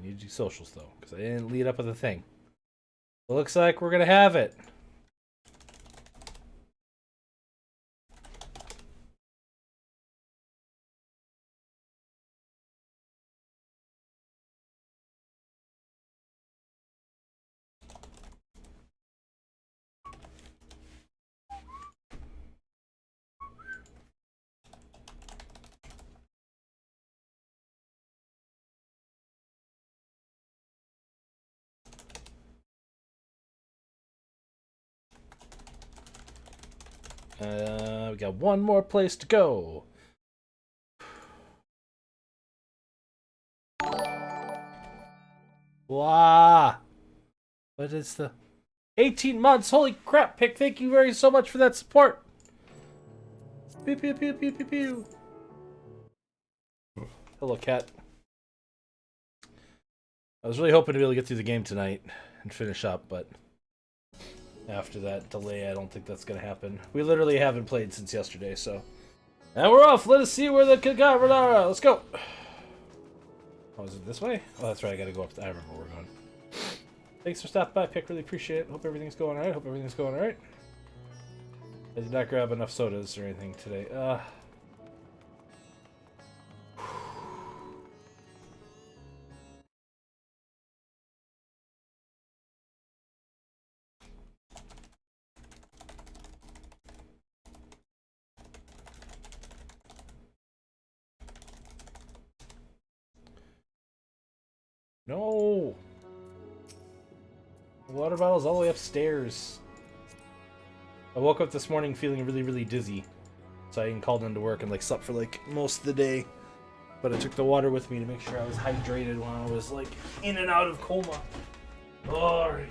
need to do socials, though, because I didn't lead up with a thing. It looks like we're going to have it. We got one more place to go. Wow. What is the 18 months? Holy crap, Pick. Thank you very so much for that support. Pew, pew, pew, pew, pew, pew. Hello, cat. I was really hoping to be able to get through the game tonight and finish up, but after that delay, I don't think that's going to happen. We literally haven't played since yesterday, so. And we're off. Let us see where the Kagabradara. Let's go. Oh, is it this way? Oh, that's right. I got to go up. I remember where we're going. Thanks for stopping by, Pick. Really appreciate it. Hope everything's going alright. Hope everything's going alright. I did not grab enough sodas or anything today. No! The water bottle's all the way upstairs. I woke up this morning feeling really, really dizzy. So I even called into work and slept for most of the day. But I took the water with me to make sure I was hydrated while I was in and out of coma. Alright.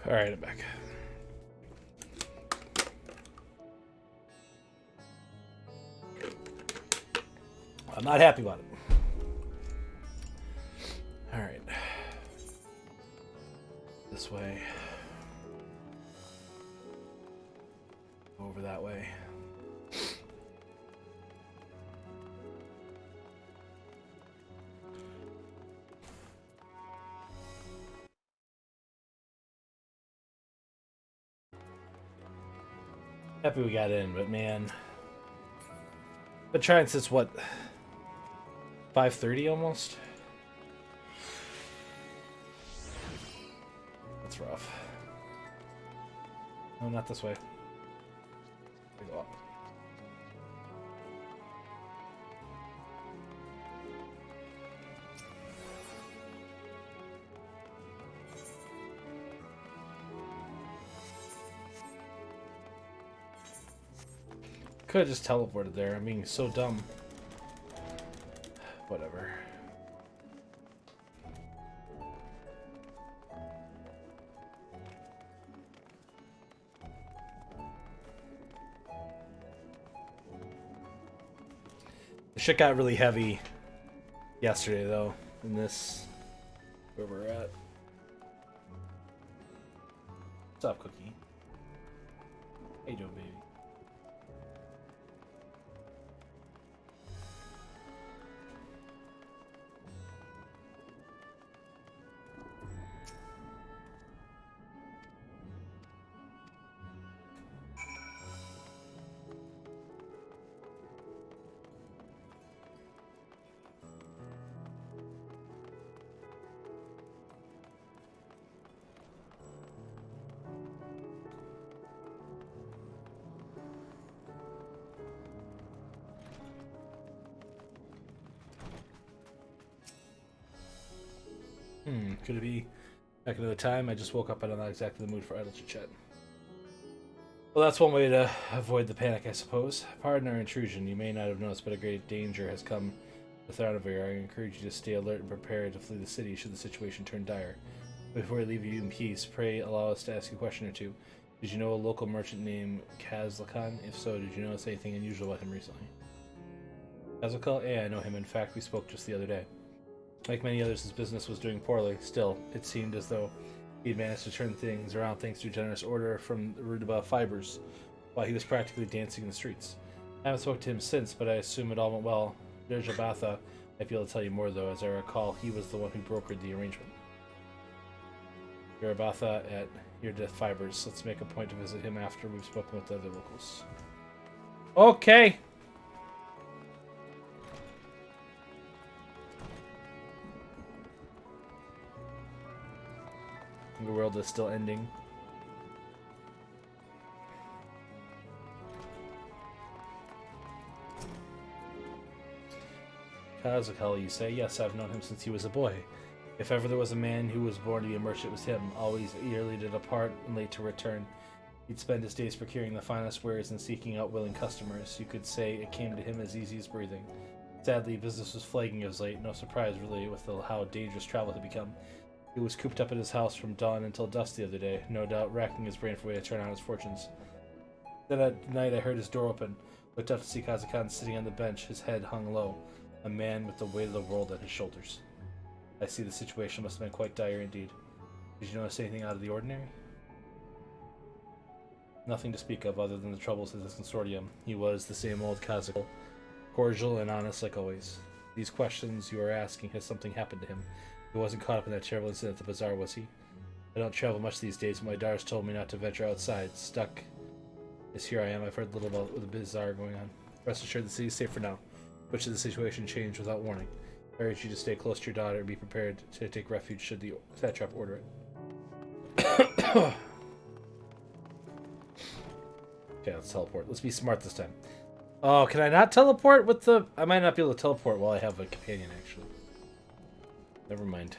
Alright, I'm back. I'm not happy about it. Alright. This way. Over that way. Happy we got in, but man, been trying since what, 5:30 almost. That's rough. No, not this way. We go up. Could have just teleported there. I'm being so dumb. Whatever. The shit got really heavy yesterday, though, in this, where we're at. What's up, Cookie? How you doing, baby? Could it be back another time? I just woke up and I'm not exactly in the mood for idle chit-chat. Well, that's one way to avoid the panic, I suppose. Pardon our intrusion. You may not have noticed, but a great danger has come to Thranavir. I encourage you to stay alert and prepared to flee the city should the situation turn dire. Before I leave you in peace, pray allow us to ask you a question or two. Did you know a local merchant named Kazlakan? If so, did you notice anything unusual about him recently? Kazakal? Yeah, I know him. In fact, we spoke just the other day. Like many others, his business was doing poorly. Still, it seemed as though he'd managed to turn things around thanks to a generous order from the Rudaba Fibers, while he was practically dancing in the streets. I haven't spoken to him since, but I assume it all went well. Derjabatha might be able to tell you more, though. As I recall, he was the one who brokered the arrangement. Derjabatha at Your Death Fibers. Let's make a point to visit him after we've spoken with the other locals. Okay! The world is still ending. Kazakal, you say? Yes, I've known him since he was a boy. If ever there was a man who was born to be a merchant, it was him. Always eagerly to depart and late to return. He'd spend his days procuring the finest wares and seeking out willing customers. You could say it came to him as easy as breathing. Sadly, business was flagging as late. No surprise, really, with how dangerous travel had become. He was cooped up in his house from dawn until dusk the other day, no doubt racking his brain for a way to turn on his fortunes. Then at night I heard his door open, looked up to see Kazakan sitting on the bench, his head hung low, a man with the weight of the world at his shoulders. I see the situation must have been quite dire indeed. Did you notice anything out of the ordinary? Nothing to speak of other than the troubles of this consortium. He was the same old Kazakal, cordial and honest like always. These questions you are asking, has something happened to him? He wasn't caught up in that terrible incident at the bazaar, was he? I don't travel much these days, but my daughters told me not to venture outside. Stuck as here I am. I've heard little about the bazaar going on. Rest assured the city is safe for now. But should the situation change without warning, I urge you to stay close to your daughter and be prepared to take refuge should the satrap order it. Okay, let's teleport. Let's be smart this time. Oh, can I not teleport with the... I might not be able to teleport while I have a companion, actually. Never mind.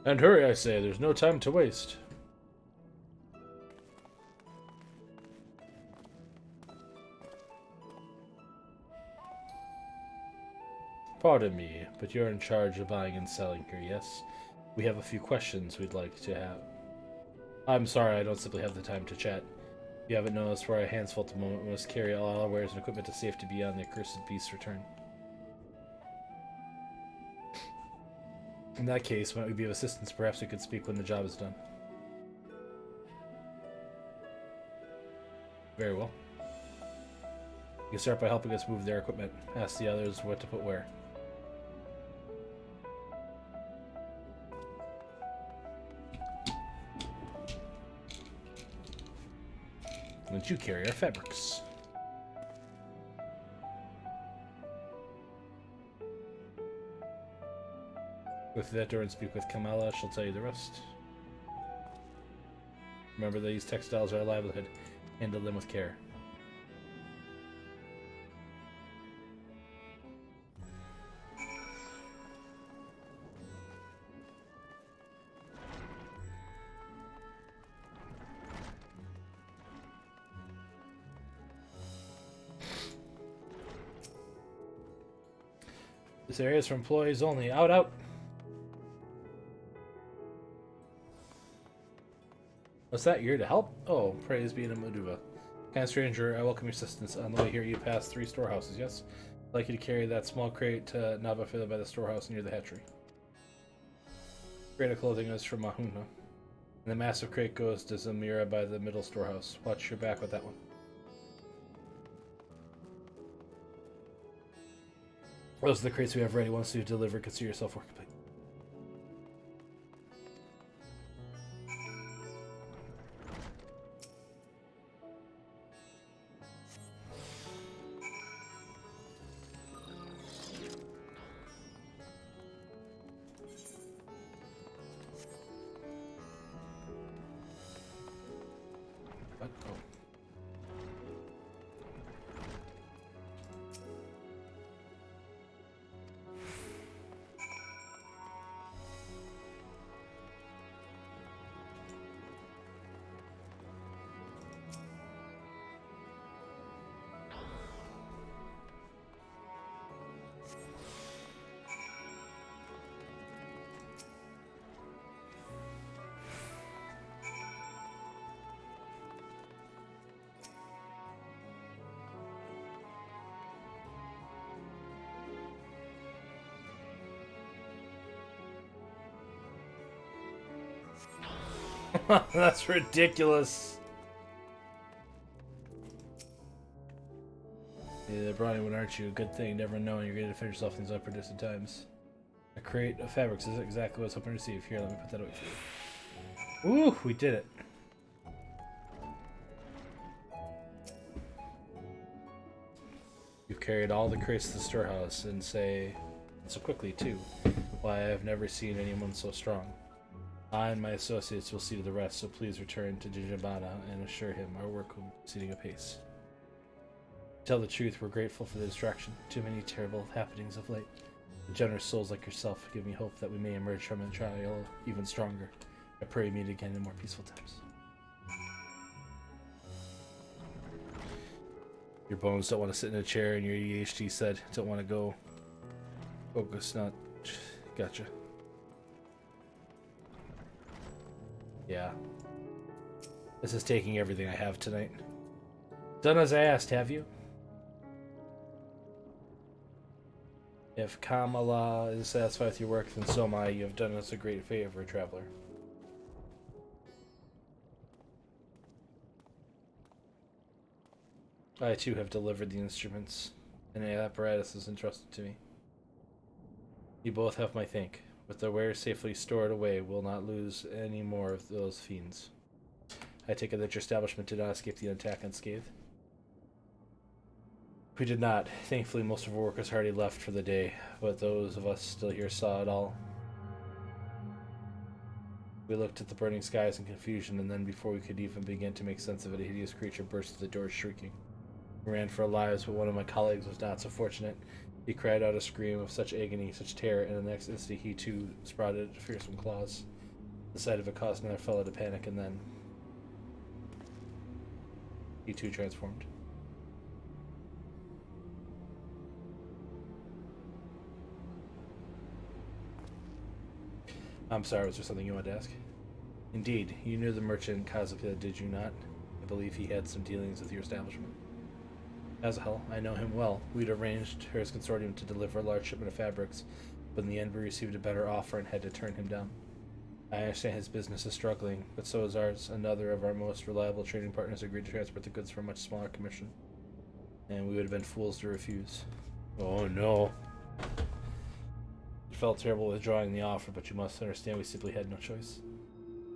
And hurry, I say, there's no time to waste. Pardon me, but you're in charge of buying and selling here, yes? We have a few questions we'd like to have. I'm sorry, I don't simply have the time to chat. If you haven't noticed, we're our hands full at the moment. We must carry all our wares and equipment to safety beyond the accursed beast's return. In that case, might we be of assistance? Perhaps we could speak when the job is done. Very well. You can start by helping us move their equipment. Ask the others what to put where. Won't you carry our fabrics? Go through that door and speak with Kamala. She'll tell you the rest. Remember, these textiles are our livelihood. Handle them with care. This area is for employees only. Out, out! What's that? You're here to help? Oh, praise be to Maduva. Kind stranger, I welcome your assistance. On the way here, you pass 3 storehouses, yes? I'd like you to carry that small crate to Navafila by the storehouse near the hatchery. Crate of clothing is from Mahuna. And the massive crate goes to Zamira by the middle storehouse. Watch your back with that one. Those are the crates we have ready. Once you've delivered, consider yourself work complete. What? Oh. That's ridiculous. Yeah, the Brawny one, aren't you? Good thing, never knowing you're going to defend yourself in these unpredicted times. A crate of fabrics is exactly what I was hoping to receive. Here, let me put that away for you. Ooh, we did it. You've carried all the crates to the storehouse and say, and so quickly too. Why, I've never seen anyone so strong. I and my associates will see to the rest, so please return to Jinjabana and assure him our work will be proceeding apace. To tell the truth, we're grateful for the distraction. Too many terrible happenings of late. The generous souls like yourself give me hope that we may emerge from the trial even stronger. I pray we meet again in more peaceful times. Your bones don't want to sit in a chair, and your EHT said don't want to go. Focus, not. Gotcha. Yeah. This is taking everything I have tonight. Done as I asked, have you? If Kamala is satisfied with your work, then so am I. You have done us a great favor, traveler. I too have delivered the instruments, and the apparatus entrusted to me. You both have my thank. With the wares safely stored away, we'll not lose any more of those fiends. I take it that your establishment did not escape the attack unscathed? We did not. Thankfully, most of our workers already left for the day, but those of us still here saw it all. We looked at the burning skies in confusion, and then before we could even begin to make sense of it, a hideous creature burst through the door shrieking. We ran for our lives, but one of my colleagues was not so fortunate. He cried out a scream of such agony, such terror, and the next instant he too sprouted fearsome claws. The sight of it caused another fellow to panic, and then he too transformed. I'm sorry, was there something you wanted to ask? Indeed, you knew the merchant Kazapila, did you not? I believe he had some dealings with your establishment. As a hell, I know him well. We'd arranged for his consortium to deliver a large shipment of fabrics, but in the end we received a better offer and had to turn him down. I understand his business is struggling, but so is ours. Another of our most reliable trading partners agreed to transport the goods for a much smaller commission, and we would have been fools to refuse. Oh no. It felt terrible withdrawing the offer, but you must understand we simply had no choice.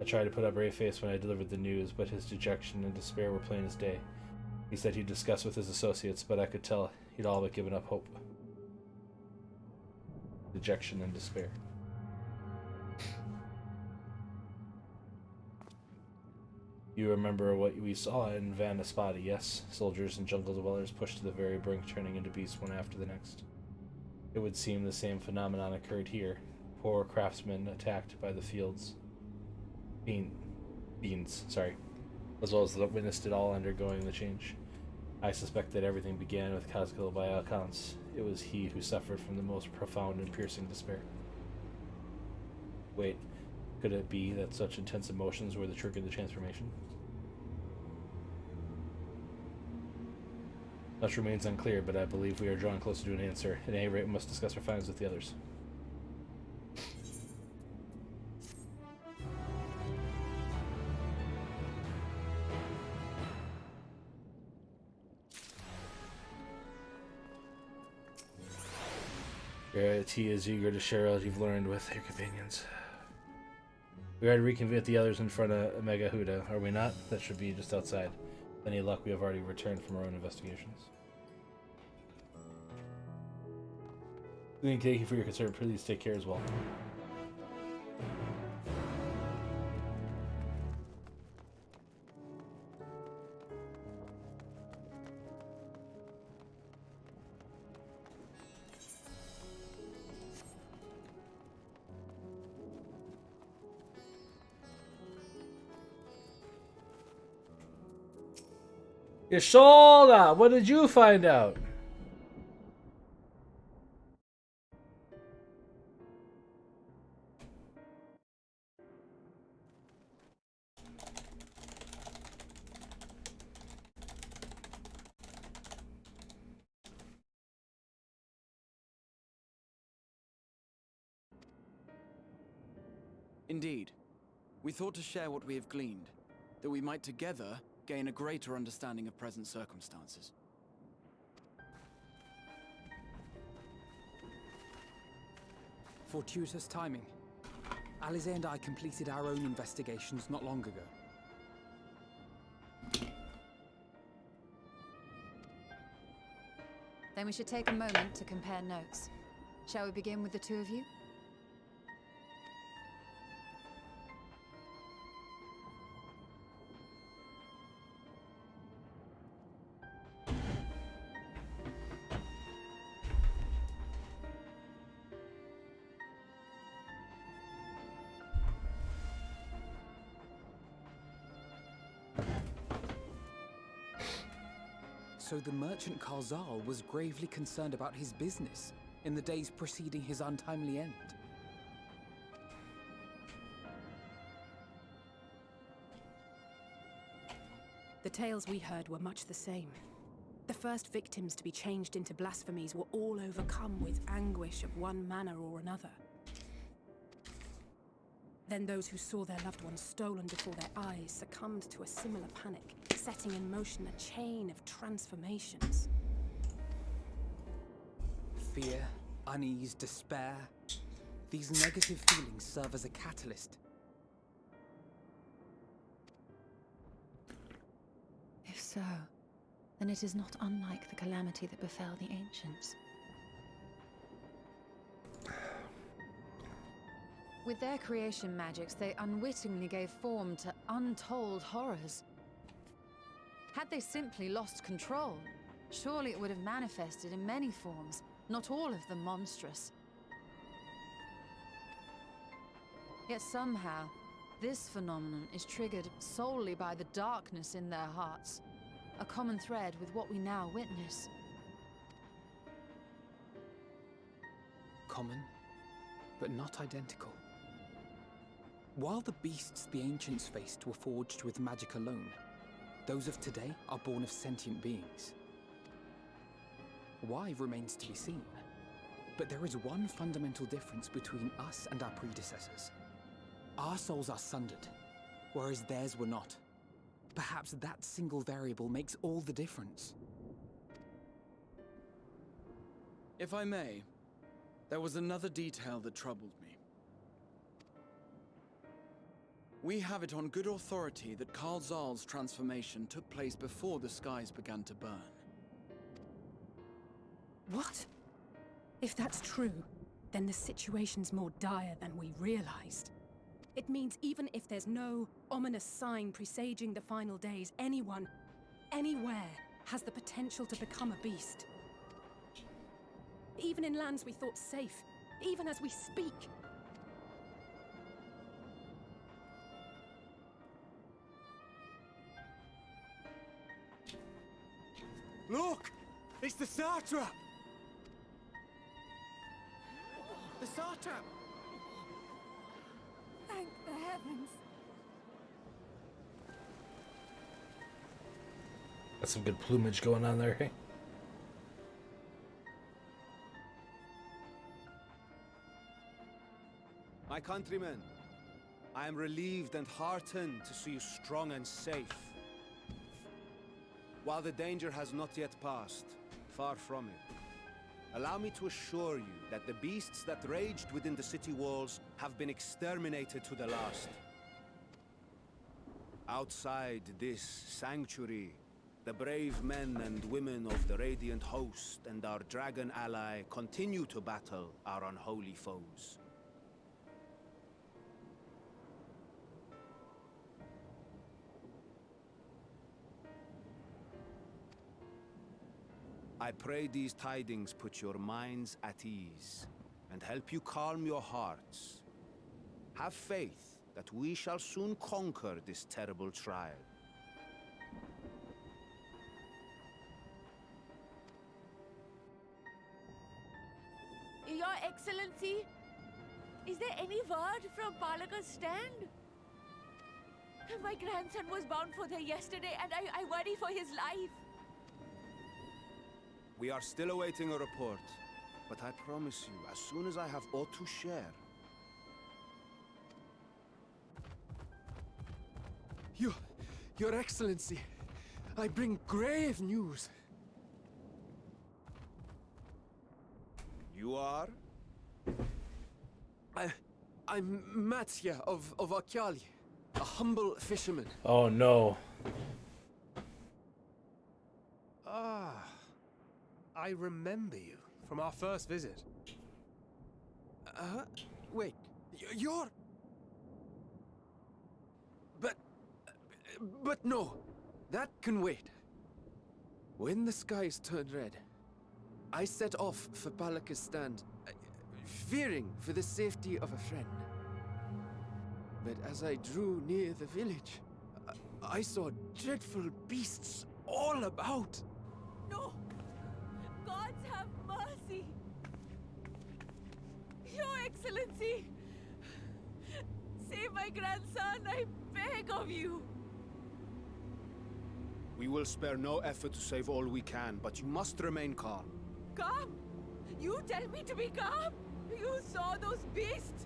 I tried to put up a brave face when I delivered the news, but his dejection and despair were plain as day. He said he'd discuss with his associates, but I could tell he'd all but given up hope. Dejection and despair. You remember what we saw in Vanaspati, yes? Soldiers and jungle dwellers pushed to the very brink, turning into beasts one after the next. It would seem the same phenomenon occurred here. Poor craftsmen attacked by the fields. Beans, as well as witnessed it all undergoing the change. I suspect that everything began with Kazkil by all accounts. It was he who suffered from the most profound and piercing despair. Wait, could it be that such intense emotions were the trigger of the transformation? Much remains unclear, but I believe we are drawing closer to an answer. At any rate, we must discuss our findings with the others. T is eager to share what you've learned with your companions. We are to reconvene with the others in front of Megahuda, are we not? That should be just outside. With any luck, we have already returned from our own investigations. Thank you for your concern. Please take care as well. Yasholda, what did you find out? Indeed. We thought to share what we have gleaned, that we might together gain a greater understanding of present circumstances. Fortuitous timing. Alize and I completed our own investigations not long ago. Then we should take a moment to compare notes. Shall we begin with the two of you? So the merchant Karzal was gravely concerned about his business in the days preceding his untimely end. The tales we heard were much the same. The first victims to be changed into blasphemies were all overcome with anguish of one manner or another. Then those who saw their loved ones stolen before their eyes succumbed to a similar panic, setting in motion a chain of transformations. Fear, unease, despair. These negative feelings serve as a catalyst. If so, then it is not unlike the calamity that befell the ancients. With their creation magics, they unwittingly gave form to untold horrors. Had they simply lost control, surely it would have manifested in many forms, not all of them monstrous. Yet somehow, this phenomenon is triggered solely by the darkness in their hearts, a common thread with what we now witness. Common, but not identical. While the beasts the ancients faced were forged with magic alone, those of today are born of sentient beings. Why remains to be seen. But there is one fundamental difference between us and our predecessors. Our souls are sundered, whereas theirs were not. Perhaps that single variable makes all the difference. If I may, there was another detail that troubled me. We have it on good authority that Karl Zahl's transformation took place before the skies began to burn. What? If that's true, then the situation's more dire than we realized. It means even if there's no ominous sign presaging the final days, anyone, anywhere, has the potential to become a beast. Even in lands we thought safe, even as we speak. Look! It's the Satrap! The Satrap! Thank the heavens. That's some good plumage going on there, hey? My countrymen, I am relieved and heartened to see you strong and safe. While the danger has not yet passed, far from it, allow me to assure you that the beasts that raged within the city walls have been exterminated to the last. Outside this sanctuary, the brave men and women of the Radiant Host and our dragon ally continue to battle our unholy foes. I pray these tidings put your minds at ease and help you calm your hearts. Have faith that we shall soon conquer this terrible trial. Your Excellency, is there any word from Palaka's stand? My grandson was bound for there yesterday and I worry for his life. We are still awaiting a report, but I promise you, as soon as I have aught to share... Your Excellency, I bring grave news. You are? I'm Matsya of Akyali, a humble fisherman. Oh no. Ah, I remember you from our first visit. Wait, you're... But no, that can wait. When the skies turned red, I set off for Palaka's stand, fearing for the safety of a friend. But as I drew near the village, I saw dreadful beasts all about. No! Gods have mercy! Your Excellency! Save my grandson, I beg of you! We will spare no effort to save all we can, but you must remain calm. Calm? You tell me to be calm? You saw those beasts?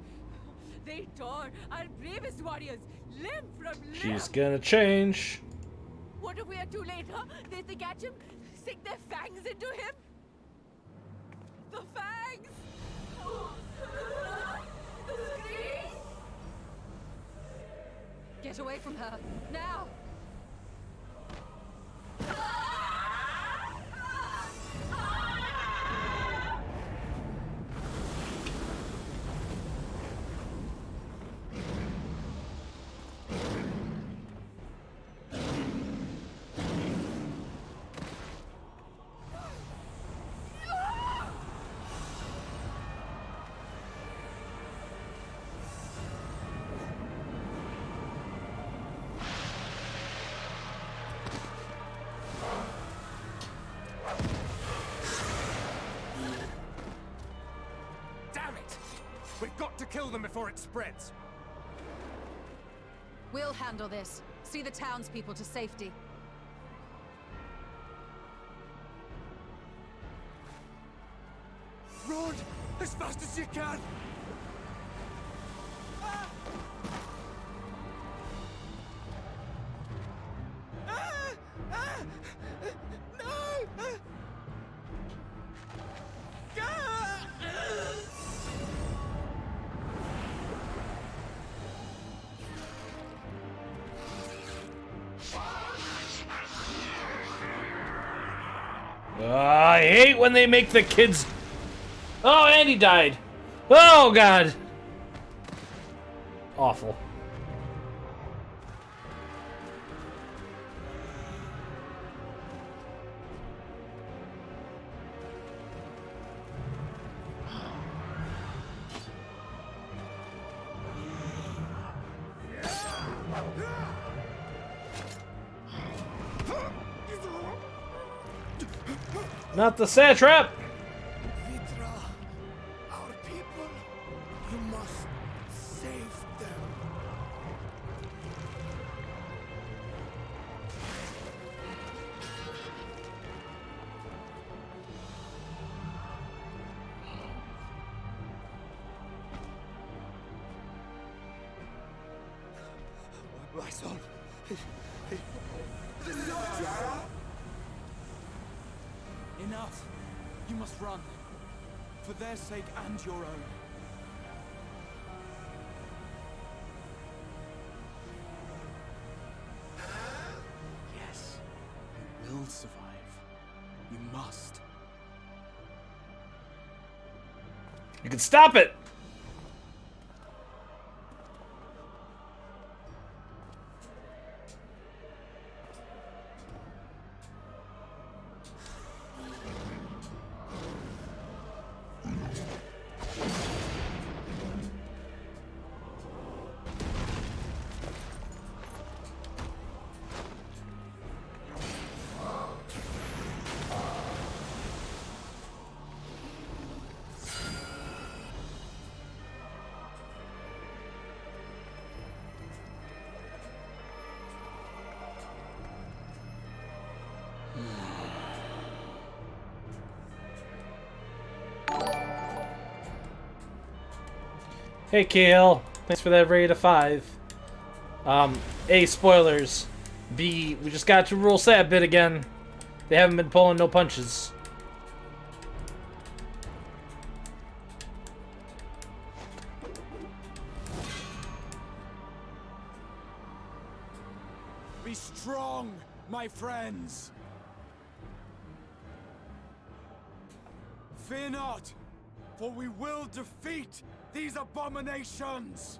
They tore our bravest warriors limb from limb. She's gonna change. What if we are too late, huh? They catch him, stick their fangs into him? The fangs! The screams! Get away from her, now! We've got to kill them before it spreads. We'll handle this. See the townspeople to safety. Run as fast as you can! Ah! Ah! Ah! No! Ah! I hate when they make the kids... Oh, Andy died. Oh, God. Awful. Not the satrap! Vitra, our people, you must save them. My son. Enough! You must run. For their sake and your own. Yes, you will survive. You must. You can stop it! Hey Kale, thanks for that raid of 5. A, spoilers. B, we just got to rule sad bit again. They haven't been pulling no punches. Be strong, my friends! Fear not, for we will defeat these abominations!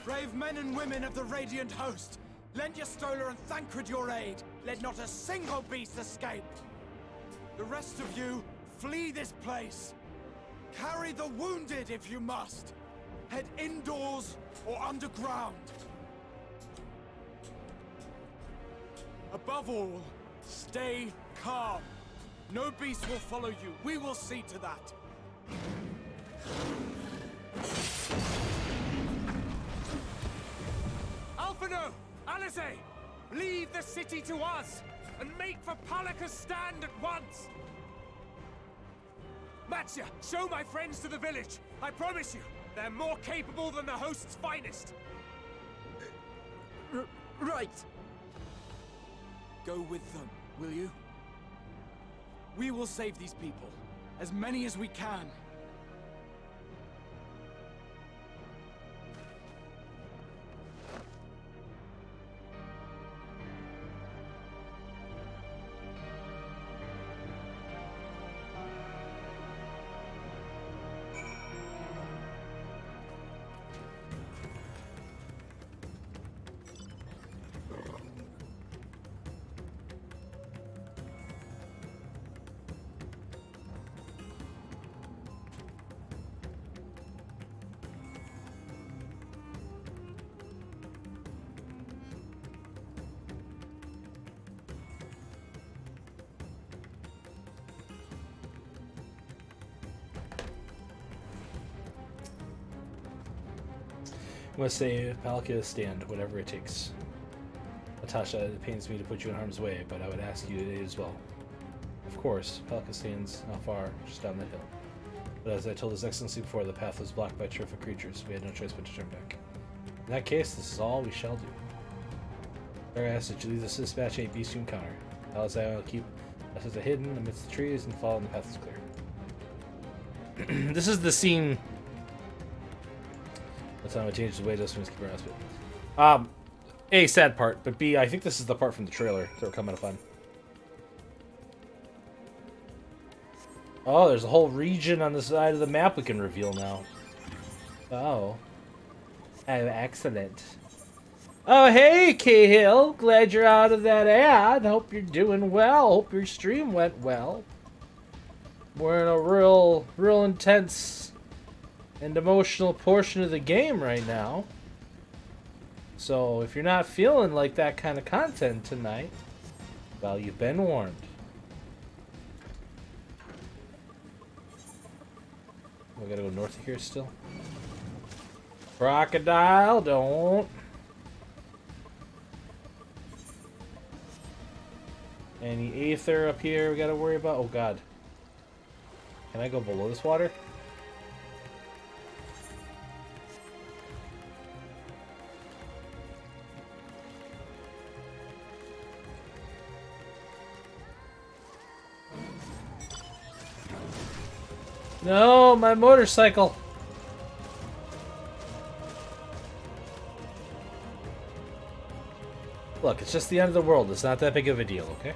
Brave men and women of the Radiant Host, lend your Stolar and Thancred your aid. Let not a single beast escape. The rest of you, flee this place. Carry the wounded if you must. Head indoors or underground. Above all, stay calm. No beast will follow you. We will see to that. Alphino! Alice! Leave the city to us, and make for Palaka's stand at once! Matya, show my friends to the village. I promise you, they're more capable than the host's finest. Right. Go with them, will you? We will save these people. As many as we can. I'm gonna say Palkia stand, whatever it takes. Natasha, it pains me to put you in harm's way, but I would ask you to aid as well. Of course, Palka stands not far, just down the hill. But as I told His Excellency before, the path was blocked by terrific creatures. We had no choice but to turn back. In that case, this is all we shall do. I ask that you lead this dispatch 8 beast you encounter. Else I will keep us hidden amidst the trees and follow when the path is clear. This is the scene. That's how I change the way those things keep around. A, sad part, but B, I think this is the part from the trailer that we're coming up on. Oh, there's a whole region on the side of the map we can reveal now. Oh. Oh, excellent. Oh, hey, Cahill. Glad you're out of that ad. Hope you're doing well. Hope your stream went well. We're in a real intense and emotional portion of the game right now. So if you're not feeling like that kind of content tonight, well, you've been warned. We gotta go north of here still. Crocodile, don't. Any aether up here we gotta worry about? Oh god. Can I go below this water? No, my motorcycle. Look, it's just the end of the world. It's not that big of a deal, okay?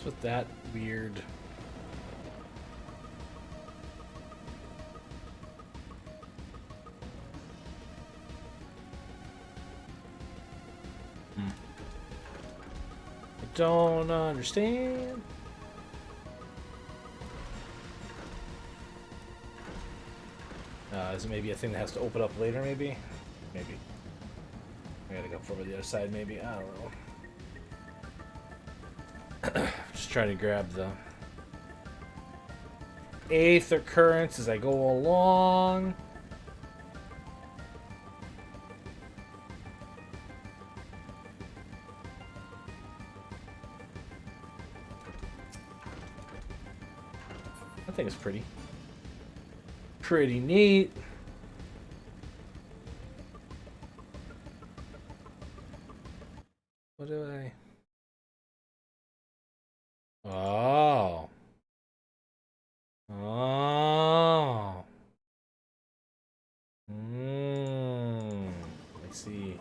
What's with that weird... don't understand. Is it maybe a thing that has to open up later, maybe? Maybe. I gotta go over the other side, maybe. I don't know. Just trying to grab the Aether currents as I go along. I think it's pretty neat. What do I? Oh. Oh. I see.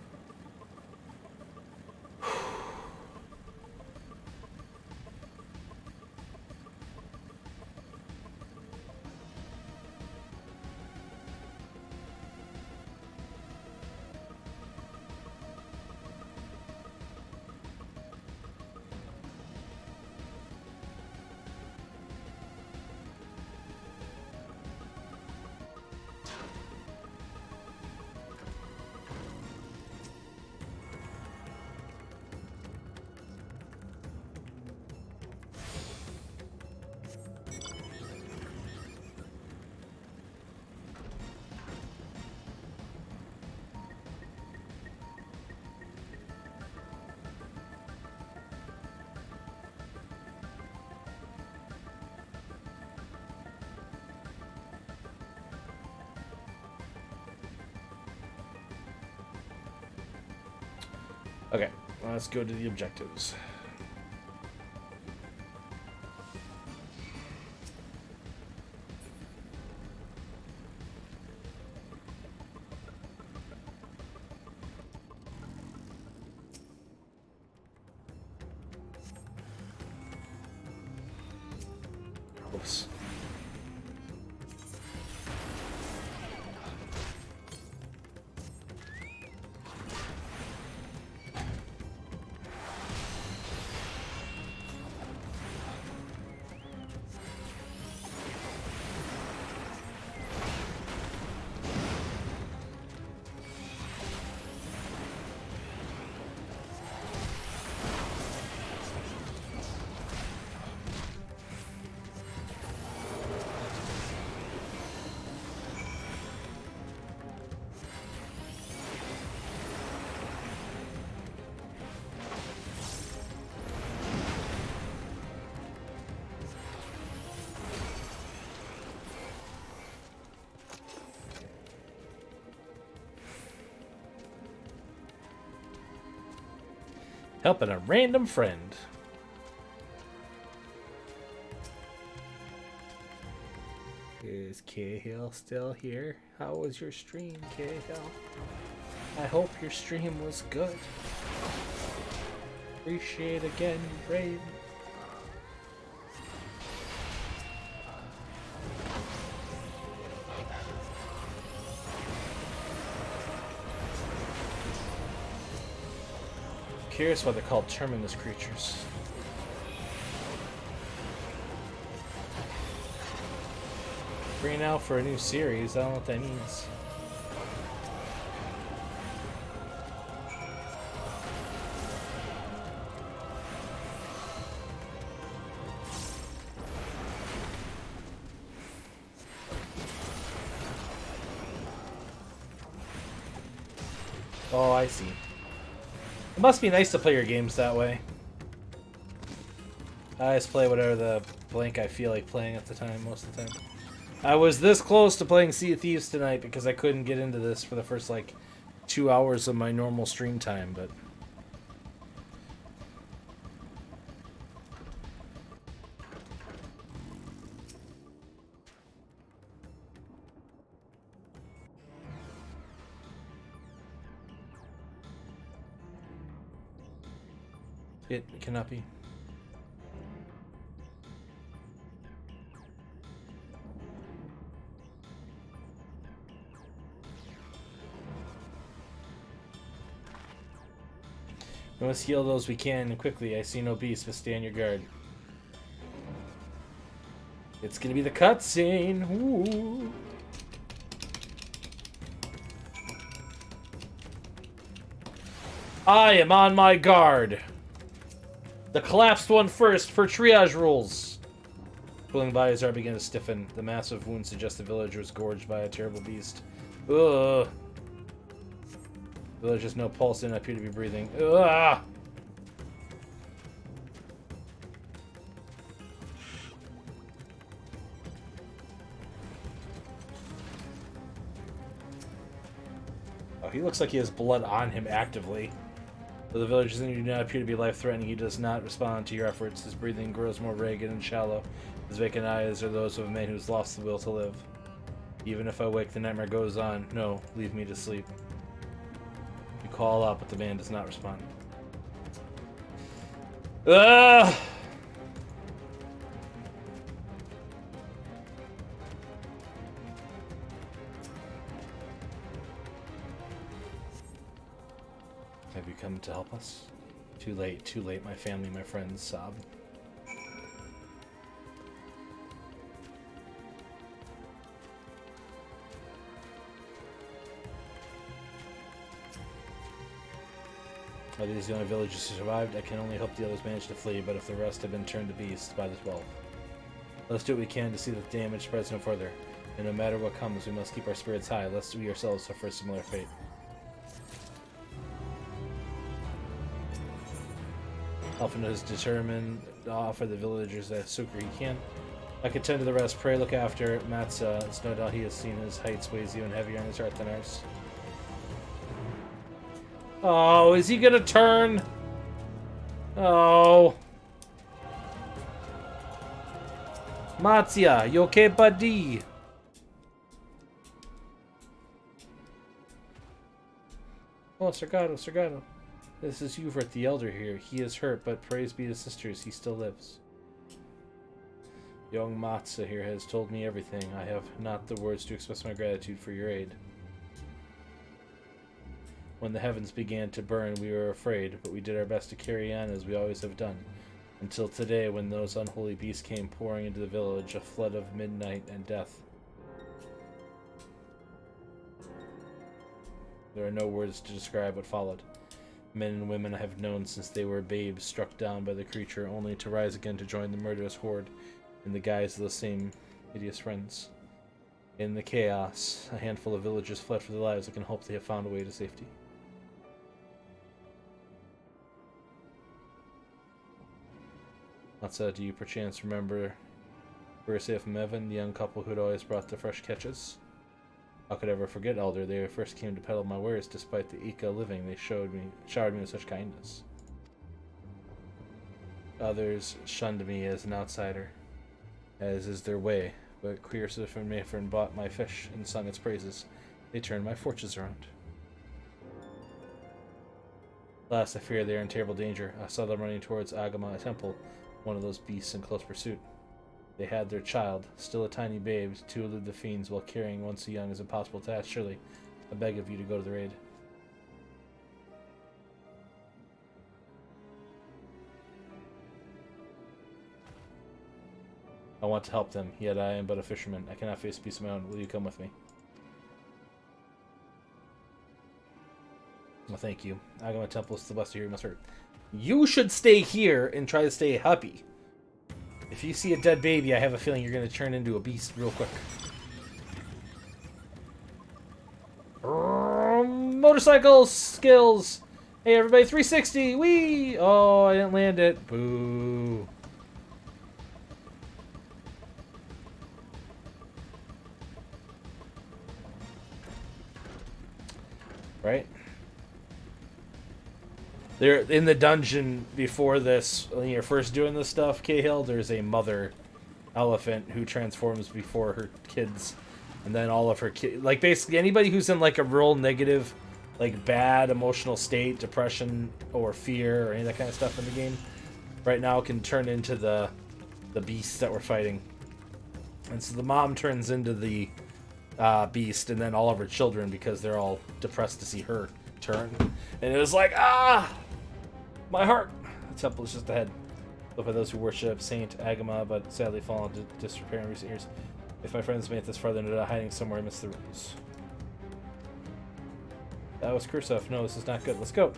Okay, let's go to the objectives. Oops. Helping a random friend. Is Cahill still here? How was your stream, Cahill? I hope your stream was good. Appreciate again, Brave. Curious why they're called terminus creatures. Bring out for a new series. I don't know what that means. Oh, I see. It must be nice to play your games that way. I just play whatever the blank I feel like playing at the time, most of the time. I was this close to playing Sea of Thieves tonight because I couldn't get into this for the first, like, 2 hours of my normal stream time, but... It cannot be. We must heal those we can quickly. I see no beast, but stay on your guard. It's gonna be the cutscene. Ooh. I am on my guard. The collapsed one first for triage rules. Cooling bodies are beginning to stiffen. The massive wound suggests the villager was gorged by a terrible beast. Ugh. The village has no pulse and appear to be breathing. Ugh. Oh, he looks like he has blood on him actively. Though the villagers do not appear to be life-threatening, he does not respond to your efforts. His breathing grows more ragged and shallow. His vacant eyes are those of a man who has lost the will to live. Even if I wake, the nightmare goes on. No, leave me to sleep. You call out, but the man does not respond. Ugh! Have you come to help us? Too late, my family, my friends sob. Are these the only villagers who survived? I can only hope the others managed to flee, but if the rest have been turned to beasts by the 12. Let's do what we can to see that the damage spreads no further. And no matter what comes, we must keep our spirits high, lest we ourselves suffer a similar fate. Alphen is determined to offer the villagers that succor he can. I can tend to the rest. Pray, look after Matza. It's no doubt he has seen his heights weighs even heavier on his heart than ours. Oh, is he gonna turn? Oh. Matzia, you okay, buddy? Oh, Sergato. This is Hubert, the elder here. He is hurt, but praise be to sisters, he still lives. Young Matza here has told me everything. I have not the words to express my gratitude for your aid. When the heavens began to burn, we were afraid, but we did our best to carry on as we always have done. Until today, when those unholy beasts came pouring into the village, a flood of midnight and death. There are no words to describe what followed. Men and women I have known since they were babes, struck down by the creature, only to rise again to join the murderous horde in the guise of the same hideous friends. In the chaos, a handful of villagers fled for their lives. I can hope they have found a way to safety. Matza, do you perchance remember Ursaf and Mevin, the young couple who had always brought the fresh catches? How could I ever forget, Elder? They first came to peddle my wares. Despite the Ika living, they showered me with such kindness. Others shunned me as an outsider, as is their way, but Queersif and Mayfern bought my fish and sung its praises. They turned my fortunes around. Alas, I fear they are in terrible danger. I saw them running towards Agama Temple, one of those beasts in close pursuit. They had their child, still a tiny babe, to elude the fiends while carrying one so young is impossible task. Surely, I beg of you to go to the raid. I want to help them, yet I am but a fisherman. I cannot face a beast of my own. Will you come with me? Well, thank you. Agama Temple is the best here. You must hurt. You should stay here and try to stay happy. If you see a dead baby, I have a feeling you're going to turn into a beast real quick. Motorcycle skills. Hey, everybody, 360. Whee! Oh, I didn't land it. Boo. Right? They're in the dungeon before this. When you're first doing this stuff, Cahill, there's a mother elephant who transforms before her kids, and then all of her kids, like basically anybody who's in like a real negative, like bad emotional state, depression or fear or any of that kind of stuff in the game, right now can turn into the beasts that we're fighting. And so the mom turns into the beast, and then all of her children, because they're all depressed to see her turn. And it was like, ah! My heart! The temple is just ahead. Built by those who worship Saint Agama, but sadly fallen into disrepair in recent years. If my friends made it this far, they're not hiding somewhere amidst the ruins. That was Kursov. No, this is not good. Let's go.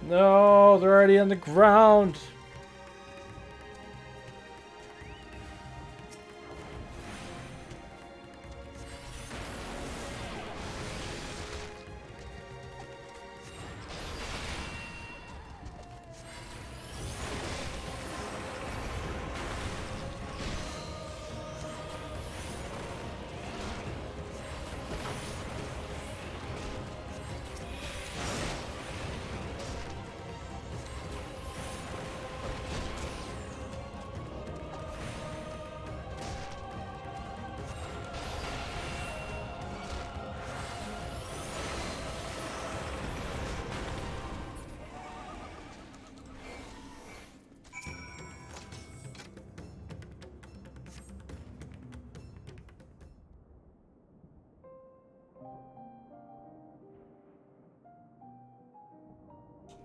No, they're already on the ground.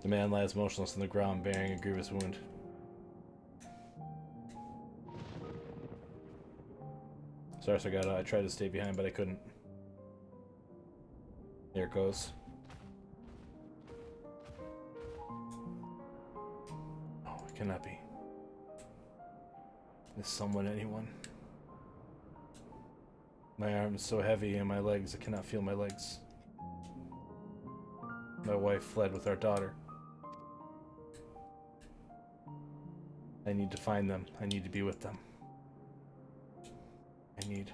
The man lies motionless on the ground, bearing a grievous wound. Sorry, Sargata. I tried to stay behind, but I couldn't. Here it goes. Oh, it cannot be. Is someone anyone? My arm is so heavy and my legs, I cannot feel my legs. My wife fled with our daughter. I need to find them. I need to be with them. I need...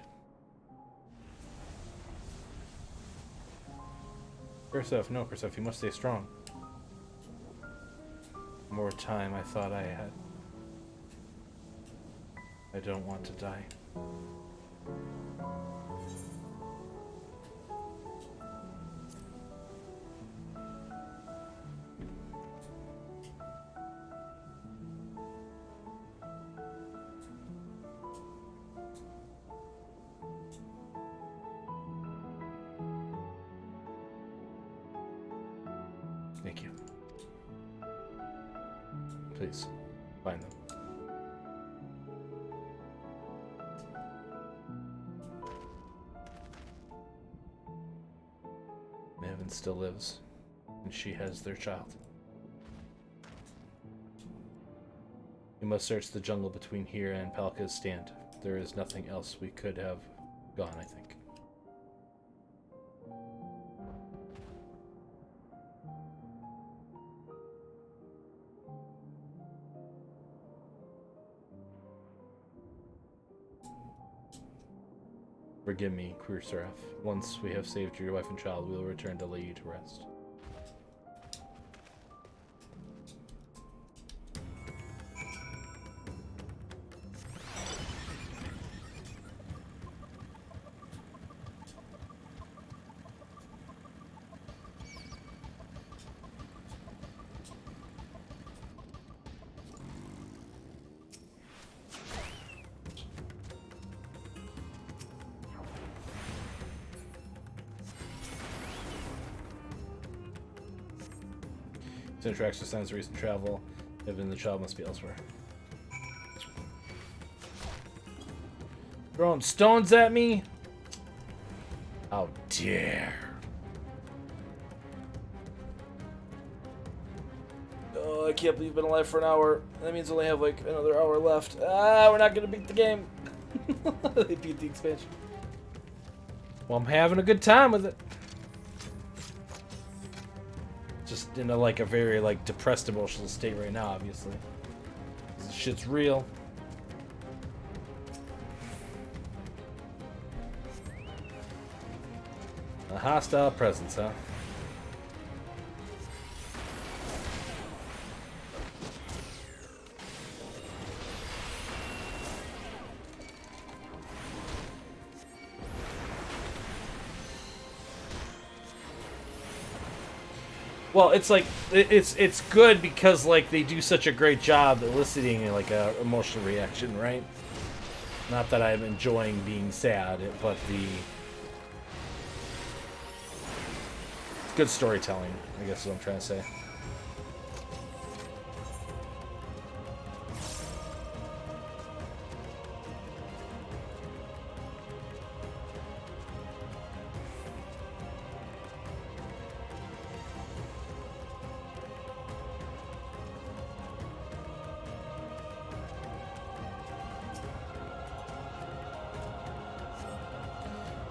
Kursov, no, Kursov, you must stay strong. More time I thought I had. I don't want to die. Thank you. Please, find them. Maven still lives, and she has their child. We must search the jungle between here and Palka's stand. There is nothing else we could have gone, I think. Forgive me, Kursov. Once we have saved your wife and child, we will return to lay you to rest. Tracks to signs of recent travel. Even the child must be elsewhere. Throwing stones at me? How dare. Oh, I can't believe I've been alive for an hour. That means I only have like another hour left. Ah, we're not gonna beat the game. They beat the expansion. Well, I'm having a good time with it. Just in a, like a very like depressed emotional state right now, obviously. This shit's real. A hostile presence, huh? Well, it's like it's good because like they do such a great job eliciting like a emotional reaction, right? Not that I'm enjoying being sad, but the good storytelling, I guess is what I'm trying to say.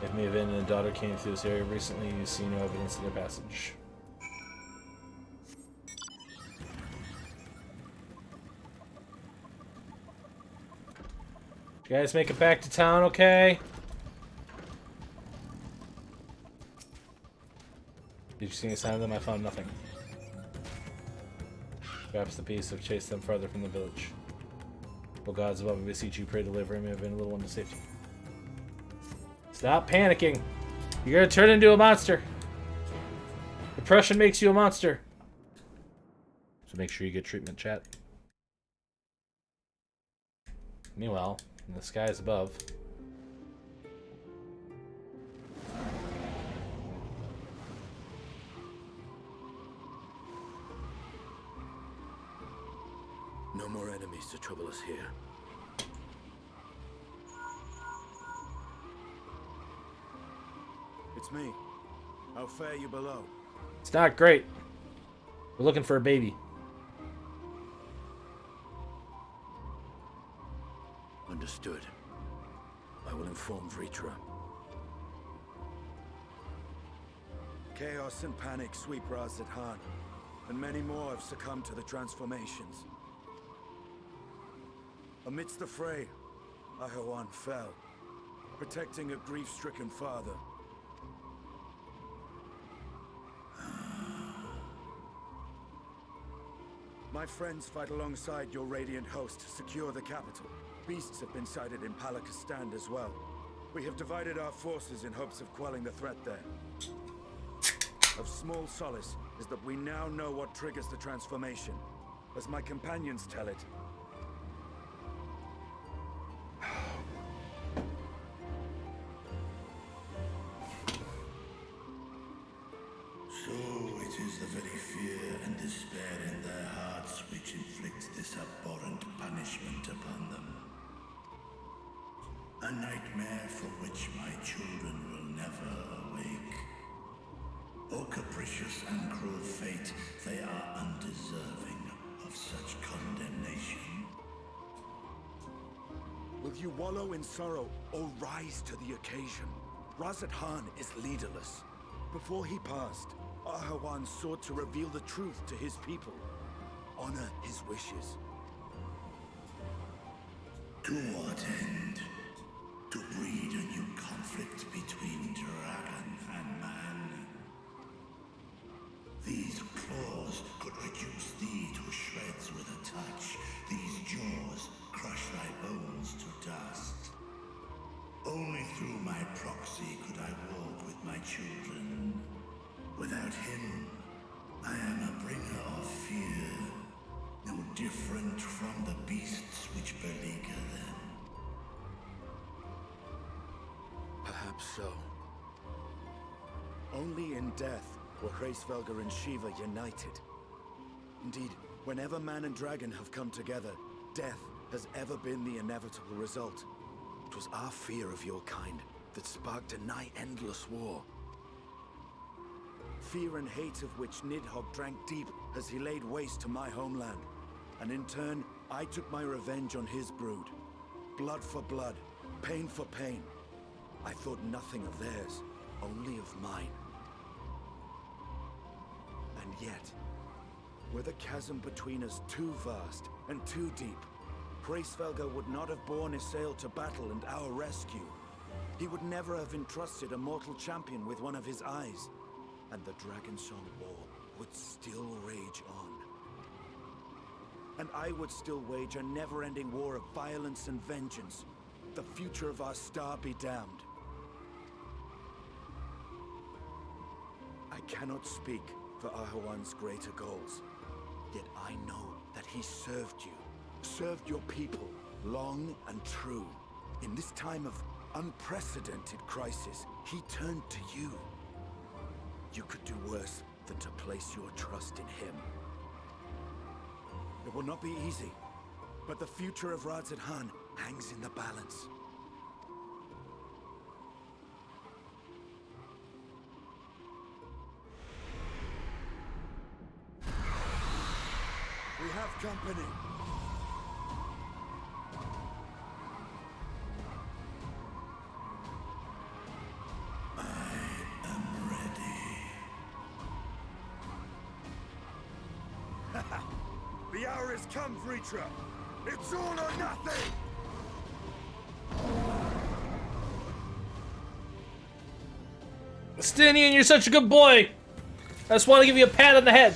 If Maven and a daughter came through this area recently, you see no evidence of their passage. You guys make it back to town, okay? Did you see any sign of them? I found nothing. Perhaps the beasts have chased them farther from the village. O gods above, I beseech you, pray deliver him and a little one to safety. Stop panicking. You're gonna turn into a monster. Depression makes you a monster. So make sure you get treatment, chat. Meanwhile, in the skies above. No more enemies to trouble us here. It's me. How fare you below? It's not great. We're looking for a baby. Understood. I will inform Vritra. Chaos and panic sweep Razat Khan, and many more have succumbed to the transformations. Amidst the fray, Ahawan fell, protecting a grief-stricken father. My friends fight alongside your Radiant host to secure the capital. Beasts have been sighted in Palakistan as well. We have divided our forces in hopes of quelling the threat there. Of small solace is that we now know what triggers the transformation. As my companions tell it, So it is the very fear and despair in their hearts which inflicts this abhorrent punishment upon them. A nightmare from which my children will never awake. O capricious and cruel fate, they are undeserving of such condemnation. will you wallow in sorrow or rise to the occasion? Razat Khan is leaderless. Before he passed, Ahawan sought to reveal the truth to his people. Honor his wishes. To what end? To breed a new conflict between dragon and man. These claws could reduce thee to shreds with a touch. These jaws crush thy bones to dust. Only through my proxy could I walk with my children. Without him, I am a bringer of fear, no different from the beasts which beleaguer them. Perhaps so. Only in death were Hraesvelgr and Shiva united. Indeed, whenever man and dragon have come together, death has ever been the inevitable result. It was our fear of your kind that sparked a nigh-endless war. Fear and hate of which Nidhogg drank deep as he laid waste to my homeland. And in turn, I took my revenge on his brood. Blood for blood, pain for pain. I thought nothing of theirs, only of mine. And yet, were the chasm between us too vast and too deep, Hraesvelgr would not have borne Isael to battle and our rescue. He would never have entrusted a mortal champion with one of his eyes. And the Dragonsong War would still rage on. And I would still wage a never-ending war of violence and vengeance. The future of our star be damned. I cannot speak for Ahawan's greater goals. Yet I know that he served you, served your people, long and true. In this time of unprecedented crisis, he turned to you. You could do worse than to place your trust in him. It will not be easy, but the future of Radzat-Han hangs in the balance. We have company. The hour has come, Vritra! It's all or nothing! Stinian, you're such a good boy! I just want to give you a pat on the head.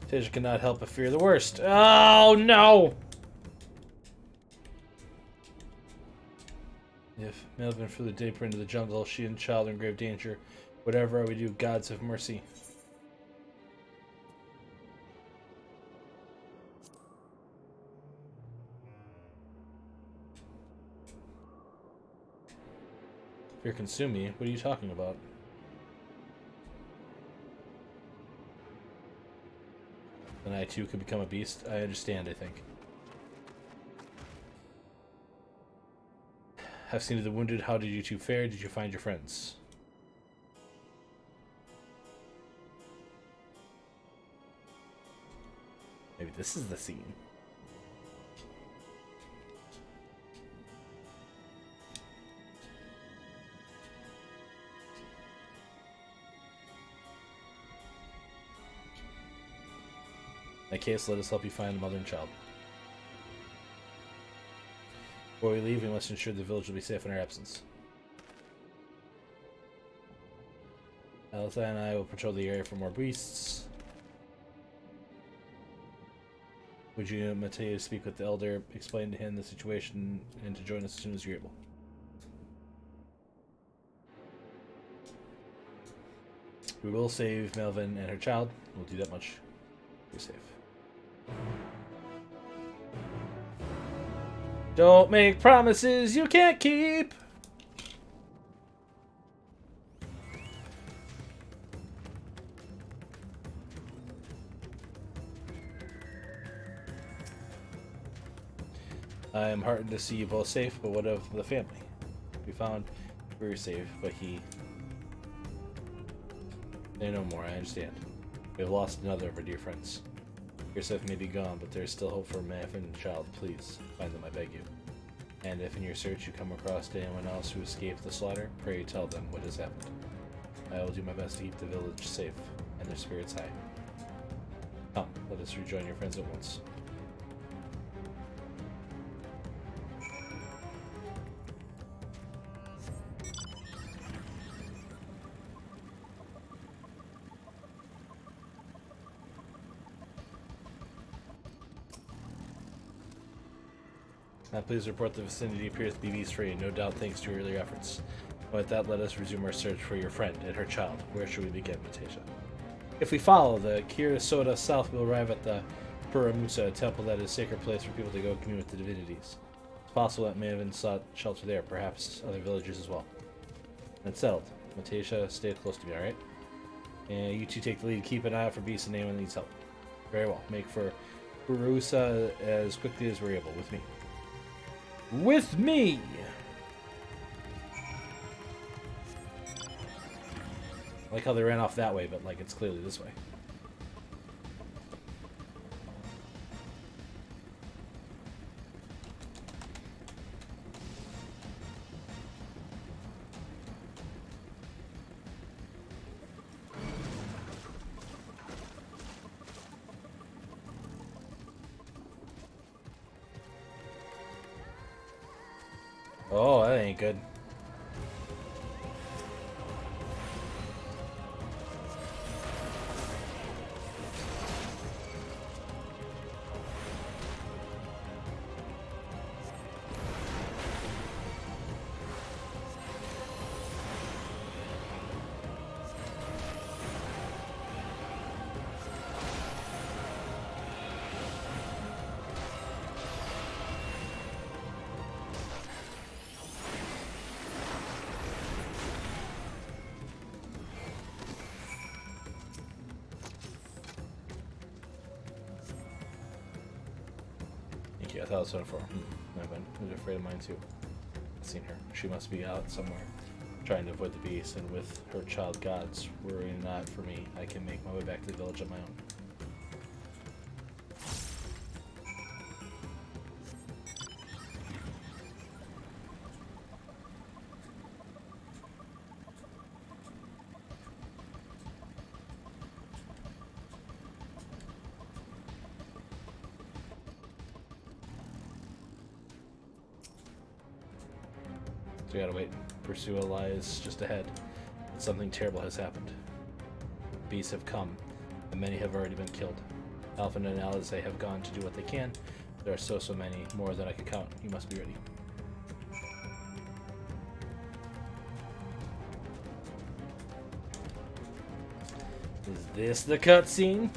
Tej cannot help but fear the worst. Oh, no! If Melvin flew deeper into the jungle, she and child are in grave danger. Whatever we do, gods have mercy. Fear consume me? What are you talking about? Then I too could become a beast? I understand, I think. Have seen to the wounded. How did you two fare? Did you find your friends? Maybe this is the scene. In that case, let us help you find the mother and child. Before we leave, we must ensure the village will be safe in our absence. Alisa and I will patrol the area for more beasts. Would you, Mateo, speak with the elder, explain to him the situation, and to join us as soon as you're able? We will save Melvin and her child. We'll do that much. Be safe. Don't make promises you can't keep. I am heartened to see you both safe, but what of the family? We found we were safe, but he... They no more, I understand. We have lost another of our dear friends. Your stuff may be gone, but there is still hope for Melvin and child. Please, find them, I beg you. And if in your search you come across anyone else who escaped the slaughter, pray tell them what has happened. I will do my best to keep the village safe, and their spirits high. Come, let us rejoin your friends at once. Please report the vicinity appears to be beast-free, no doubt thanks to your earlier efforts. With that, let us resume our search for your friend and her child. Where should we begin, Matesha? If we follow the Kirasoda south, we'll arrive at the Puramusa, a temple that is a sacred place for people to go commune with the divinities. It's possible that may have been sought shelter there, perhaps other villagers as well. That's settled. Matesha, stay close to me, alright? And you two take the lead. Keep an eye out for beasts and anyone needs help. Very well. Make for Puramusa as quickly as we're able, with me. With me! I like how they ran off that way, but like it's clearly this way. Oh, that ain't good. I thought it was 24. Never mind. I was afraid of mine too. I've seen her. She must be out somewhere, trying to avoid the beast, and with her child gods worrying not for me, I can make my way back to the village on my own. We gotta wait. Pursuit lies just ahead, but something terrible has happened. Beasts have come, and many have already been killed. Alphen and Alizé have gone to do what they can. There are so many, more than I can count. You must be ready. Is this the cutscene?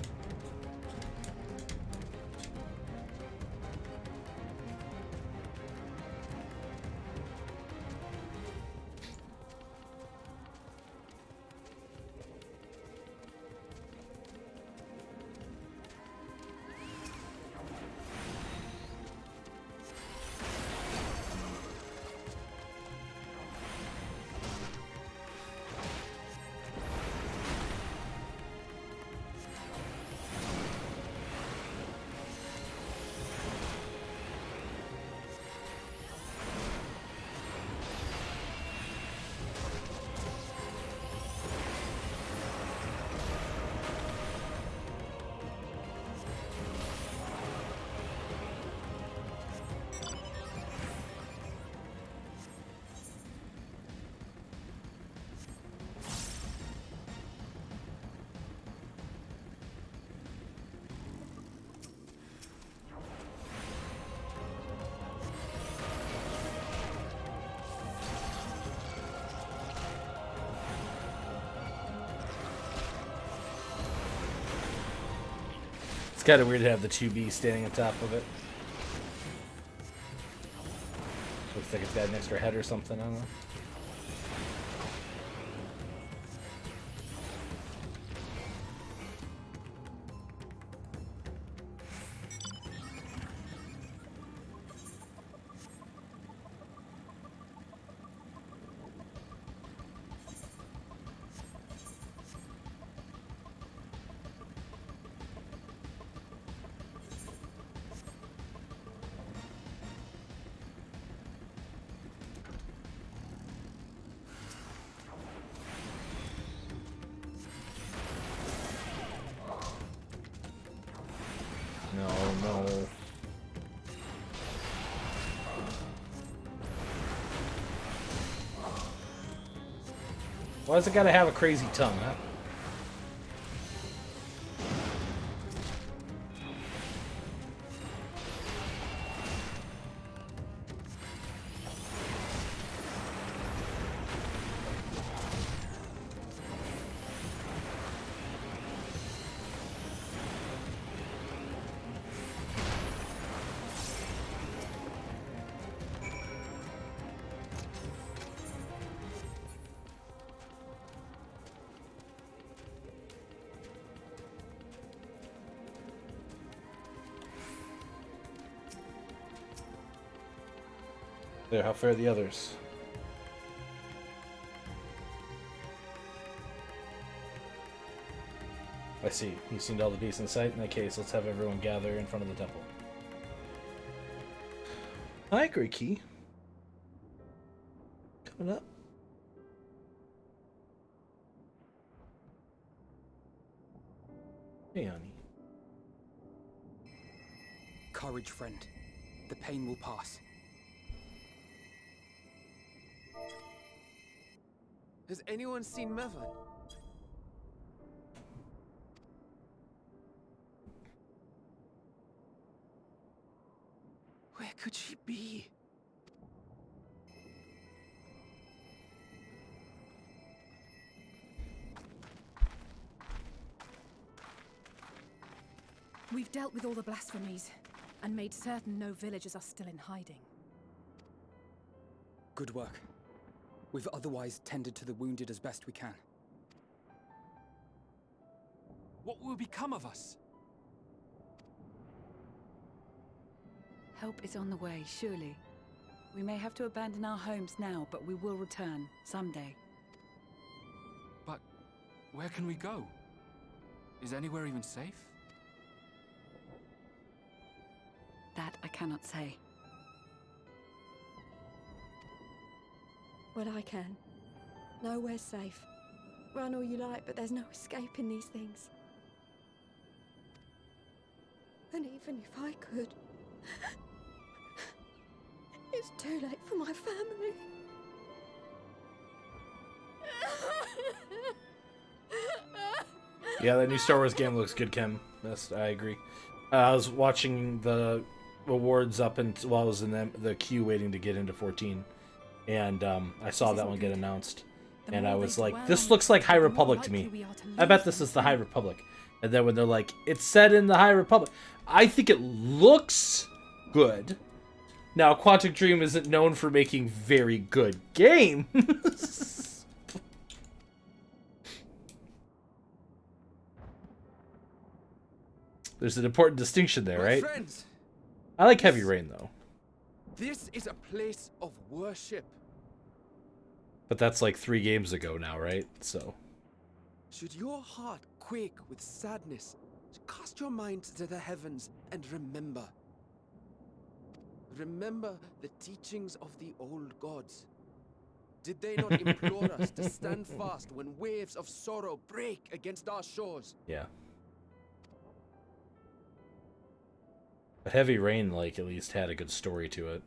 It's kind of weird to have the 2B standing on top of it. Looks like it's got an extra head or something, I don't know. No. Why's it gotta have a crazy tongue, huh? There, how fare the others? I see. You've seen all the beasts in sight. In that case, let's have everyone gather in front of the temple. Hi, Great Key. Coming up. Hey, honey. Courage, friend. The pain will pass. Has anyone seen Mevan? Where could she be? We've dealt with all the blasphemies, and made certain no villagers are still in hiding. Good work. We've otherwise tended to the wounded as best we can. What will become of us? Help is on the way, surely. We may have to abandon our homes now, but we will return someday. But where can we go? Is anywhere even safe? That I cannot say. Well, I can. Nowhere's safe. Run all you like, but there's no escaping these things. And even if I could, it's too late for my family. Yeah, that new Star Wars game looks good, Kim. Yes, I agree. I was watching the awards up until while I was in the queue waiting to get into 14, and I saw that one get announced, and I was like, "This looks like High Republic to me. I bet this is the High Republic." And then when they're like, "It's set in the High Republic," I think it looks good. Now, Quantic Dream isn't known for making very good games. There's an important distinction there, right? Friends, I like Heavy Rain, though. this is a place of worship. But that's like 3 games ago now, right? So. Should your heart quake with sadness, cast your mind to the heavens and remember. Remember the teachings of the old gods. Did they not implore us to stand fast when waves of sorrow break against our shores? Yeah. But Heavy Rain, like, at least had a good story to it.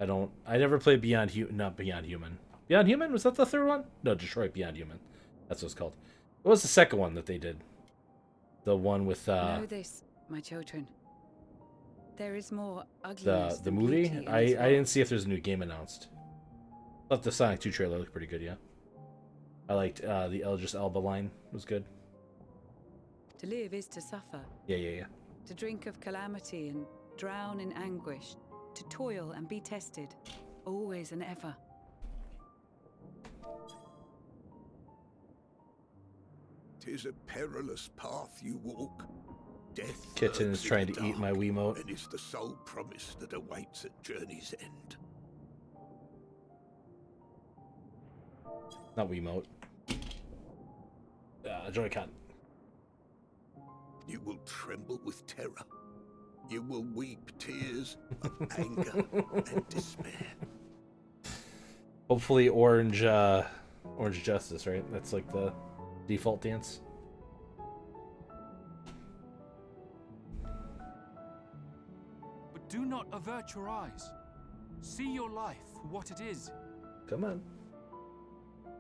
I never played Beyond Human. Beyond Human? Was that the third one? No, Detroit Beyond Human. That's what it's called. What was the second one that they did? The one with, Know this, my children. There is more ugliness the than movie? beauty in I this world. didn't see if there's a new game announced. But the Sonic 2 trailer looked pretty good, yeah. I liked the Idris Elba line. Was good. To live is to suffer. Yeah. To drink of calamity and drown in anguish. To toil and be tested. Always and ever. "'Tis a perilous path you walk. Death Kitten lurks is in trying the to eat dark, my Wiimote. and is the sole promise that awaits at journey's end. Not Wiimote. Joy-Con. You will tremble with terror. You will weep tears of anger and despair. Hopefully Orange Justice, right? That's like the default dance. But do not avert your eyes. See your life for what it is. Come on.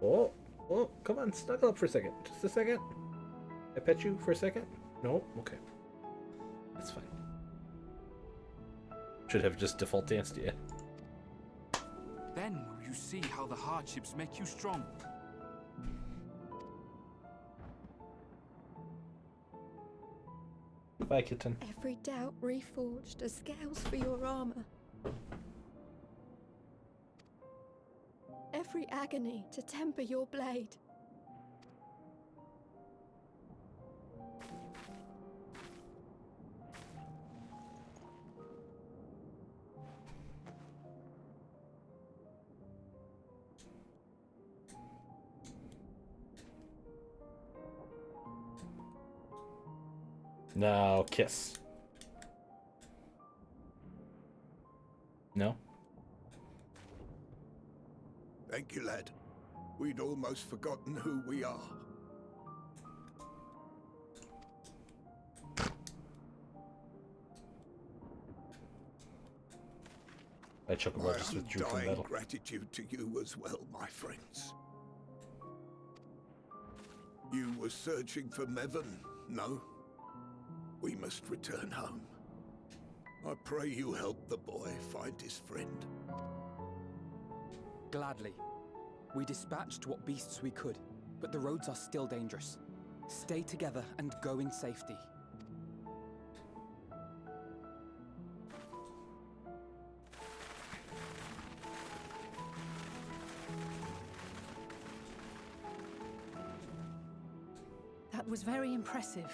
Oh, come on. Snuggle up for a second. Just a second. I pet you for a second? No? Okay. That's fine. Should have just default danced, yeah. Then will you see how the hardships make you strong. Bye, kitten. Every doubt reforged as scales for your armor. Every agony to temper your blade. Now, kiss. No? Thank you, lad. We'd almost forgotten who we are. I Chocobo just withdrew from undying battle. gratitude to you as well, my friends. You were searching for Mevon, no? We must return home. I pray you help the boy find his friend. Gladly. We dispatched what beasts we could, but the roads are still dangerous. Stay together and go in safety. That was very impressive,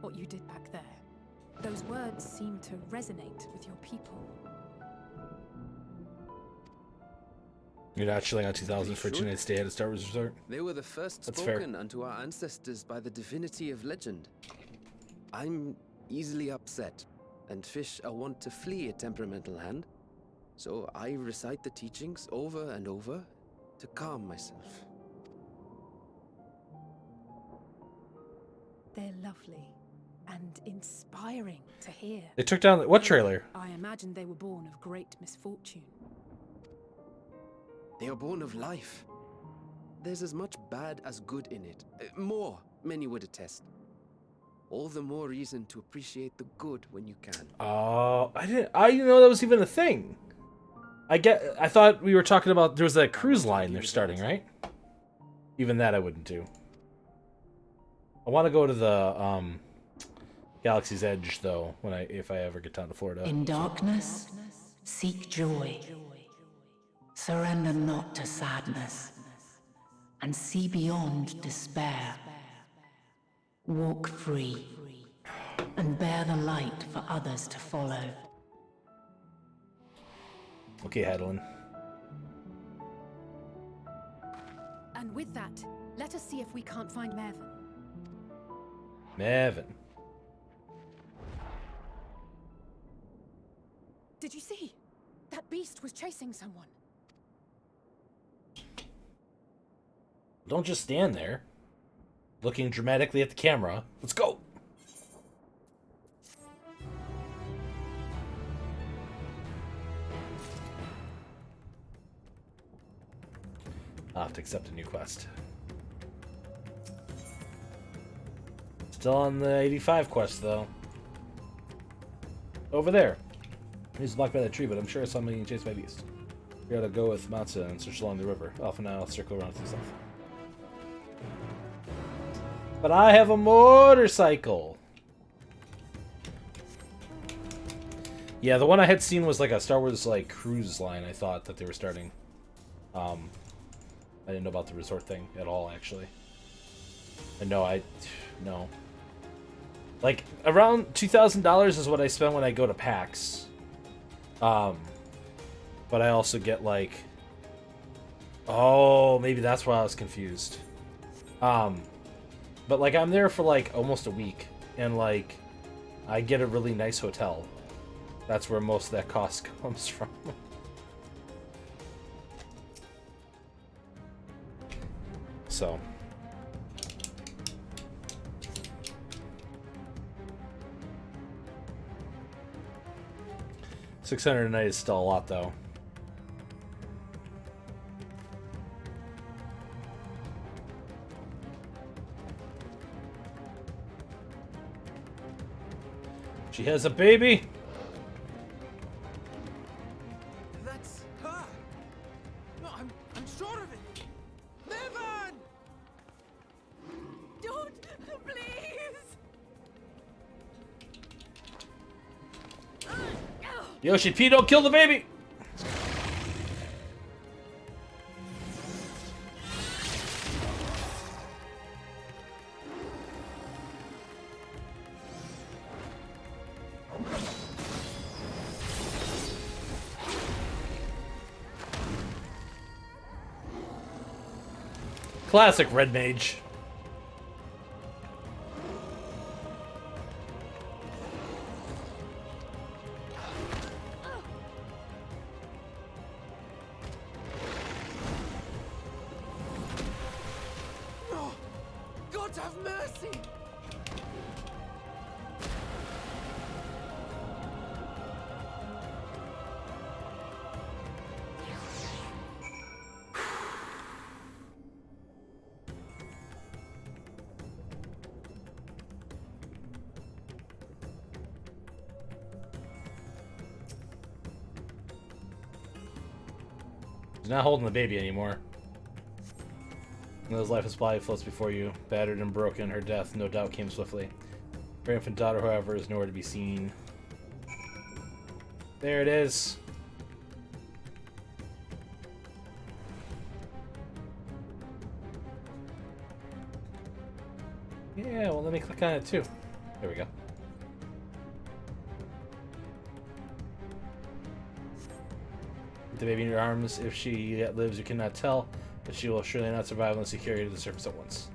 what you did back there. Those words seem to resonate with your people. You're not chilling out 2000 for Should. 2 nights stay at a Star Wars resort? They were the first That's fair. spoken unto our ancestors by the divinity of legend. I'm easily upset, and fish are wont to flee a temperamental hand. So I recite the teachings over and over to calm myself. They're lovely and inspiring to hear. They took down what trailer? I imagine they were born of great misfortune. They are born of life. There's as much bad as good in it. More, many would attest. All the more reason to appreciate the good when you can. Oh, I didn't know that was even a thing. I thought we were talking about there was a cruise line they're starting, right? Even that I wouldn't do. I want to go to the Galaxy's Edge though if I ever get down to Florida. In darkness, seek joy. Surrender not to sadness, and see beyond despair. Walk free, and bear the light for others to follow. Okay, Hadlin. And with that, let us see if we can't find Mervyn. Mervyn. Did you see? That beast was chasing someone. Don't just stand there, looking dramatically at the camera. Let's go. I'll have to accept a new quest. Still on the 85 quest, though. Over there. He's blocked by that tree, but I'm sure somebody being chased by a beast. We gotta go with Matza and search along the river. Oh, for now, I'll circle around some stuff. But I have a motorcycle! Yeah, the one I had seen was like a Star Wars like cruise line, I thought, that they were starting. I didn't know about the resort thing at all, actually. And no. Like, around $2,000 is what I spend when I go to PAX. But I also get, like... Oh, maybe that's why I was confused. But, like, I'm there for, like, almost a week. And, like, I get a really nice hotel. That's where most of that cost comes from. So... $600 a night is still a lot, though. She has a baby. That's her. No, I'm sure of it. Mervyn! Don't, please! Yoshi P, don't kill the baby! Classic Red Mage. No! God have mercy! He's not holding the baby anymore. Another's life supply floats before you. Battered and broken, her death no doubt came swiftly. Her infant daughter, however, is nowhere to be seen. There it is. Yeah, well, let me click on it too. There we go. the baby in your arms. If she yet lives, you cannot tell, but she will surely not survive unless you carry her to the surface at once.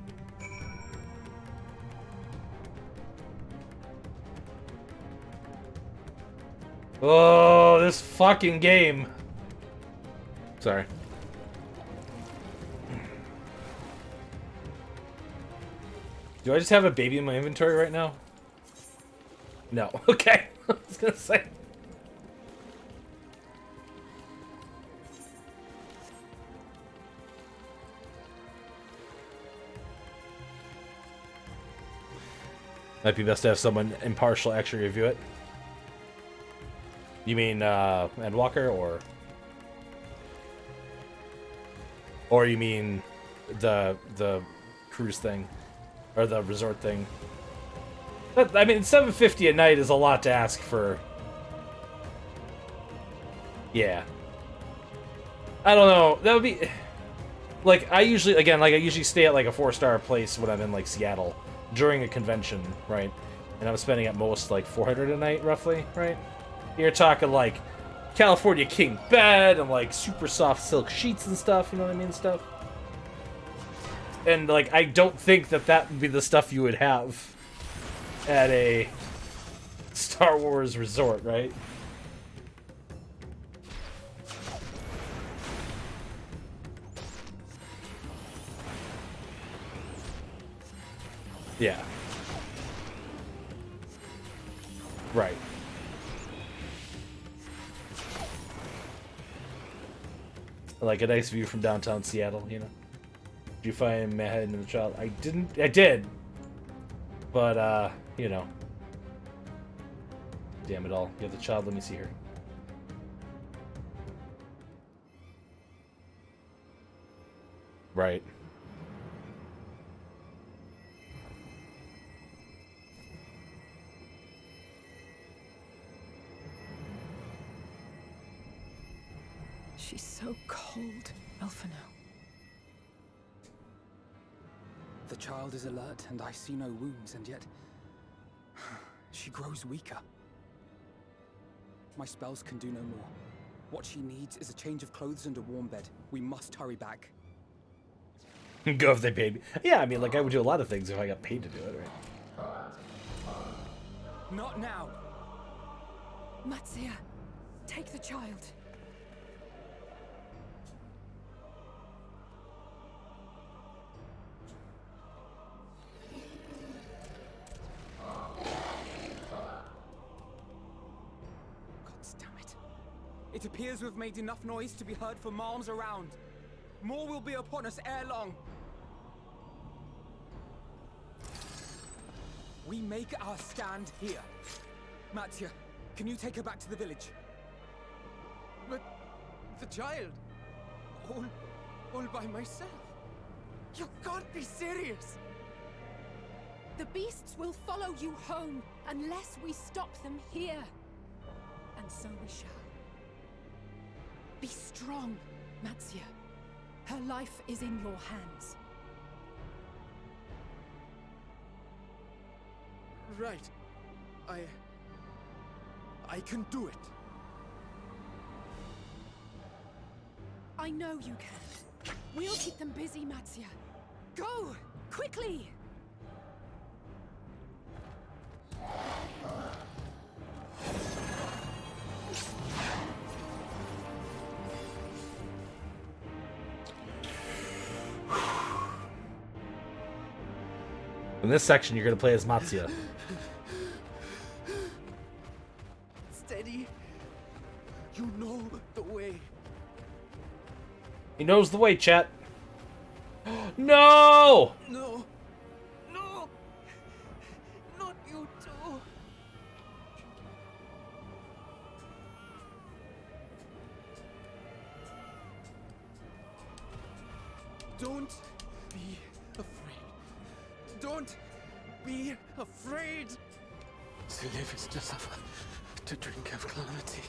Oh, this fucking game. Sorry. Do I just have a baby in my inventory right now? No. Okay. I was gonna say. Might be best to have someone impartial actually review it. You mean EndWalker, or you mean the cruise thing, or the resort thing? I mean, $750 a night is a lot to ask for. Yeah. I don't know. That would be like I usually stay at like a 4-star place when I'm in like Seattle during a convention, right? And I'm spending at most like $400 a night, roughly, right? You're talking like California king bed and like super soft silk sheets and stuff, you know what I mean? Stuff. And like, I don't think that would be the stuff you would have at a Star Wars resort, right? Yeah. Right. Like a nice view from downtown Seattle, you know? Did you find Manhattan and the child? I didn't. I did. But, you know. Damn it all. You have the child. Let me see her. Right. She's so cold, Elfino. The child is alert, and I see no wounds, and yet she grows weaker. My spells can do no more. What she needs is a change of clothes and a warm bed. We must hurry back. Go if they paid me. Yeah, I mean, like, I would do a lot of things if I got paid to do it, right? Not now! Matsuya, take the child. It appears we've made enough noise to be heard for miles around. More will be upon us ere long. We make our stand here. Matsuya, can you take her back to the village? But the child, all by myself. You can't be serious. The beasts will follow you home unless we stop them here. And so we shall. Be strong, Matsuya. Her life is in your hands. Right. I can do it. I know you can. We'll keep them busy, Matsuya. Go! Quickly! In this section, you're going to play as Matsuya. Steady. You know the way. He knows the way, chat. No! No. No. Not you too. Don't be afraid. Don't be afraid. To live is to suffer, to drink of calamity.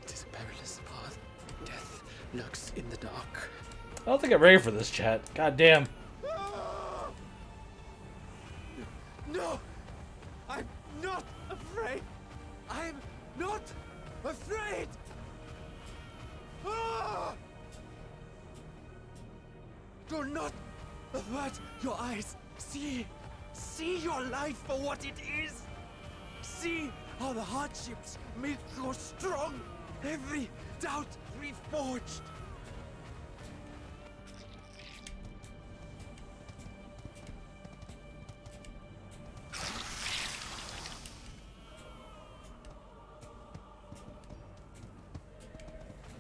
It is a perilous path. Death lurks in the dark. I don't think I'm ready for this, chat. God damn. No! I'm not afraid! I'm not afraid! Do not avert your eyes. See your life for what it is. See how the hardships make you strong. Every doubt reforged.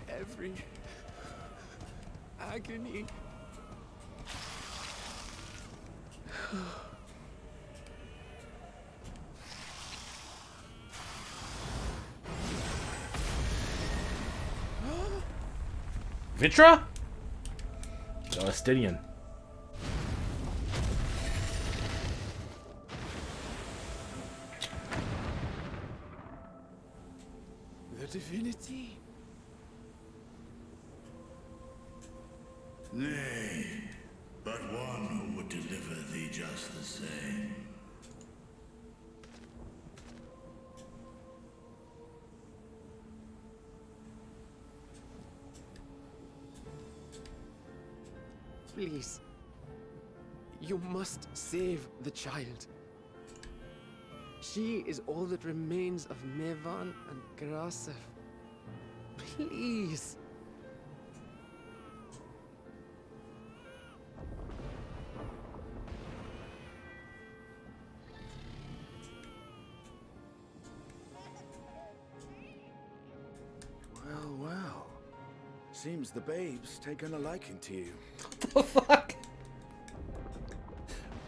Every agony. Vitra? Palestinian. The divinity? Nay, but one who would deliver thee just the same. Please. You must save the child. She is all that remains of Mevan and Grasef. Please. Well, well. Seems the babe's taken a liking to you. The fuck?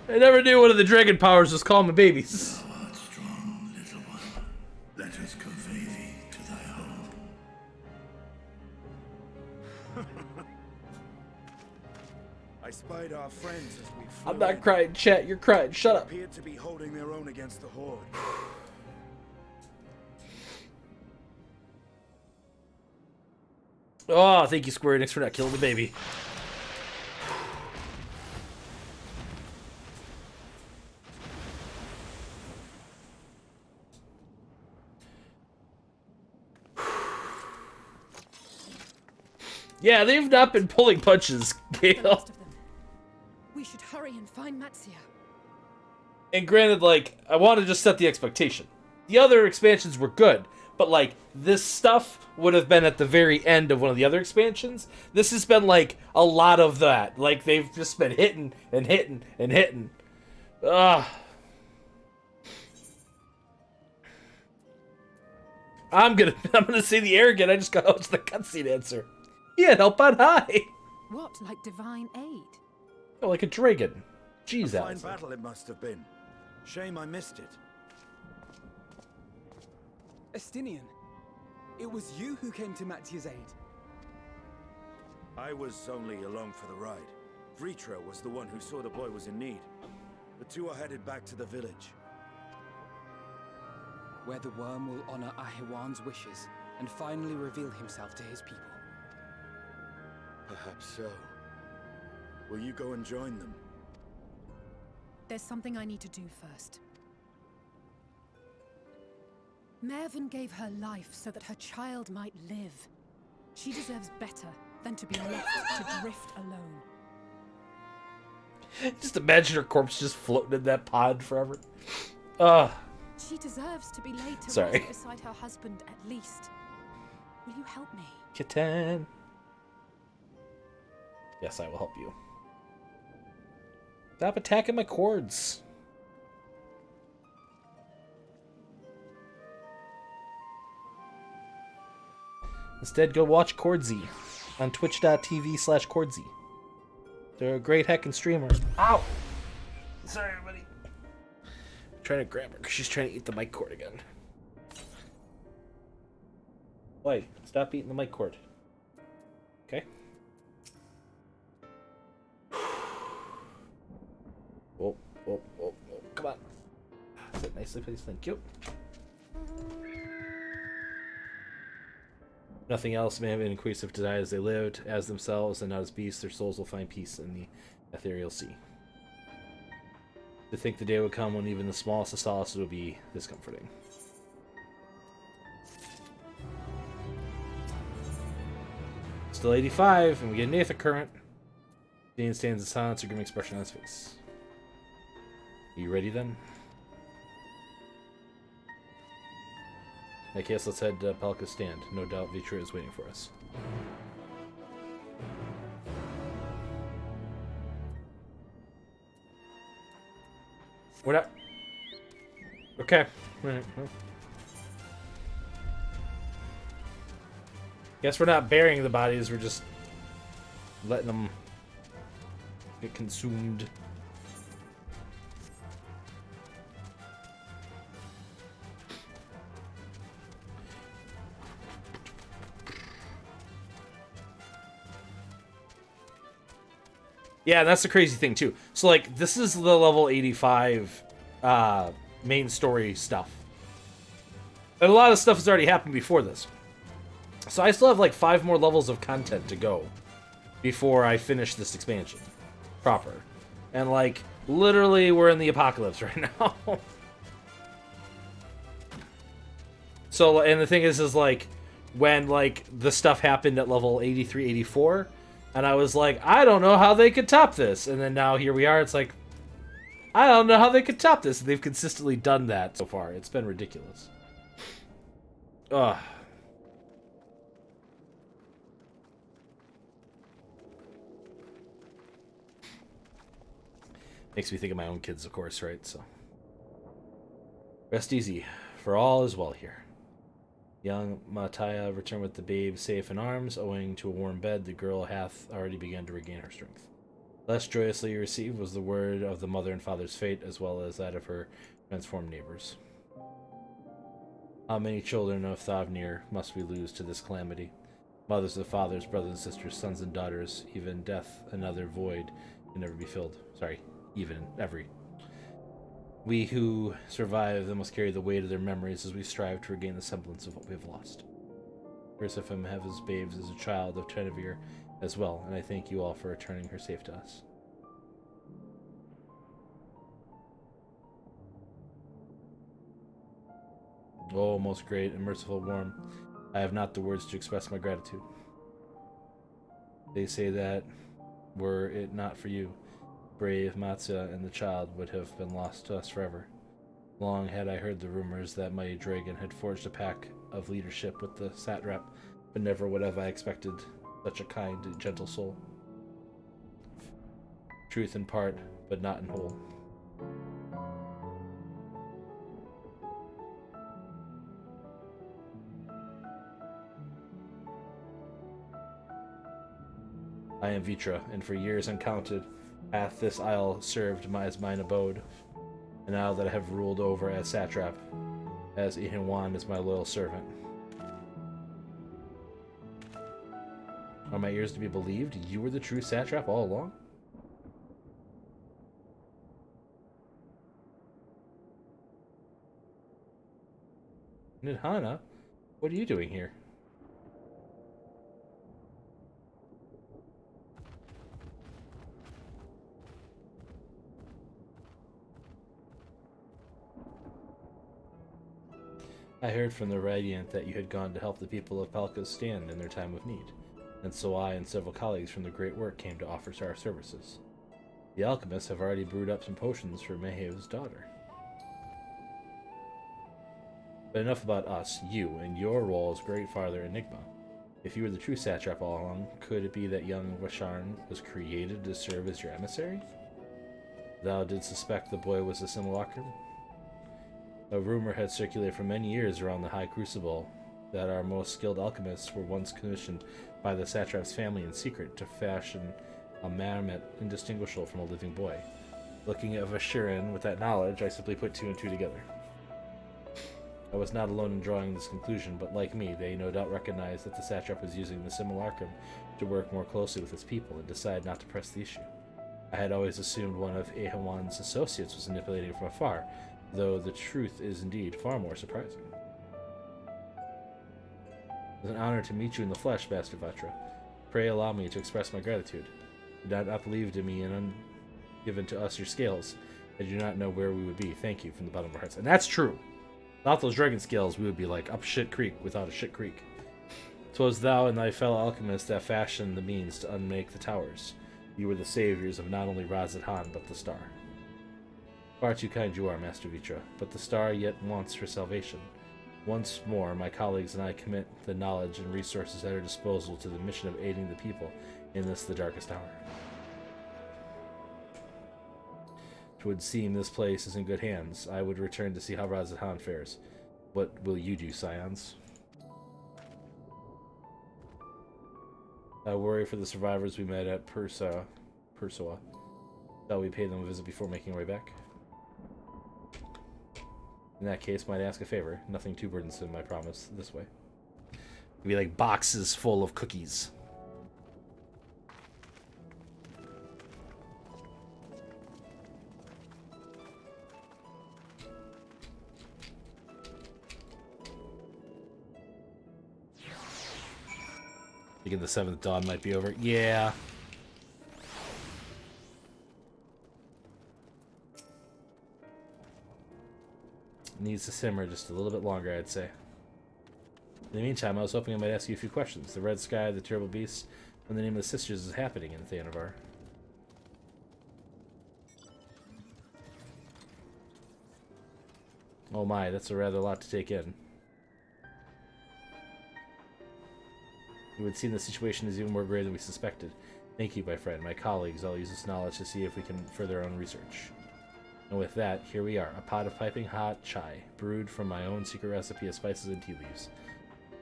I never knew one of the dragon powers was calling me babies. Thou art strong, little one. Let us convey thee to thy home. I spied our friends as we flew I'm not in. crying, chat. You're crying. Shut They up. appeared to be holding their own against the Horde. Oh, thank you, Square Enix, for not killing the baby. Yeah, they've not been pulling punches, The Gale. last of them. We should hurry and find Matsia. And granted, like, I want to just set the expectation. The other expansions were good, but, like, this stuff would have been at the very end of one of the other expansions. This has been, like, a lot of that. Like, they've just been hitting and hitting and hitting. Ugh. I'm gonna say the arrogant. I just got out to the cutscene answer. He had help on high. What, like divine aid? Oh, like a dragon. Jeez, A fine Allison. battle it must have been. Shame I missed it. Estinian, it was you who came to Matia's aid. I was only along for the ride. Vritra was the one who saw the boy was in need. The two are headed back to the village. Where the worm will honor Ahiwan's wishes and finally reveal himself to his people. Perhaps so. Will you go and join them? There's something I need to do first. Mervyn gave her life so that her child might live. She deserves better than to be left to drift alone. Just imagine her corpse just floating in that pond forever. She deserves to be laid to Sorry. rest beside her husband at least. Will you help me? Kitten. Yes, I will help you. Stop attacking my cords. Instead, go watch Cordsy on twitch.tv/Cordsy. They're a great heckin' streamer. Ow! Sorry, everybody. I'm trying to grab her because she's trying to eat the mic cord again. Wait, stop eating the mic cord. Okay. Whoa, whoa, whoa, whoa. Come on. Sit nicely, please. Thank you. Nothing else may have an inclusive desire as they lived as themselves and not as beasts. Their souls will find peace in the ethereal sea. To think the day would come when even the smallest of solaces would be discomforting. Still 85, and we get an Aether Current. Dean stands in silence, a grim expression on his face. Are you ready then? I guess let's head to Palka's stand. No doubt Vitra is waiting for us. We're not... Okay. Right. Guess we're not burying the bodies, we're just letting them get consumed. Yeah, that's the crazy thing too. So like, this is the level 85 main story stuff. And a lot of stuff has already happened before this. So I still have like 5 more levels of content to go before I finish this expansion proper. And like, literally we're in the apocalypse right now. So, and the thing is like, when like the stuff happened at level 83, 84, and I was like, I don't know how they could top this. And then now here we are, it's like, I don't know how they could top this. They've consistently done that so far. It's been ridiculous. Ugh. Makes me think of my own kids, of course, right? So, rest easy, for all is well here. Young Mataya returned with the babe safe in arms. Owing to a warm bed, the girl hath already begun to regain her strength. Less joyously received was the word of the mother and father's fate, as well as that of her transformed neighbors. How many children of Thavnir must we lose to this calamity? Mothers and fathers, brothers and sisters, sons and daughters, even death, another void can never be filled. Sorry, even every. We who survive then must carry the weight of their memories as we strive to regain the semblance of what we have lost. Persifim have his babes as a child of Tenevir as well, and I thank you all for returning her safe to us. Oh, most great and merciful Worm, I have not the words to express my gratitude. They say that, were it not for you, brave Matzia and the child would have been lost to us forever. Long had I heard the rumors that mighty dragon had forged a pact of leadership with the satrap, but never would have I expected such a kind and gentle soul. Truth in part, but not in whole. I am Vitra, and for years uncounted hath this isle served as mine abode. And now that I have ruled over as satrap, as Ihinwan is my loyal servant. Are my ears to be believed? You were the true satrap all along? Nidhana, what are you doing here? I heard from the Radiant that you had gone to help the people of Palka's stand in their time of need, and so I and several colleagues from the Great Work came to offer our services. The alchemists have already brewed up some potions for Mehev's daughter. But enough about us, you, and your role as Great Father Enigma. If you were the true satrap all along, could it be that young Vasharn was created to serve as your emissary? Thou did suspect the boy was a simulacrum? A rumor had circulated for many years around the High Crucible that our most skilled alchemists were once commissioned by the satrap's family in secret to fashion a marmot indistinguishable from a living boy. Looking at Vashirin with that knowledge, I simply put 2 and 2 together. I was not alone in drawing this conclusion, but like me, they no doubt recognized that the satrap was using the simulacrum to work more closely with his people and decided not to press the issue. I had always assumed one of Ehawan's associates was manipulating from afar, though the truth is indeed far more surprising. It was an honor to meet you in the flesh, Master Vatra. Pray allow me to express my gratitude. You did not believe in me and given to us your scales. I do not know where we would be. Thank you from the bottom of our hearts. And that's true. Without those dragon scales, we would be like up shit creek without a shit creek. 'Twas thou and thy fellow alchemists that fashioned the means to unmake the towers. You were the saviors of not only Razadhan, but the star. Far too kind you are, Master Vitra, but the star yet wants for salvation. Once more, my colleagues and I commit the knowledge and resources at our disposal to the mission of aiding the people in this, the darkest hour. It would seem this place is in good hands. I would return to see how Razadhan fares. What will you do, Scions? I worry for the survivors we met at Persoa. Shall we pay them a visit before making our way back? In that case, might I ask a favor? Nothing too burdensome, I promise. This way. It'd be like boxes full of cookies. Thinking the 7th dawn might be over. Yeah. Needs to simmer just a little bit longer, I'd say. In the meantime, I was hoping I might ask you a few questions. The Red Sky, the Terrible Beasts, and the name of the sisters is happening in Thanavar. Oh my, that's a rather lot to take in. It would seem the situation is even more grave than we suspected. Thank you, my friend. My colleagues, I'll use this knowledge to see if we can further our own research. And with that, here we are, a pot of piping hot chai, brewed from my own secret recipe of spices and tea leaves,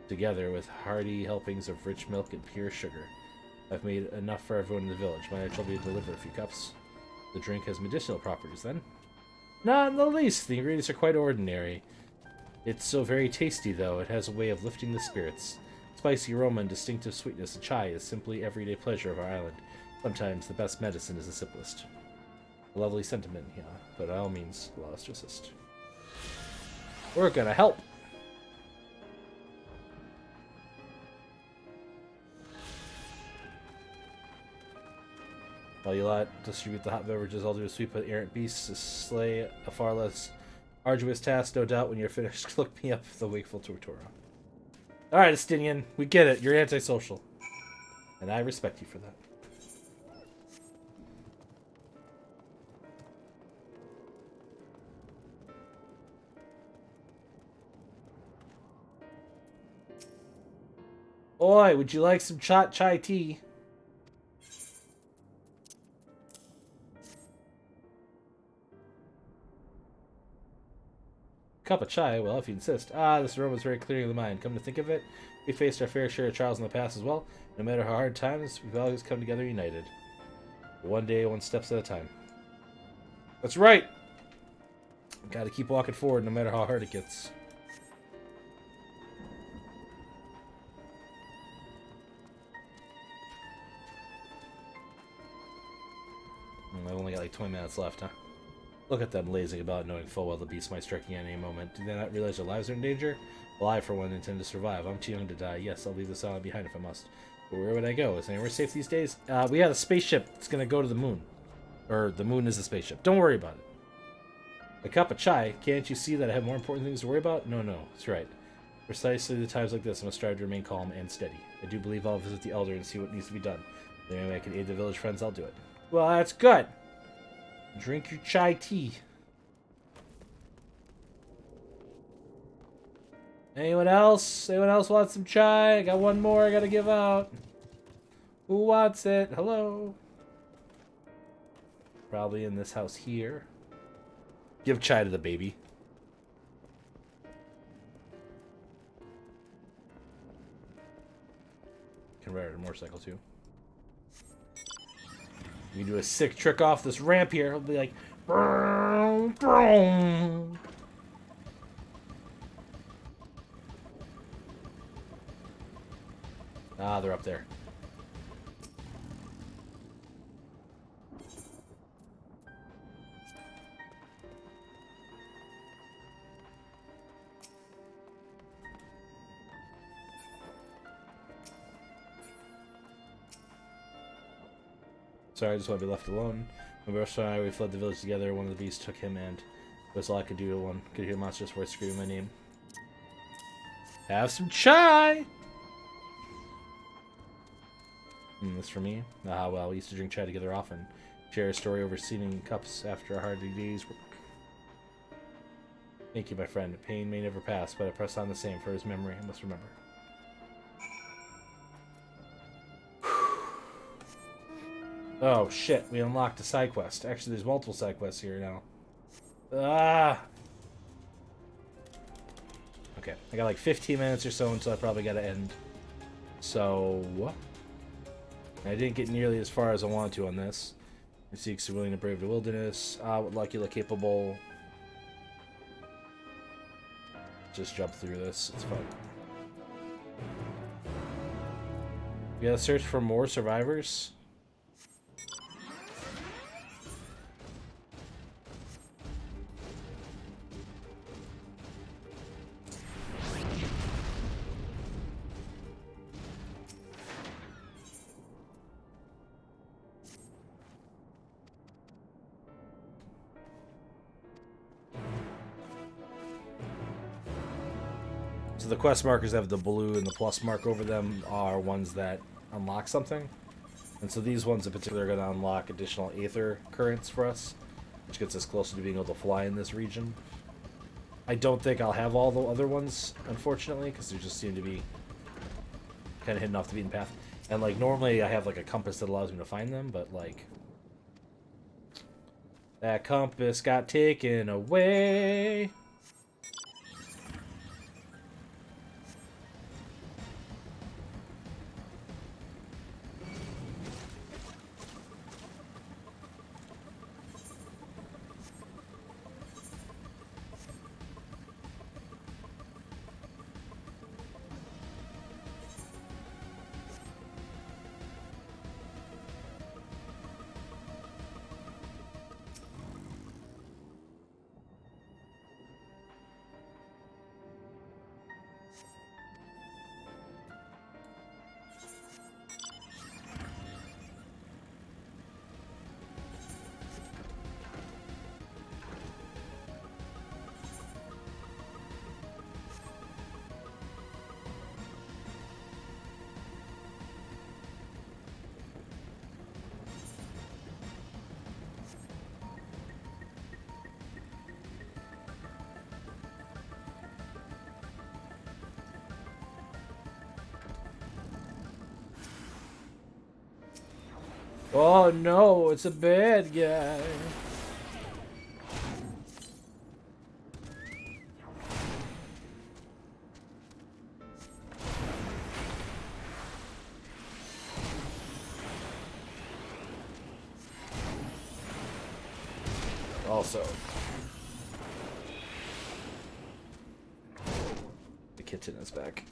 together with hearty helpings of rich milk and pure sugar. I've made enough for everyone in the village. Might I trouble you to deliver a few cups? The drink has medicinal properties, then? Not in the least. The ingredients are quite ordinary. It's so very tasty, though. It has a way of lifting the spirits. Spicy aroma and distinctive sweetness. Chai is simply everyday pleasure of our island. Sometimes the best medicine is the simplest. A lovely sentiment, yeah, but by all means, allow us to assist. We're gonna help! While you lot distribute the hot beverages, I'll do a sweep of errant beasts to slay a far less arduous task, no doubt. When you're finished, look me up the wakeful Tortora. Alright, Estinian, we get it. You're antisocial. And I respect you for that. Oi, would you like some chai tea? Cup of chai? Well, if you insist. Ah, this aroma is very clearing of the mind. Come to think of it, we faced our fair share of trials in the past as well. No matter how hard times, we've always come together united. One day, one steps at a time. That's right! Gotta keep walking forward no matter how hard it gets. I've only got like 20 minutes left, huh? Look at them lazing about, knowing full well the beast might strike at any moment. Do they not realize their lives are in danger? Well, I, for one, intend to survive. I'm too young to die. Yes, I'll leave this island behind if I must. But where would I go? Is anywhere safe these days? We have a spaceship that's gonna go to the moon. Or, the moon is a spaceship. Don't worry about it. A cup of chai? Can't you see that I have more important things to worry about? No, that's right. Precisely the times like this, I must strive to remain calm and steady. I do believe I'll visit the Elder and see what needs to be done. If any way I can aid the village friends, I'll do it. Well, that's good. Drink your chai tea. Anyone else? Anyone else want some chai? I got one more I gotta give out. Who wants it? Hello? Probably in this house here. Give chai to the baby. Can ride a motorcycle too. You can do a sick trick off this ramp here. It'll be like, broom, broom. Ah, they're up there. Sorry, I just want to be left alone. When Bursar and we fled the village together, one of the beasts took him, and that's all I could do to one. Could hear monstrous voice screaming my name. Have some chai! This for me? Ah, well, we used to drink chai together often. Share a story over seating cups after a hard day's work. Thank you, my friend. Pain may never pass, but I press on the same for his memory. I must remember. Oh, shit. We unlocked a side quest. Actually, there's multiple side quests here now. Ah! Okay, I got like 15 minutes or so until I probably gotta end. So... I didn't get nearly as far as I wanted to on this. He seeks are willing to brave the wilderness. What luck you look capable. Just jump through this. It's fun. We gotta search for more survivors. So the quest markers have the blue and the plus mark over them are ones that unlock something. And so these ones in particular are going to unlock additional aether currents for us, which gets us closer to being able to fly in this region. I don't think I'll have all the other ones, unfortunately, because they just seem to be kind of hidden off the beaten path. And like normally I have like a compass that allows me to find them, but like that compass got taken away. Oh no, it's a bad guy. Also, the kitchen is back.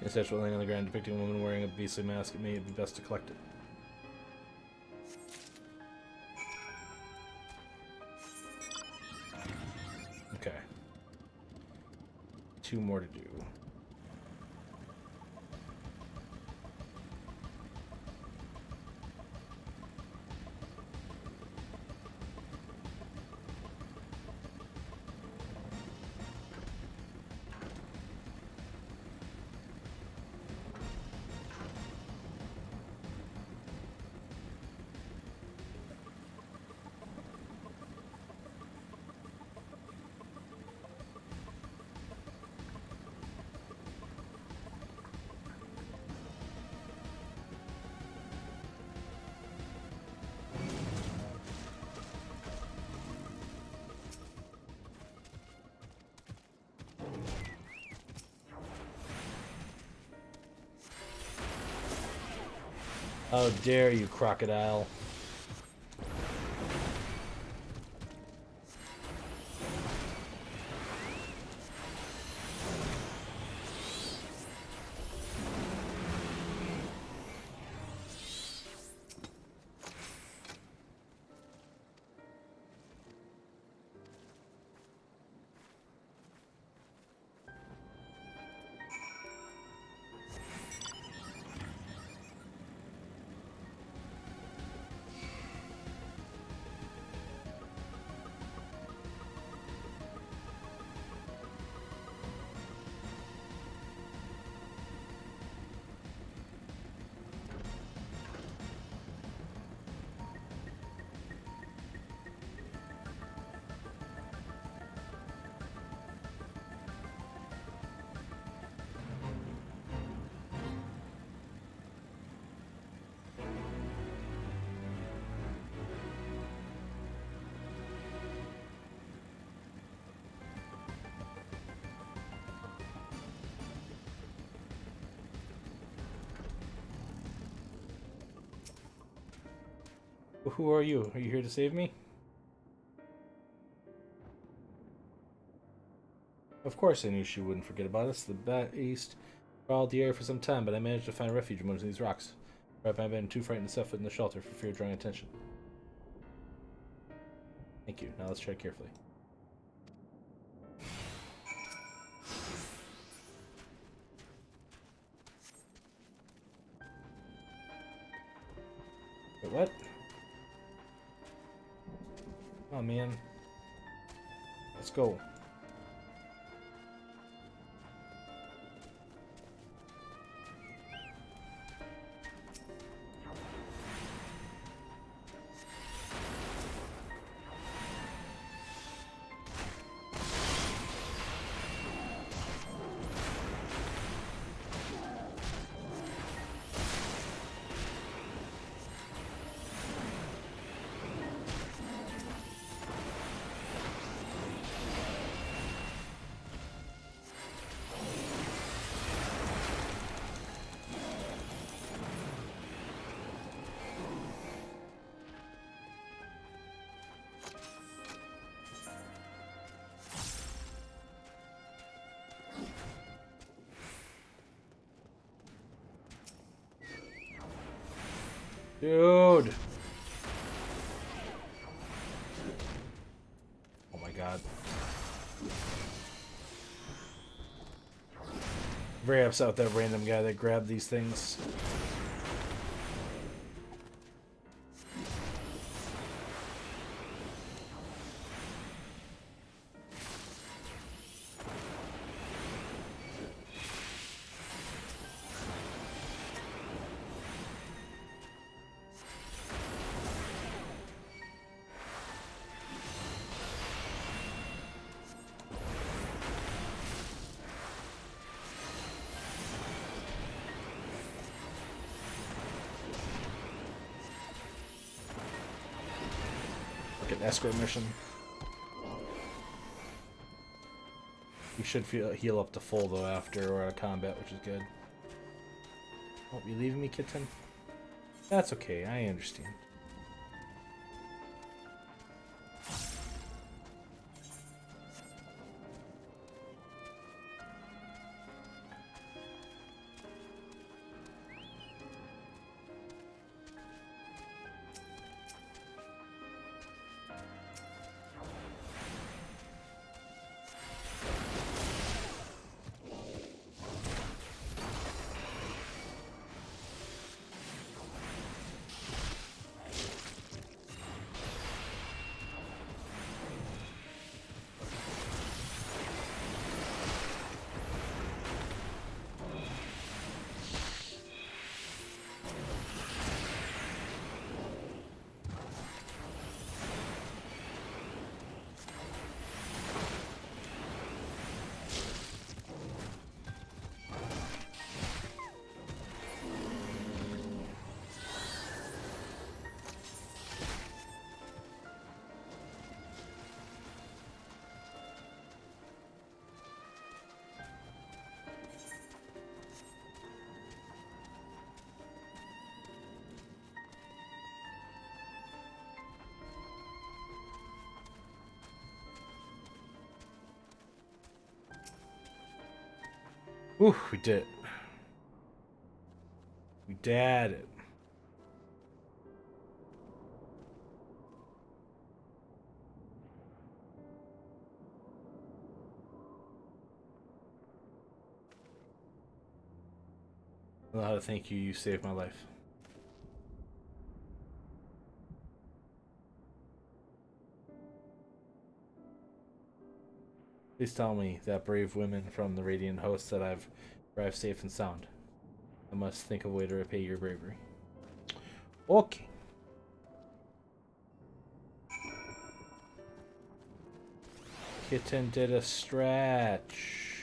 A statue laying on the ground depicting a woman wearing a beastly mask. It may be best to collect it. Okay. 2 more to do. How dare you, crocodile. Who are you? Are you here to save me? Of course I knew she wouldn't forget about us. The Bat East prowled the area for some time, but I managed to find refuge among these rocks. I've been too frightened to set foot in the shelter for fear of drawing attention. Thank you. Now let's tread carefully. Wait, what? Oh man. Let's go. Dude! Oh my god. Very upset with that random guy that grabbed these things. Escort mission. You should heal up to full though after we're out of combat, which is good. Oh, you leaving me, kitten? That's okay, I understand. Ooh, we did it. We did it. I don't know how to thank you. You saved my life. Please tell me that brave women from the Radiant Host that I've arrived safe and sound. I must think of a way to repay your bravery. Okay. Kitten did a stretch.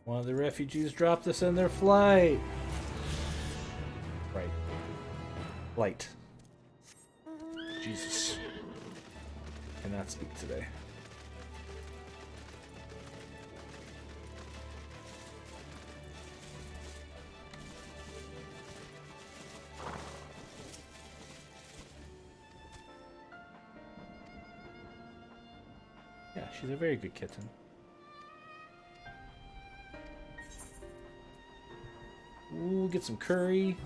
One of the refugees dropped us in their flight. Right. Flight. Jesus. Cannot speak today. Yeah, she's a very good kitten. Ooh, get some curry.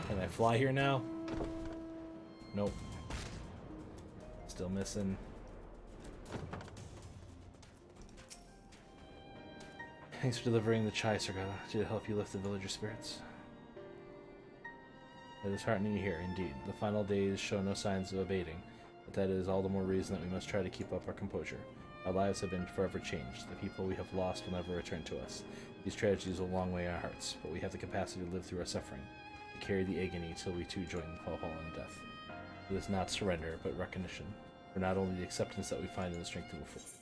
Can I fly here now? Nope. Still missing. Thanks for delivering the chai, Sargata, to help you lift the villager spirits. It is heartening to hear, indeed. The final days show no signs of abating, but that is all the more reason that we must try to keep up our composure. Our lives have been forever changed. The people we have lost will never return to us. These tragedies will long weigh our hearts, but we have the capacity to live through our suffering, to carry the agony till we too join the fall in death. It is not surrender, but recognition, for not only the acceptance that we find in the strength to move forward.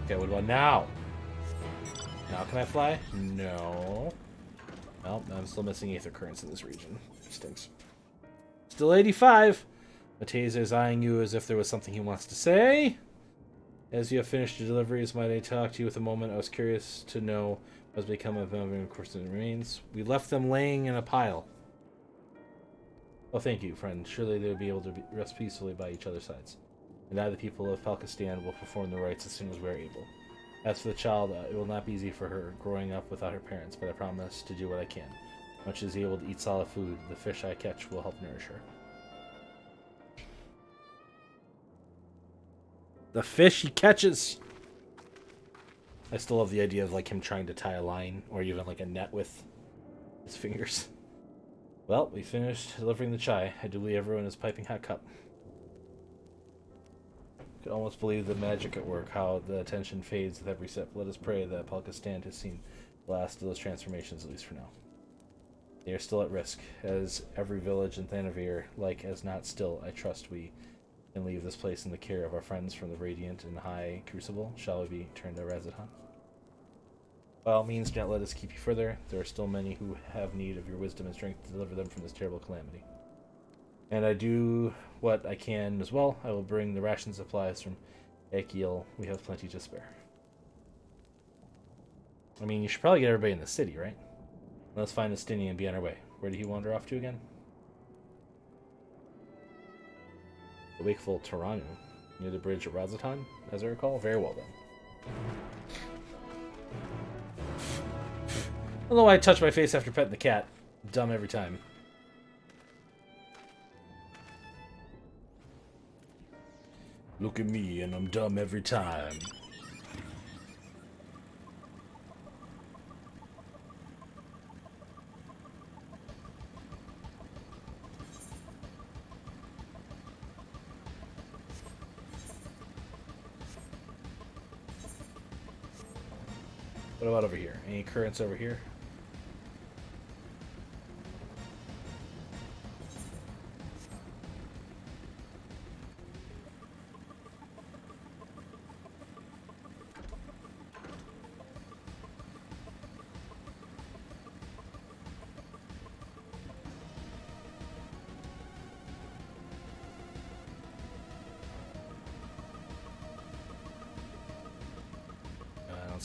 Okay, what about now? Now can I fly? No. Well, I'm still missing aether currents in this region. Stinks. Still 85! Mateza is eyeing you as if there was something he wants to say. As you have finished your deliveries, might I talk to you with a moment? I was curious to know what has become of them, and of course it remains. We left them laying in a pile. Oh, thank you, friend. Surely they will be able to rest peacefully by each other's sides. And I, the people of Palkistan, will perform the rites as soon as we are able. As for the child, it will not be easy for her, growing up without her parents, but I promise to do what I can. Much as able to eat solid food, the fish I catch will help nourish her. The fish he catches! I still love the idea of like him trying to tie a line, or even like a net with his fingers. Well, we finished delivering the chai. I do believe everyone is piping hot cup. Could almost believe the magic at work, how the attention fades with every sip. Let us pray that Palkistan has seen the last of those transformations, at least for now. They are still at risk, as every village in Thanavir, like as not still, I trust we can leave this place in the care of our friends from the Radiant and High Crucible. Shall we be turned to Razatan? By all means, do not let us keep you further. There are still many who have need of your wisdom and strength to deliver them from this terrible calamity. And I do what I can as well. I will bring the ration supplies from Ekiel. We have plenty to spare. I mean, you should probably get everybody in the city, right? Let's find Estini and be on our way. Where did he wander off to again? The wakeful Taranu, near the bridge at Razatan, as I recall. Very well then. I don't know why I touch my face after petting the cat. Dumb every time. Look at me, and I'm dumb every time. What about over here? Any currents over here?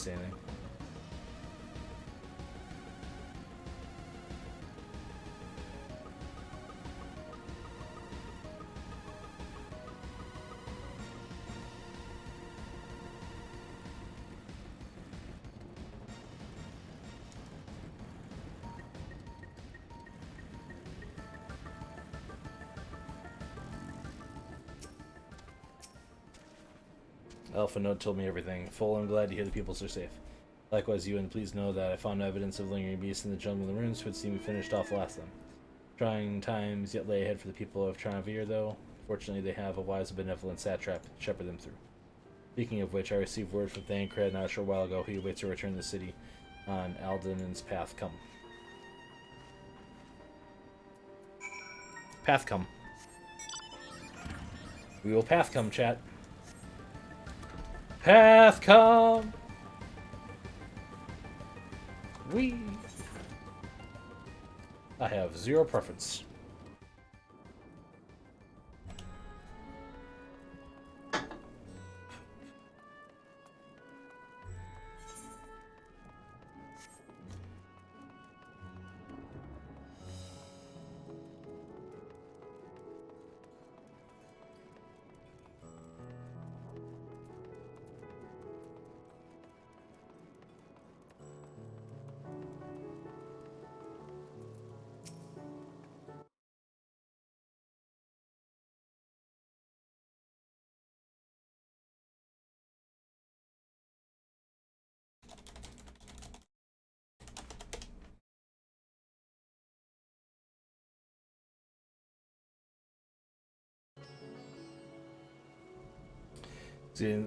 didn't say anything. Alpha Note told me everything. Full, I'm glad to hear the peoples are safe. Likewise, you, and please know that I found no evidence of lingering beasts in the jungle of the ruins who would see me finished off last them. Trying times yet lay ahead for the people of Tranvir, though. Fortunately, they have a wise and benevolent satrap to shepherd them through. Speaking of which, I received word from Thancred not a short while ago. He awaits a return to the city on Alden's path come. Path come. We will path come, chat. Path come. We. I have zero preference.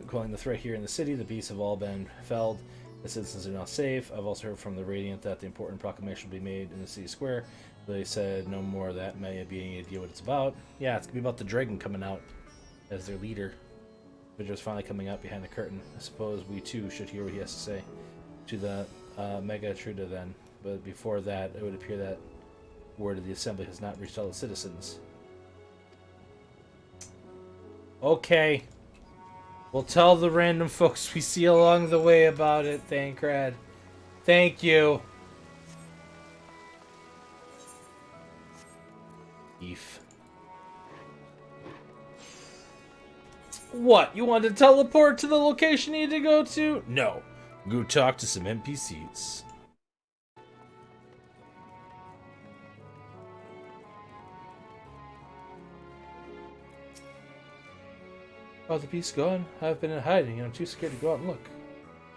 Calling the threat here in the city, the beasts have all been felled. The citizens are now safe. I've also heard from the Radiant that the important proclamation will be made in the city square. They said no more of that. May be any idea what it's about. Yeah, it's gonna be about the dragon coming out as their leader. Vidor's finally coming out behind the curtain. I suppose we too should hear what he has to say to the Mega Truda then. But before that, it would appear that word of the assembly has not reached all the citizens. Okay. We'll tell the random folks we see along the way about it, Thancred. Thank you. Beef. What? You want to teleport to the location you need to go to? No. Go talk to some NPCs. Oh, the beast's gone? I've been in hiding and I'm too scared to go out and look.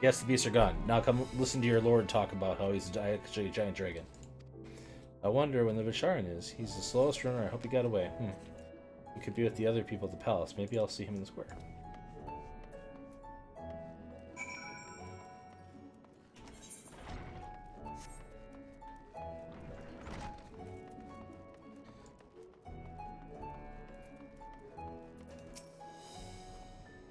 Yes, the beasts are gone. Now come listen to your lord talk about how he's actually a giant dragon. I wonder when the Visharan is. He's the slowest runner. I hope he got away. He could be with the other people at the palace. Maybe I'll see him in the square.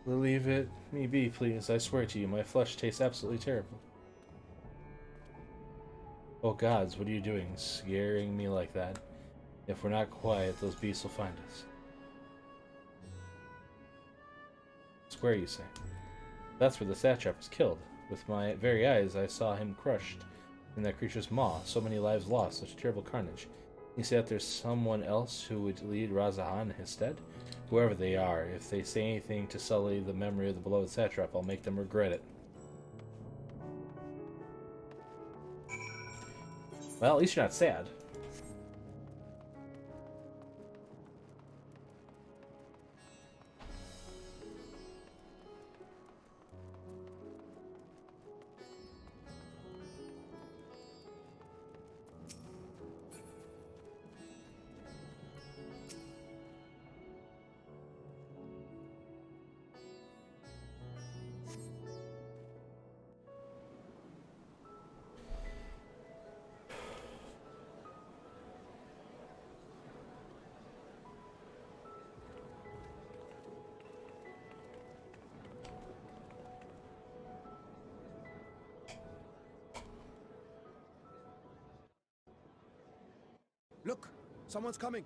Leave it me be, please. I swear to you, my flesh tastes absolutely terrible. Oh gods, what are you doing? Scaring me like that? If we're not quiet, those beasts will find us. Square, you say? That's where the satrap was killed. With my very eyes, I saw him crushed in that creature's maw. So many lives lost, such terrible carnage. You say that there's someone else who would lead Razahan in his stead? Whoever they are, if they say anything to sully the memory of the beloved satrap, I'll make them regret it. Well, at least you're not sad. Look! Someone's coming!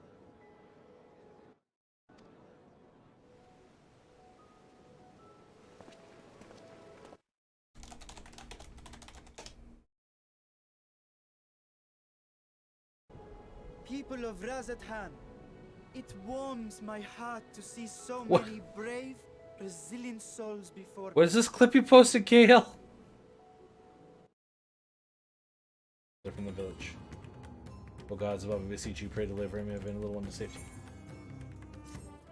people of Razathan, it warms my heart to see so What? many brave, resilient souls before. What is this clip you posted, Gale? They're from the village. Oh gods above, I beseech you, pray deliver him, and a little one to safety.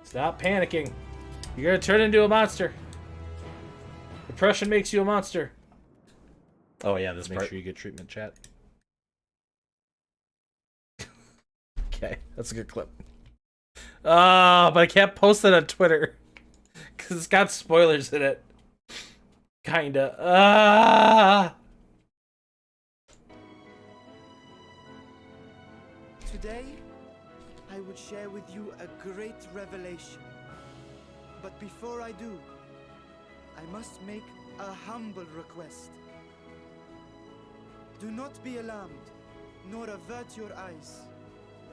Stop panicking. You're gonna turn into a monster. Depression makes you a monster. Oh yeah, this Make sure you get treatment, chat. Okay, that's a good clip. But I can't post it on Twitter because it's got spoilers in it. Kinda. Today, I would share with you a great revelation. But before I do, I must make a humble request. Do not be alarmed, nor avert your eyes.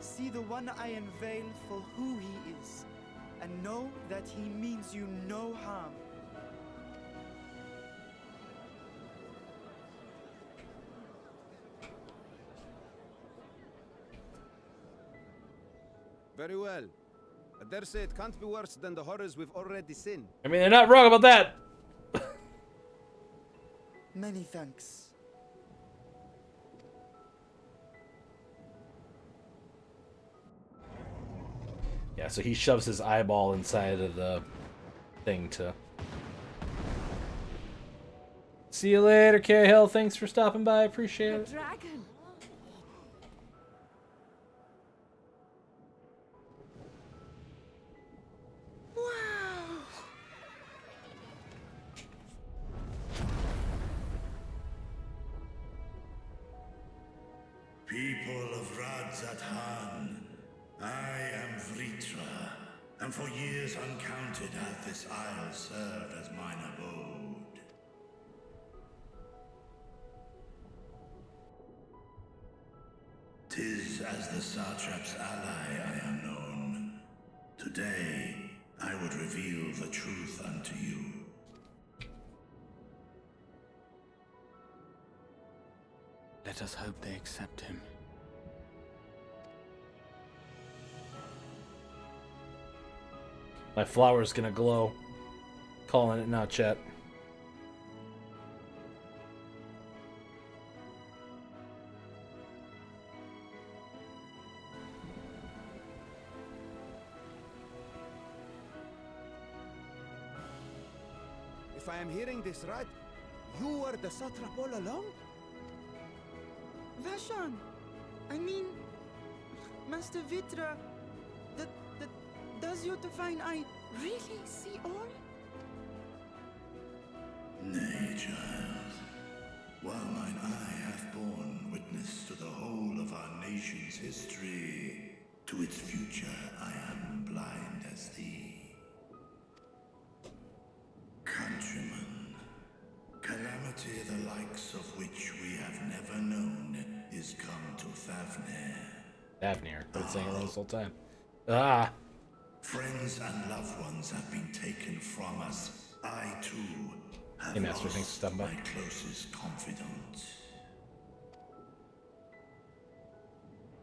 See the one I unveil for who he is, and know that he means you no harm. Very well. I dare say it can't be worse than the horrors we've already seen. I mean, they're not wrong about that. Many thanks. Yeah, so he shoves his eyeball inside of the thing to... See you later, Cahill. Thanks for stopping by. Appreciate it. Dragon. Wow. People of Radzathan, I am Vritra, and for years uncounted hath this isle served as mine abode. Tis as the Satrap's ally I am known. Today, I would reveal the truth unto you. Let us hope they accept him. My flower's gonna glow. Calling it now, chat. If I am hearing this right, you were the satrap all along? Vashan, I mean, Master Vitra, does your divine eye really see all? Nay, child. While mine eye hath borne witness to the whole of our nation's history, to its future I am blind as thee. Countrymen, calamity the likes of which we have never known is come to Fafnir. Fafnir. Been saying it this whole time. Ah! Friends and loved ones have been taken from us. I too have Hey, Master, thanks for stopping by. my closest confidant.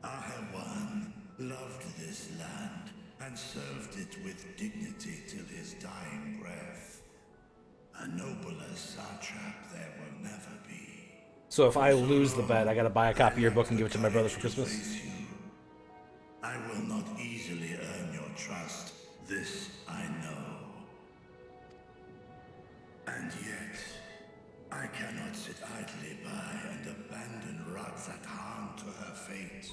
Ahewan loved this land and served it with dignity till his dying breath. A nobler satrap there will never be. So if I lose the bet, I gotta buy a copy of your book and give it to my brother for Christmas? I will not easily earn your trust, this I know. And yet, I cannot sit idly by and abandon Radzathan to her fate.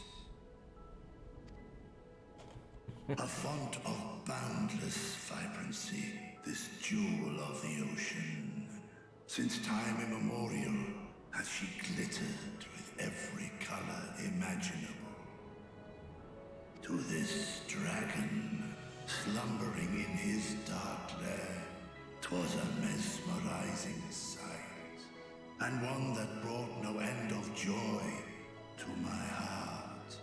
A font of boundless vibrancy, this jewel of the ocean. Since time immemorial, has she glittered with every color imaginable. To this dragon, slumbering in his dark lair, 'twas a mesmerizing sight, and one that brought no end of joy to my heart.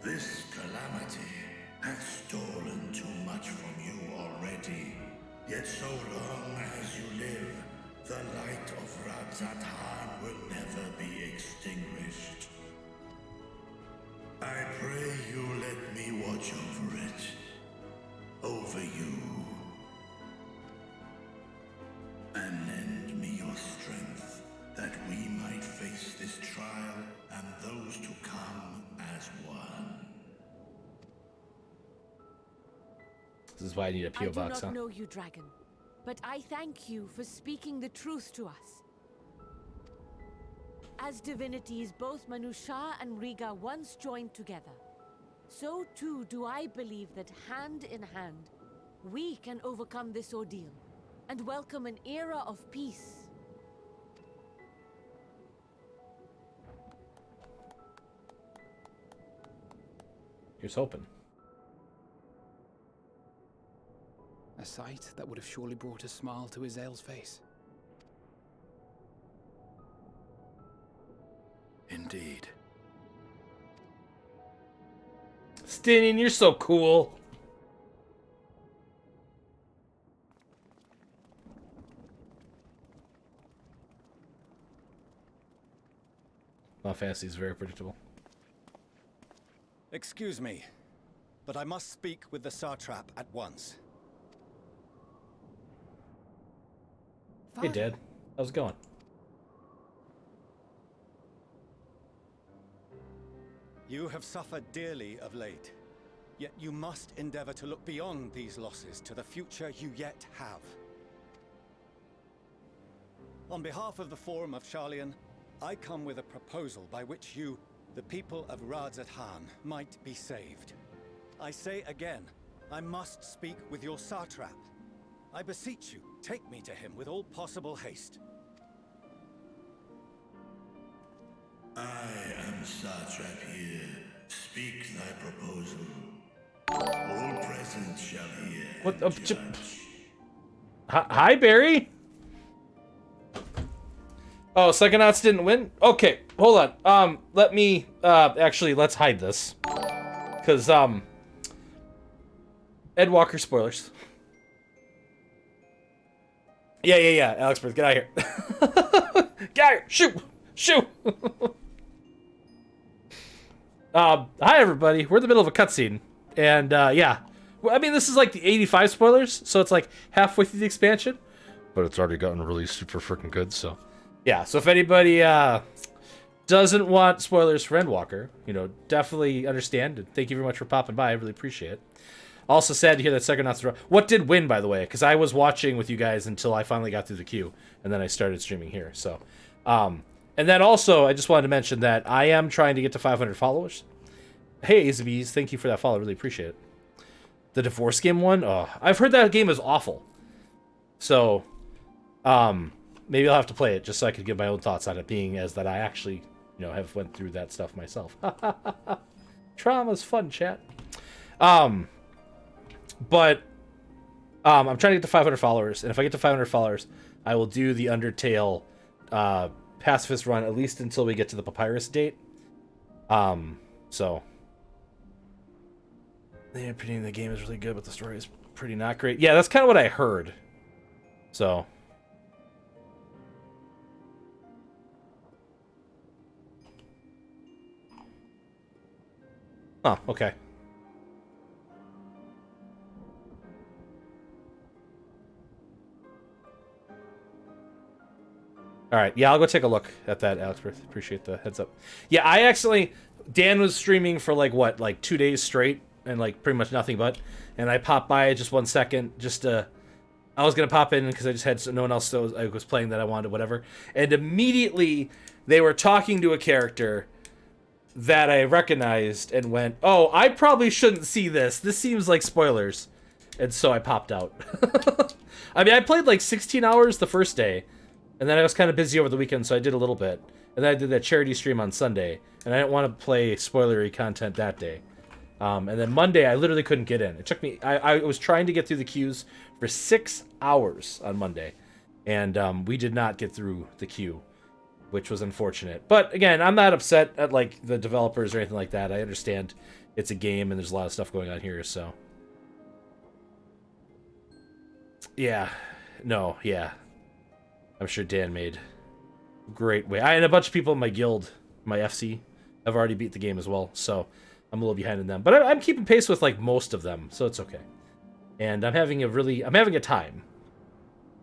This calamity hath stolen too much from you already, yet so long as you live, the light of Radzathan will never be extinguished. I pray you let me watch over it. Over you. And lend me your strength, that we might face this trial and those to come as one. This is why I need a P.O. box, I do huh? not know you, dragon, but I thank you for speaking the truth to us. As divinities, both Manusha and Riga once joined together. So too do I believe that hand in hand, we can overcome this ordeal and welcome an era of peace. Here's hoping. A sight that would have surely brought a smile to Azael's face. Indeed. Stinian, you're so cool. Final Fantasy is very predictable. Excuse me, but I must speak with the Satrap at once. Hey, Dad. How's it going? You have suffered dearly of late, yet you must endeavor to look beyond these losses to the future you yet have. On behalf of the Forum of Sharlayan, I come with a proposal by which you, the people of Radzat-Han, might be saved. I say again, I must speak with your Satrap. I beseech you, take me to him with all possible haste. I am Satrap here. Speak thy proposal. All present shall hear. What? Hi, Barry. Oh, Psychonauts didn't win? Okay, hold on. Let me, actually, let's hide this. Because, EndWalker spoilers. Yeah, Alex Birth, get out of here. Get out of here! Shoot! Hi, everybody. We're in the middle of a cutscene. And, yeah. Well, I mean, this is like the 85 spoilers, so it's like halfway through the expansion. But it's already gotten really super freaking good, so... Yeah, so if anybody doesn't want spoilers for EndWalker, you know, definitely understand. And thank you very much for popping by. I really appreciate it. Also sad to hear that Psychonauts... What did win, by the way? Because I was watching with you guys until I finally got through the queue. And then I started streaming here, so... and then also, I just wanted to mention that I am trying to get to 500 followers. Hey, AZBs, thank you for that follow. I really appreciate it. The divorce game one? Oh, I've heard that game is awful. So, maybe I'll have to play it just so I could give my own thoughts on it, being as that I actually, you know, have went through that stuff myself. Trauma's fun, chat. But I'm trying to get to 500 followers, and if I get to 500 followers, I will do the Undertale pacifist run at least until we get to the Papyrus date. So the opening of the game is really good, but the story is pretty not great. Yeah, that's kind of what I heard. So. Oh, okay. All right, yeah, I'll go take a look at that, Alex Birth. Appreciate the heads up. Yeah, I actually... Dan was streaming for, like 2 days straight, and, like, pretty much nothing but. And I popped by just 1 second, just to... I was going to pop in because I just had no one else that was playing that I wanted, whatever. And immediately, they were talking to a character that I recognized and went, oh, I probably shouldn't see this. This seems like spoilers. And so I popped out. I mean, I played, like, 16 hours the first day. And then I was kind of busy over the weekend, so I did a little bit. And then I did that charity stream on Sunday. And I didn't want to play spoilery content that day. And then Monday, I literally couldn't get in. It took me... I was trying to get through the queues for 6 hours on Monday. And we did not get through the queue, which was unfortunate. But, again, I'm not upset at, like, the developers or anything like that. I understand it's a game and there's a lot of stuff going on here, so... Yeah. No, yeah. I'm sure Dan made great way. And a bunch of people in my guild, my FC, have already beat the game as well. So I'm a little behind in them, but I'm keeping pace with like most of them, so it's okay. And I'm having a time.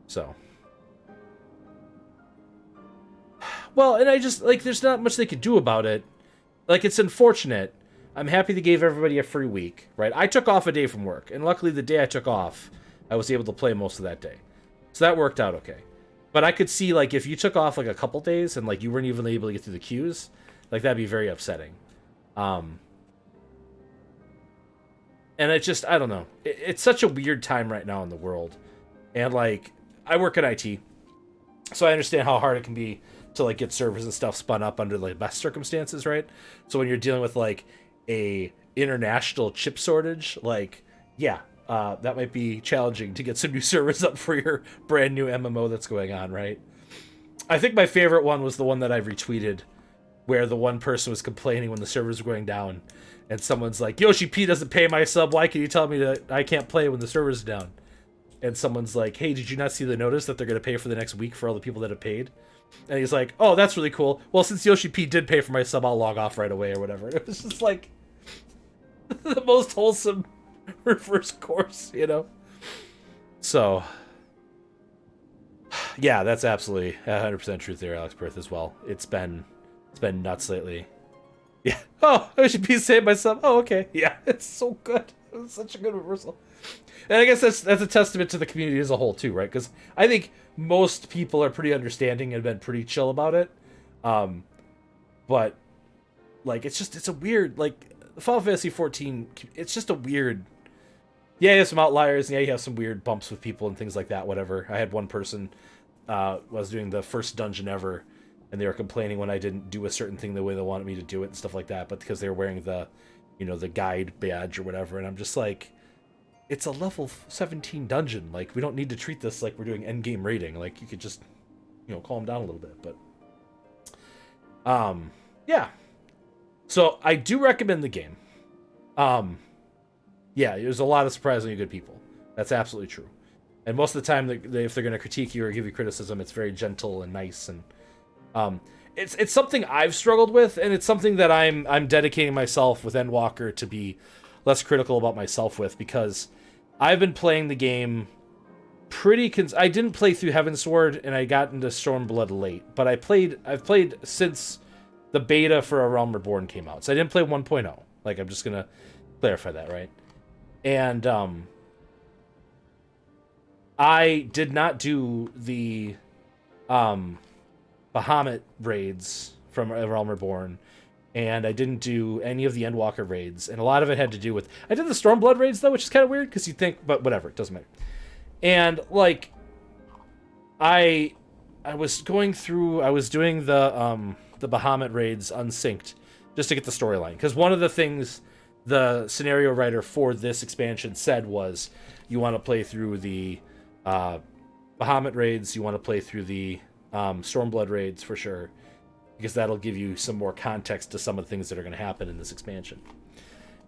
So, well, and I just like there's not much they could do about it. Like, it's unfortunate. I'm happy they gave everybody a free week, right? I took off a day from work, and luckily the day I took off, I was able to play most of that day, so that worked out okay. But I could see like if you took off like a couple days and like you weren't even able to get through the queues, like that'd be very upsetting. And it's just, I don't know. It's such a weird time right now in the world. And, like, I work in IT, so I understand how hard it can be to, like, get servers and stuff spun up under, like, best circumstances, right? So when you're dealing with, like, a international chip shortage, like, yeah, that might be challenging to get some new servers up for your brand new MMO that's going on, right? I think my favorite one was the one that I retweeted, where the one person was complaining when the servers were going down, and someone's like, Yoshi P doesn't pay my sub, why can you tell me that I can't play when the server's down? And someone's like, hey, did you not see the notice that they're going to pay for the next week for all the people that have paid? And he's like, oh, that's really cool. Well, since Yoshi P did pay for my sub, I'll log off right away or whatever. And it was just like the most wholesome reverse course, you know? So, yeah, that's absolutely 100% truth there, Alex Perth, as well. It's been nuts lately. Yeah. Oh, I should be saved myself. Oh, okay. Yeah, it's so good. It's such a good reversal. And I guess that's a testament to the community as a whole too, right? Because I think most people are pretty understanding and have been pretty chill about it. But like it's a weird, like, Final Fantasy 14. It's just a weird. Yeah, you have some outliers, and yeah, you have some weird bumps with people and things like that. Whatever. I had one person was doing the first dungeon ever, and they were complaining when I didn't do a certain thing the way they wanted me to do it and stuff like that, but because they were wearing the, you know, the guide badge or whatever, and I'm just like, it's a level 17 dungeon. Like, we don't need to treat this like we're doing endgame raiding. Like, you could just, you know, calm down a little bit, but... yeah. So, I do recommend the game. Yeah, there's a lot of surprisingly good people. That's absolutely true. And most of the time, if they're going to critique you or give you criticism, it's very gentle and nice, and it's something I've struggled with, and it's something that I'm dedicating myself with EndWalker to be less critical about myself with, because I've been playing the game pretty I didn't play through Heavensward, and I got into Stormblood late, but I've played since the beta for A Realm Reborn came out. So I didn't play 1.0. Like, I'm just going to clarify that, right? And I did not do the Bahamut raids from A Realm Reborn, and I didn't do any of the EndWalker raids, and a lot of it had to do with... I did the Stormblood raids, though, which is kind of weird, because you think... But whatever, it doesn't matter. And, like, I was going through... I was doing the Bahamut raids unsynced, just to get the storyline. Because one of the things the scenario writer for this expansion said was, you want to play through the Bahamut raids, you want to play through the Stormblood raids for sure, because that'll give you some more context to some of the things that are going to happen in this expansion.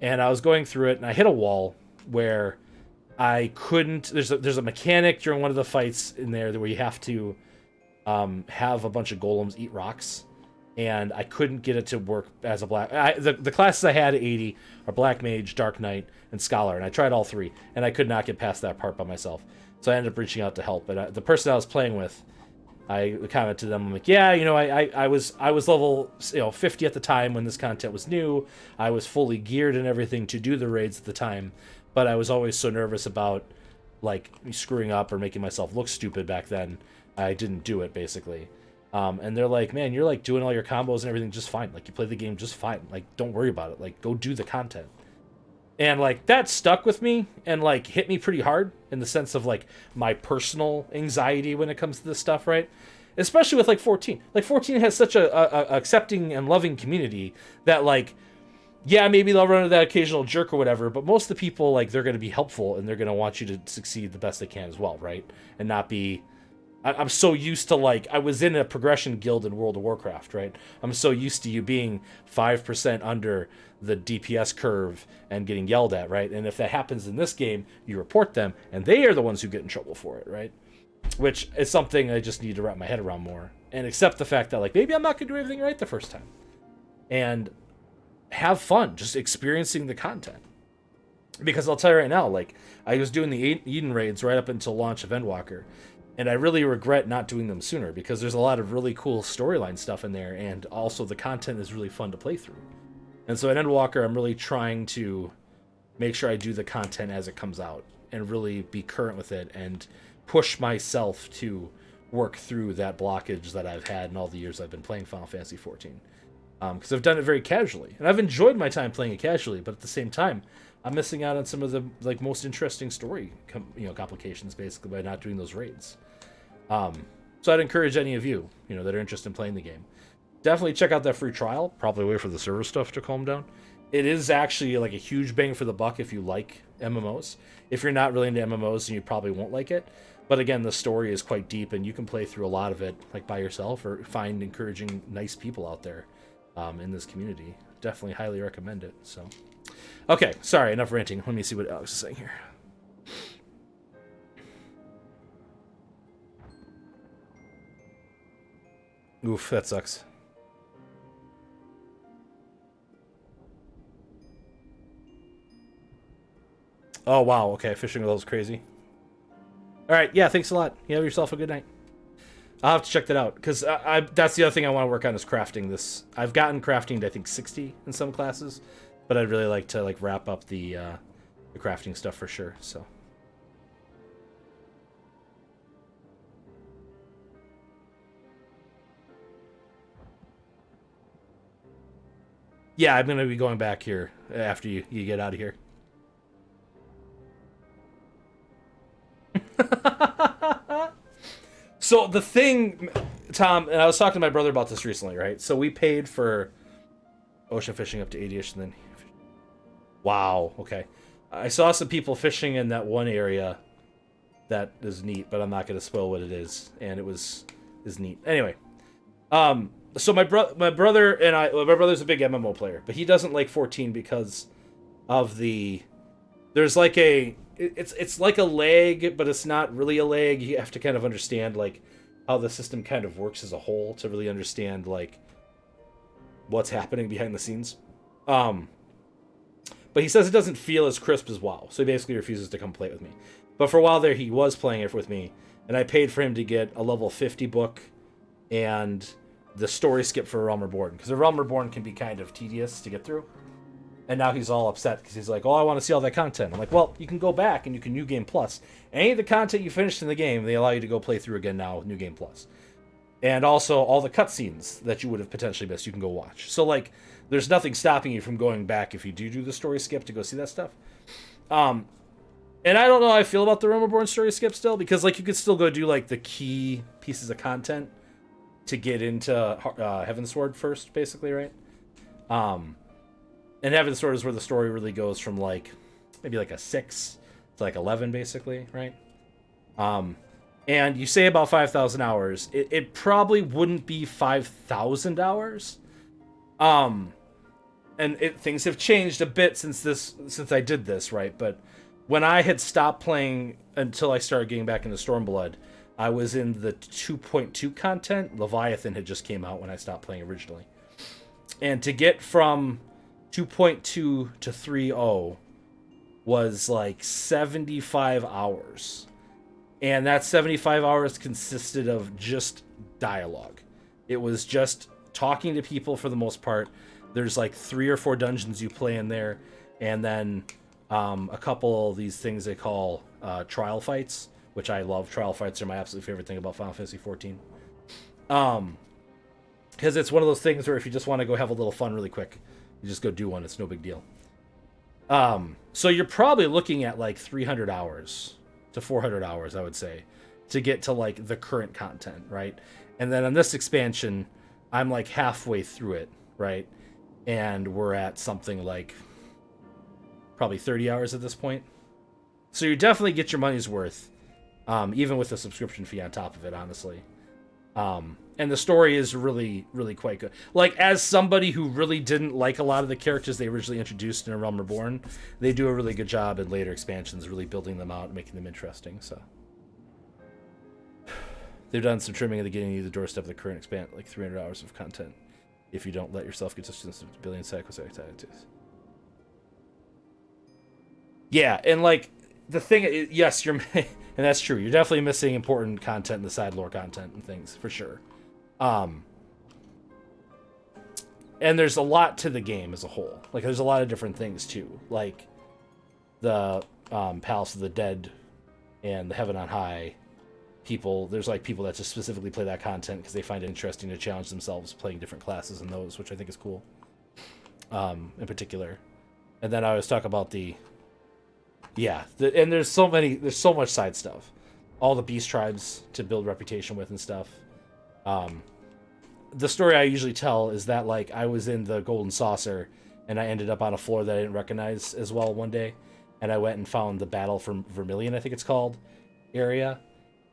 And I was going through it, and I hit a wall where I couldn't... There's a mechanic during one of the fights in there where you have to have a bunch of golems eat rocks, and I couldn't get it to work as a black... The classes I had at 80 are Black Mage, Dark Knight, and Scholar, and I tried all three, and I could not get past that part by myself. So I ended up reaching out to help, but the person I was playing with, I commented to them, I'm like, yeah, you know, I was level 50 at the time when this content was new. I was fully geared and everything to do the raids at the time, but I was always so nervous about, like, screwing up or making myself look stupid back then. I didn't do it, basically. And they're like, man, you're, like, doing all your combos and everything just fine. Like, you play the game just fine. Like, don't worry about it. Like, go do the content. And, like, that stuck with me and, like, hit me pretty hard in the sense of, like, my personal anxiety when it comes to this stuff, right? Especially with, like, 14. Like, 14 has such a accepting and loving community that, like, yeah, maybe they'll run into that occasional jerk or whatever, but most of the people, like, they're going to be helpful and they're going to want you to succeed the best they can as well, right? And not be... I'm so used to, like, I was in a progression guild in World of Warcraft, right? I'm so used to you being 5% under the DPS curve and getting yelled at, right? And if that happens in this game, you report them, and they are the ones who get in trouble for it, right? Which is something I just need to wrap my head around more. And accept the fact that, like, maybe I'm not going to do everything right the first time. And have fun just experiencing the content. Because I'll tell you right now, like, I was doing the Eden raids right up until launch of EndWalker, and I really regret not doing them sooner, because there's a lot of really cool storyline stuff in there, and also the content is really fun to play through. And so at EndWalker, I'm really trying to make sure I do the content as it comes out, and really be current with it, and push myself to work through that blockage that I've had in all the years I've been playing Final Fantasy XIV. Because I've done it very casually, and I've enjoyed my time playing it casually, but at the same time, I'm missing out on some of the like most interesting story complications basically by not doing those raids. So I'd encourage any of you, that are interested in playing the game, definitely check out that free trial. Probably wait for the server stuff to calm down. It is actually like a huge bang for the buck if you like MMOs. If you're not really into MMOs, then you probably won't like it. But again, the story is quite deep, and you can play through a lot of it like by yourself, or find encouraging, nice people out there in this community. Definitely highly recommend it. So, okay, sorry, enough ranting. Let me see what Alex is saying here. Oof, that sucks. Oh, wow. Okay, fishing with those crazy. All right, yeah, thanks a lot. You have yourself a good night. I'll have to check that out, because that's the other thing I want to work on is crafting this. I've gotten crafting to, I think, 60 in some classes, but I'd really like to wrap up the crafting stuff for sure, so. Yeah, I'm going to be going back here after you get out of here. So the thing, Tom, and I was talking to my brother about this recently, right? So we paid for ocean fishing up to 80-ish, and then... Wow, okay. I saw some people fishing in that one area that is neat, but I'm not going to spoil what it is, and it is neat. Anyway, so my brother and my brother's a big MMO player, but he doesn't like 14 because of there's like it's like a lag, but it's not really a lag. You have to kind of understand like how the system kind of works as a whole to really understand like what's happening behind the scenes. But he says it doesn't feel as crisp as WoW, so he basically refuses to come play it with me. But for a while there, he was playing it with me, and I paid for him to get a level 50 book and the story skip for Realm Reborn, because the Realm Reborn can be kind of tedious to get through. And now he's all upset because he's like, oh, I want to see all that content. I'm like, well, you can go back and you can New Game Plus. Any of the content you finished in the game, they allow you to go play through again now with New Game Plus. And also all the cutscenes that you would have potentially missed, you can go watch. So, like, there's nothing stopping you from going back if you do the story skip to go see that stuff. And I don't know how I feel about the Realm Reborn story skip still, because, like, you could still go do, like, the key pieces of content to get into Heavensward first, basically, right? And Heavensward is where the story really goes from, like, maybe like a 6 to, like, 11, basically, right? And you say about 5,000 hours. It probably wouldn't be 5,000 hours. And things have changed a bit since I did this, right? But when I had stopped playing until I started getting back into Stormblood, I was in the 2.2 content. Leviathan had just came out when I stopped playing originally. And to get from 2.2 to 3.0 was like 75 hours. And that 75 hours consisted of just dialogue. It was just talking to people for the most part. There's like 3 or 4 dungeons you play in there, and then a couple of these things they call trial fights, which I love. Trial fights are my absolute favorite thing about Final Fantasy XIV. Because it's one of those things where if you just want to go have a little fun really quick, you just go do one. It's no big deal. So you're probably looking at like 300 hours to 400 hours, I would say, to get to like the current content, right? And then on this expansion, I'm like halfway through it, right? And we're at something like probably 30 hours at this point. So you definitely get your money's worth, even with the subscription fee on top of it, honestly. And the story is really, really quite good. Like, as somebody who really didn't like a lot of the characters they originally introduced in A Realm Reborn, they do a really good job in later expansions, really building them out and making them interesting, so. They've done some trimming at the beginning of the doorstep of the current expansion, like 300 hours of content. if you don't let yourself get to a billion psychoactivities. Yeah, and like the thing, yes, you're, and that's true. You're definitely missing important content in the side lore content and things for sure. And there's a lot to the game as a whole. Like, there's a lot of different things too, like the Palace of the Dead and the Heaven on High people. There's like people that just specifically play that content because they find it interesting to challenge themselves playing different classes in those, which I think is cool. In particular, and then I always talk about and there's so much side stuff, all the beast tribes to build reputation with and stuff. The story I usually tell is that, like, I was in the Golden Saucer and I ended up on a floor that I didn't recognize as well one day, and I went and found the Battle for Vermilion, I think it's called, area,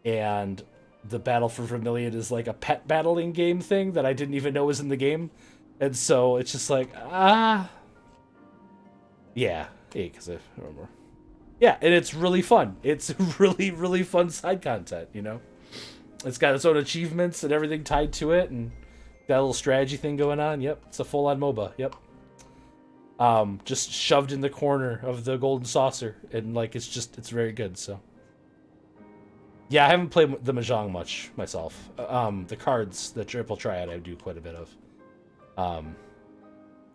and the Battle for Vermilion is like a pet battling game thing that I didn't even know was in the game, and so it's just like, because I remember. Yeah, and it's really fun. It's really, really fun side content, you know? It's got its own achievements and everything tied to it, and that little strategy thing going on. Yep, it's a full-on MOBA. Yep. Just shoved in the corner of the Golden Saucer, and like it's very good. So, yeah, I haven't played the Mahjong much myself. The cards, the Triple Triad, I do quite a bit of.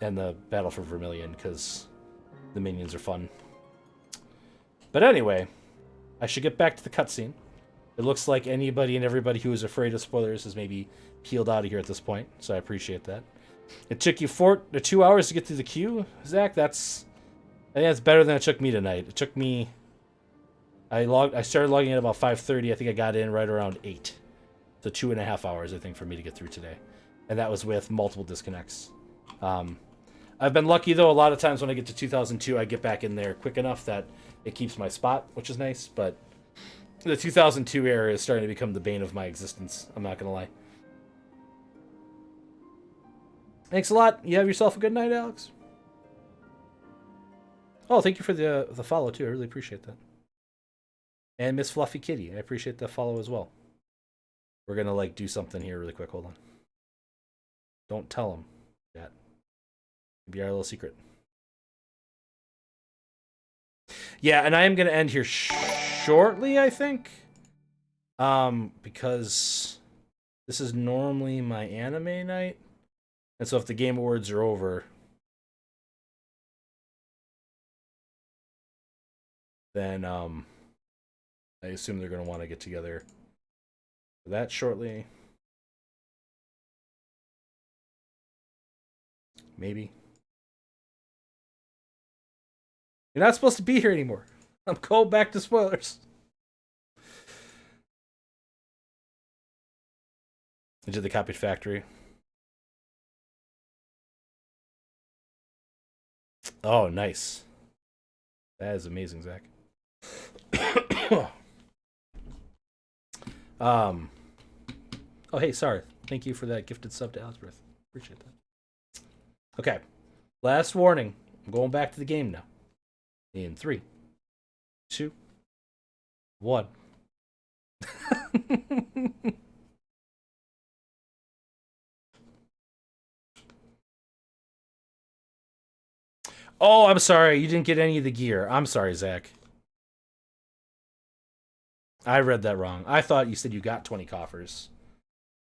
And the Battle for Vermilion, because the minions are fun. But anyway, I should get back to the cutscene. It looks like anybody and everybody who is afraid of spoilers has maybe peeled out of here at this point, so I appreciate that. It took you 2 hours to get through the queue, Zach. I think that's better than it took me tonight. It took me. I started logging in at about 5:30. I think I got in right around 8. So 2.5 hours, I think, for me to get through today, and that was with multiple disconnects. I've been lucky though. A lot of times when I get to 2002, I get back in there quick enough that it keeps my spot, which is nice. But the 2002 era is starting to become the bane of my existence. I'm not gonna lie. Thanks a lot. You have yourself a good night, Alex. Oh, thank you for the follow too. I really appreciate that. And Miss Fluffy Kitty, I appreciate the follow as well. We're gonna like do something here really quick. Hold on. Don't tell them yet. It'll be our little secret. Yeah, and I am gonna end here shortly, I think. Because this is normally my anime night. And so if the Game Awards are over, then I assume they're going to want to get together for that shortly. Maybe. You're not supposed to be here anymore. I'm going back to spoilers. Into the copied factory. Oh, nice. That is amazing, Zach. Oh, hey, sorry. Thank you for that gifted sub to Ellsworth. Appreciate that. Okay. Last warning. I'm going back to the game now. In 3, 2, 1. Oh, I'm sorry. You didn't get any of the gear. I'm sorry, Zach. I read that wrong. I thought you said you got 20 coffers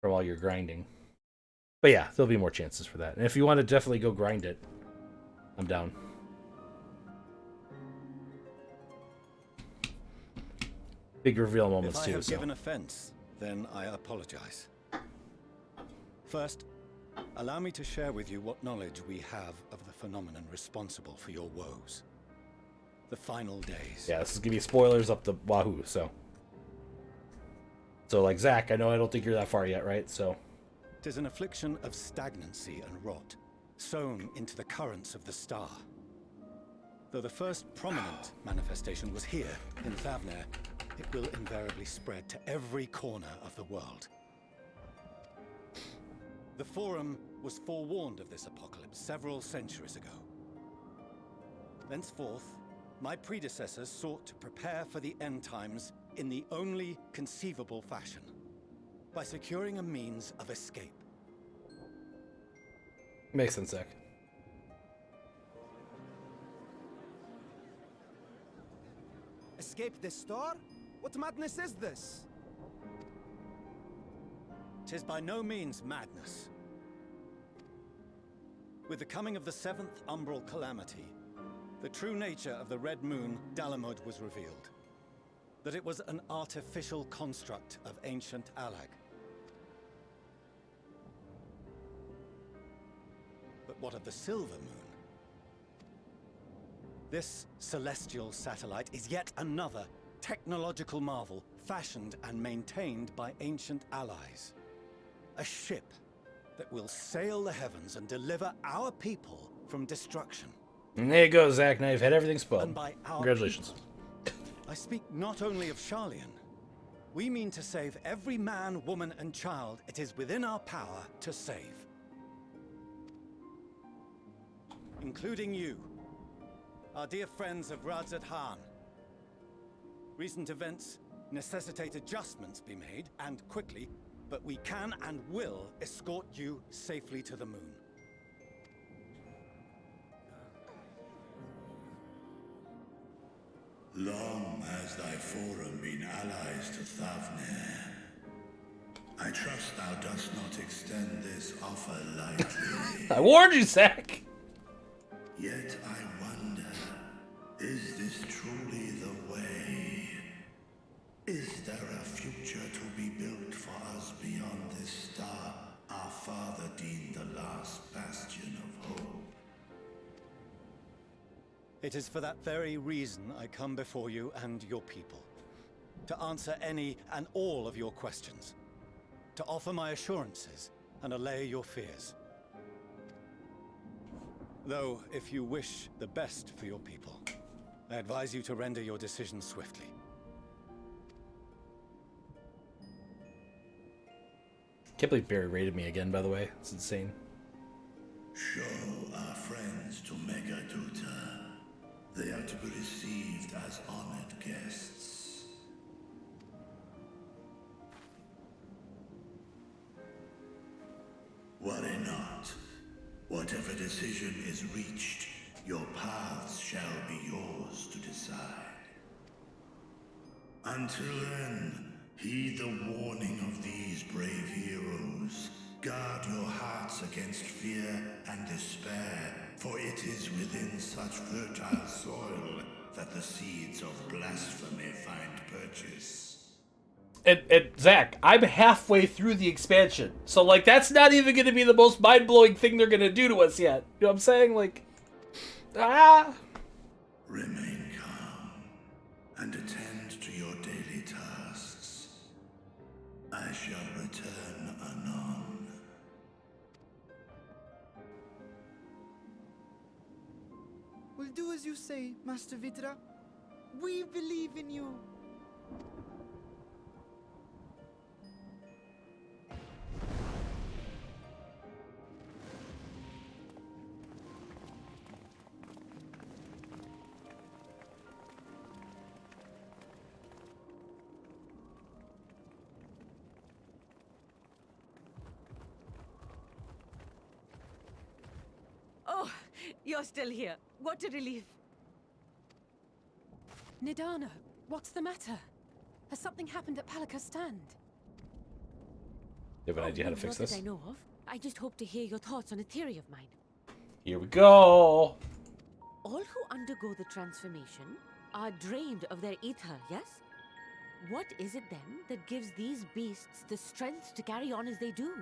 for while you're grinding. But yeah, there'll be more chances for that. And if you want to definitely go grind it, I'm down. Big reveal moments too. If I have given offense, then I apologize. First, allow me to share with you what knowledge we have of the phenomenon responsible for your woes. The final days. Yeah, this is gonna be spoilers up the wahoo, so like Zach, I know I don't think you're that far yet, right? So 'tis an affliction of stagnancy and rot, sown into the currents of the star. Though the first prominent manifestation was here, in Thavner, it will invariably spread to every corner of the world. The Forum was forewarned of this apocalypse several centuries ago. Thenceforth, my predecessors sought to prepare for the end times in the only conceivable fashion, by securing a means of escape. Makes sense, Zach. Escape this store? What madness is this? 'Tis by no means madness. With the coming of the 7th umbral calamity, the true nature of the Red Moon, Dalamud, was revealed. That it was an artificial construct of ancient Alag. But what of the Silver Moon? This celestial satellite is yet another technological marvel fashioned and maintained by ancient allies. A ship that will sail the heavens and deliver our people from destruction. And there you go, Zach. Now you've had everything spoiled. And by our Congratulations. people, I speak not only of Sharlayan. We mean to save every man, woman, and child it is within our power to save. Including you, our dear friends of Radzat Han. Recent events necessitate adjustments be made, and quickly, but we can and will escort you safely to the moon. Long has thy forum been allies to Thavnir. I trust thou dost not extend this offer lightly. I warned you, Zach! Yet I wonder, is this truly the way? Is there a future to be built for us beyond this star our father deemed the last bastion of hope? It is for that very reason I come before you and your people. To answer any and all of your questions. To offer my assurances and allay your fears. Though, if you wish the best for your people, I advise you to render your decision swiftly. Can't believe Barry rated me again, by the way. It's insane. Show our friends to Megaduta. They are to be received as honored guests. Worry not. Whatever decision is reached, your paths shall be yours to decide. Until then, heed the warning of these brave heroes. Guard your hearts against fear and despair, for it is within such fertile soil that the seeds of blasphemy find purchase. And Zach, I'm halfway through the expansion. So, like, that's not even going to be the most mind-blowing thing they're going to do to us yet. You know what I'm saying? Like, Remain calm and attend to your daily tasks. I shall return anon. We'll do as you say, Master Vidra. We believe in you. Oh, you're still here. What a relief. Nidana, what's the matter? Has something happened at Palaka's stand? You have an idea how to fix Not this? that I know of. I just hope to hear your thoughts on a theory of mine. Here we go! All who undergo the transformation are drained of their ether, yes? What is it then that gives these beasts the strength to carry on as they do?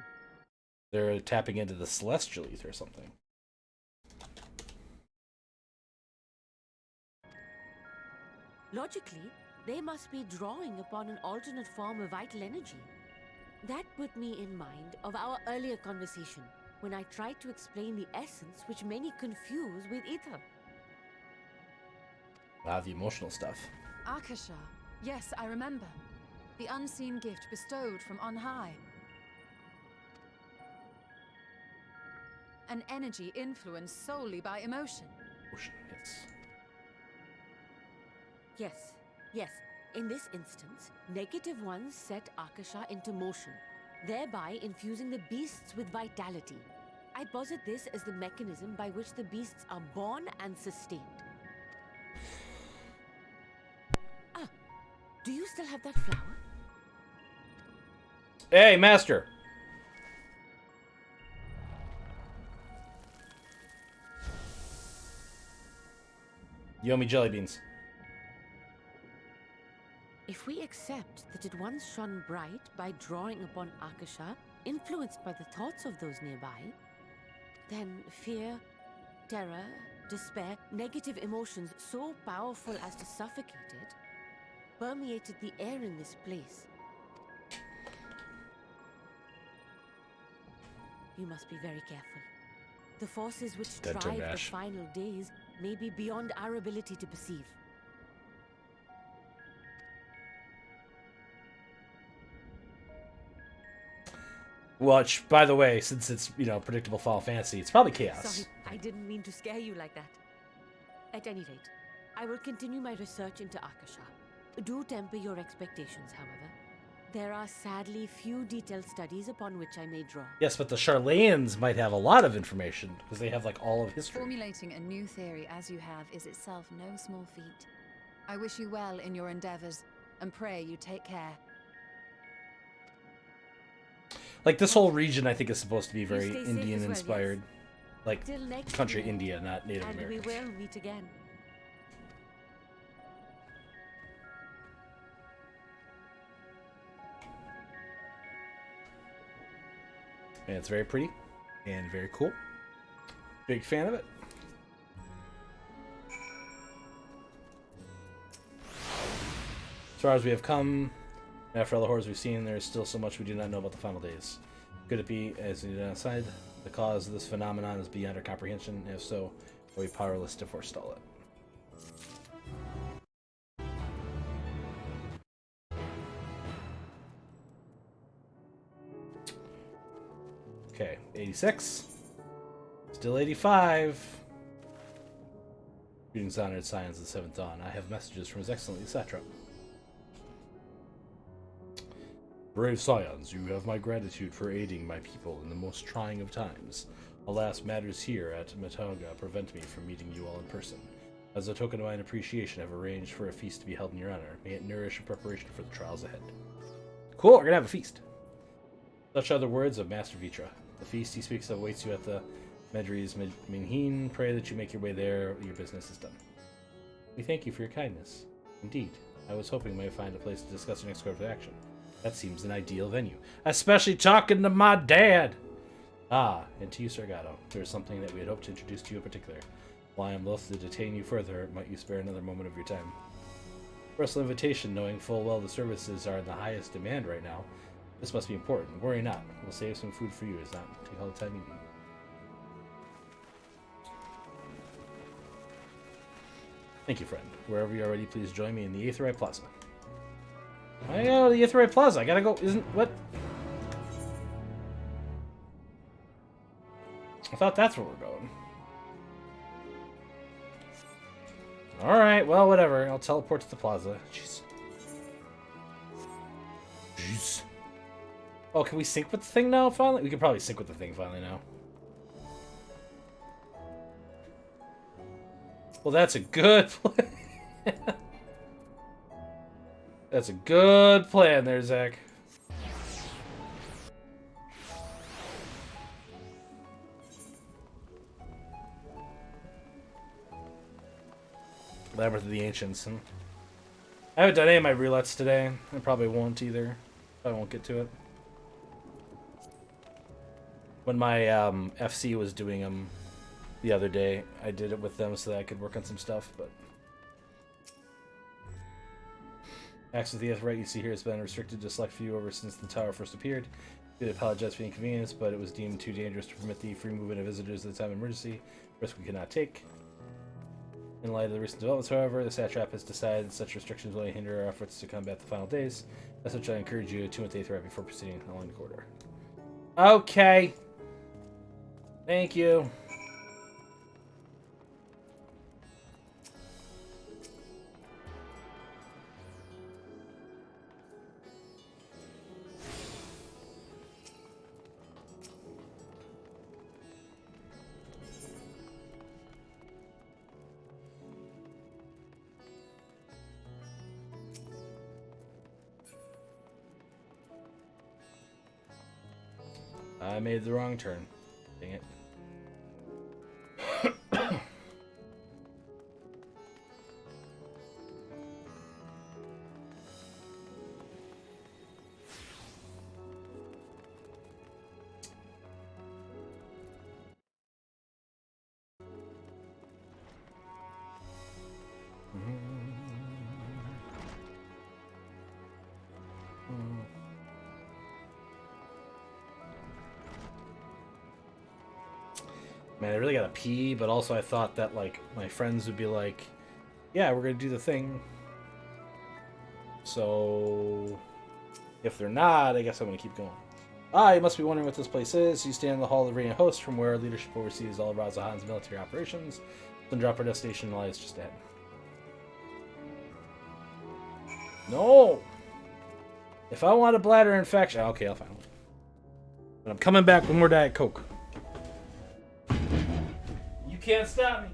They're tapping into the celestial ether or something. Logically, they must be drawing upon an alternate form of vital energy. That put me in mind of our earlier conversation, when I tried to explain the essence which many confuse with ether. Ah, the emotional stuff. Akasha. Yes, I remember. The unseen gift bestowed from on high. An energy influenced solely by emotion. Emotion, yes. Yes. In this instance, negative ones set Akasha into motion, thereby infusing the beasts with vitality. I posit this as the mechanism by which the beasts are born and sustained. Ah, do you still have that flower? Hey, master! You owe me jelly beans. If we accept that it once shone bright by drawing upon Akasha, influenced by the thoughts of those nearby, then fear, terror, despair, negative emotions so powerful as to suffocate it, permeated the air in this place. You must be very careful. The forces which Dead turn drive the dash. final days may be beyond our ability to perceive. Which, by the way, since it's, you know, predictable Final Fantasy, it's probably chaos. Sorry, I didn't mean to scare you like that. At any rate, I will continue my research into Akasha. Do temper your expectations, however. There are sadly few detailed studies upon which I may draw. Yes, but the Charlayans might have a lot of information, because they have, like, all of history. Formulating a new theory as you have is itself no small feat. I wish you well in your endeavors, and pray you take care. Like, this whole region, I think, is supposed to be very stay safe Indian-inspired. as well, Like, Till next country year, India, not Native and Americans. we will meet again. And it's very pretty and very cool. Big fan of it. As far as we have come, after all the horrors we've seen, there is still so much we do not know about the final days. Could it be, as we decide, the cause of this phenomenon is beyond our comprehension? If so, are we powerless to forestall it? Okay, 86. Still 85. Greetings, honored scions of the Seventh Dawn. I have messages from His Excellency, etc. Brave scions, you have my gratitude for aiding my people in the most trying of times. Alas, matters here at Matoga prevent me from meeting you all in person. As a token of my appreciation, I have arranged for a feast to be held in your honor. May it nourish in preparation for the trials ahead. Cool, we're gonna have a feast. Such are the words of Master Vitra. The feast he speaks of waits you at the Medri's Minheen. Pray that you make your way there. Your business is done. We thank you for your kindness. Indeed, I was hoping we might find a place to discuss your next course of action. That seems an ideal venue. Especially talking to my dad! Ah, and to you, Sir Gatto. There is something that we had hoped to introduce to you in particular. While I am loath to detain you further, might you spare another moment of your time? Personal invitation, knowing full well the services are in the highest demand right now. This must be important. Worry not. We'll save some food for you. It's not take all the time you need. Thank you, friend. Wherever you're ready, please join me in the Aetheryte Plaza. I go to the Aetheryte Plaza. I gotta go. What? I thought that's where we're going. Alright, well, whatever. I'll teleport to the plaza. Jeez. Jeez. Oh, can we sync with the thing now, finally? We can probably sync with the thing finally now. Well, that's a good plan. That's a good plan there, Zach. Labyrinth of the Ancients. I haven't done any of my roulettes today. I probably won't either. I won't get to it. When my FC was doing them the other day, I did it with them so that I could work on some stuff, but... Access to the Aetheryte you see here has been restricted to select few ever since the tower first appeared. We apologize for the inconvenience, but it was deemed too dangerous to permit the free movement of visitors at the time of emergency. Risk we could not take. In light of the recent developments, however, the satrap has decided such restrictions will only hinder our efforts to combat the final days. As such, I encourage you to tune with the Aetheryte before proceeding along the corridor. Okay. Thank you. I made the wrong turn. Dang it. Man, I really gotta pee, but also I thought that, like, my friends would be like, yeah, we're gonna do the thing. So, if they're not, I guess I'm gonna keep going. You must be wondering what this place is. You stand in the Hall of the Radiant Host, from where leadership oversees all of Razahan's military operations. Drop our destination lies just ahead. No! If I want a bladder infection... Okay, I'll find one. But I'm coming back with more Diet Coke. You can't stop me.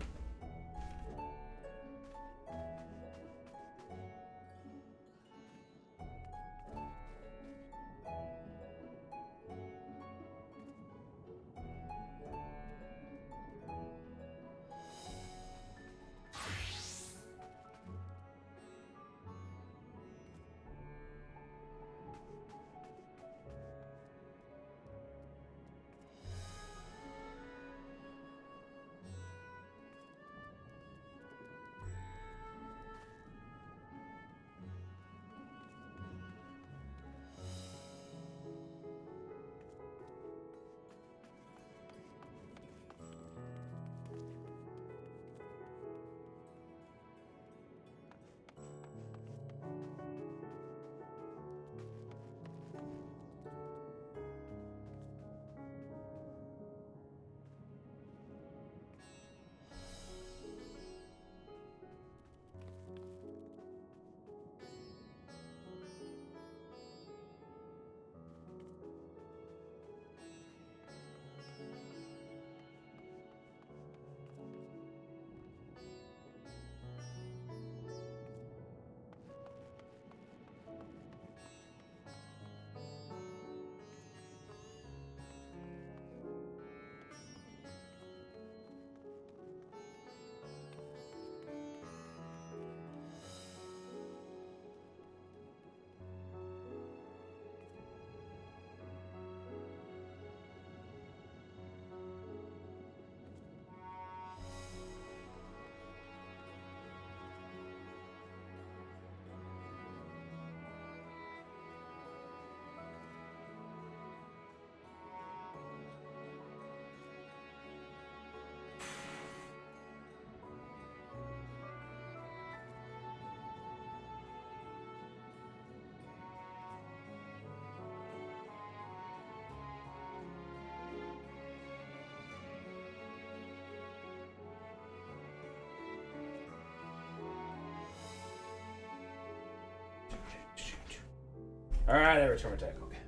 Alright, I return attack. Okay.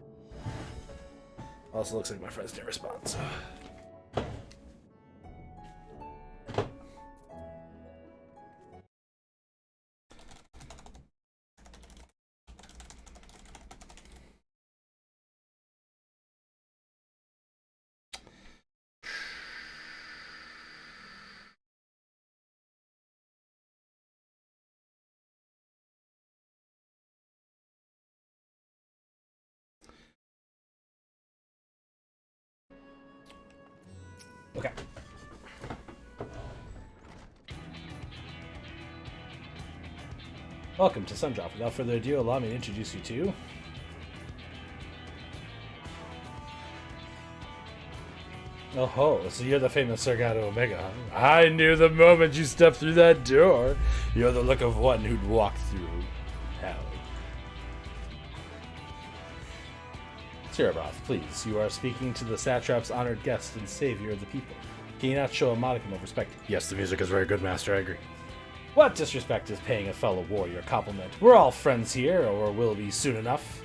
Also looks like my friends didn't respond, so. Okay. Welcome to Sundrop. Without further ado, allow me to introduce you to... Oh ho, so you're the famous Sargato Omega, huh? I knew the moment you stepped through that door. You're the look of one who'd walked through hell. Siraboth, please, you are speaking to the satrap's honored guest and savior of the people. Can you not show a modicum of respect? Yes, the music is very good, Master, I agree. What disrespect is paying a fellow warrior a compliment? We're all friends here, or will be soon enough.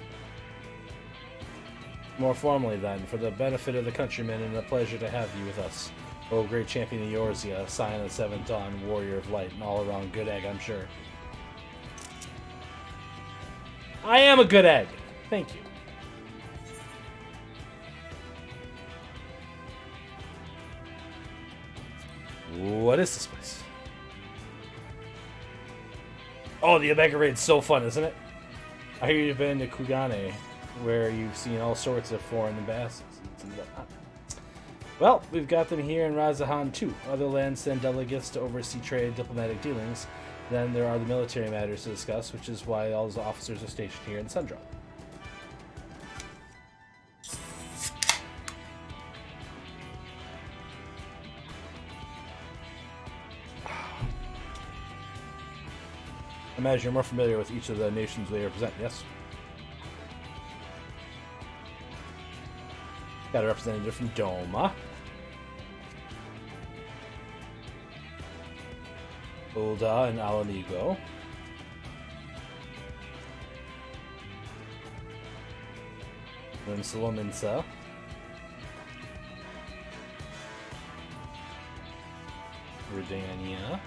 More formally, then, for the benefit of the countrymen, and a pleasure to have you with us. Oh, great champion of Eorzea, Scion of the Seventh Dawn, warrior of light, and all-around good egg, I'm sure. I am a good egg! Thank you. What is this place? Oh, the Omega Raid's so fun, isn't it? I hear you've been to Kugane, where you've seen all sorts of foreign ambassadors and whatnot. Well, we've got them here in Razahan too. Other lands send delegates to oversee trade, diplomatic dealings. Then there are the military matters to discuss, which is why all the officers are stationed here in Sundra. I imagine you're more familiar with each of the nations they represent, yes? Got a representative from Doma. Ulda and Alanigo. Then Salominsa. Redania.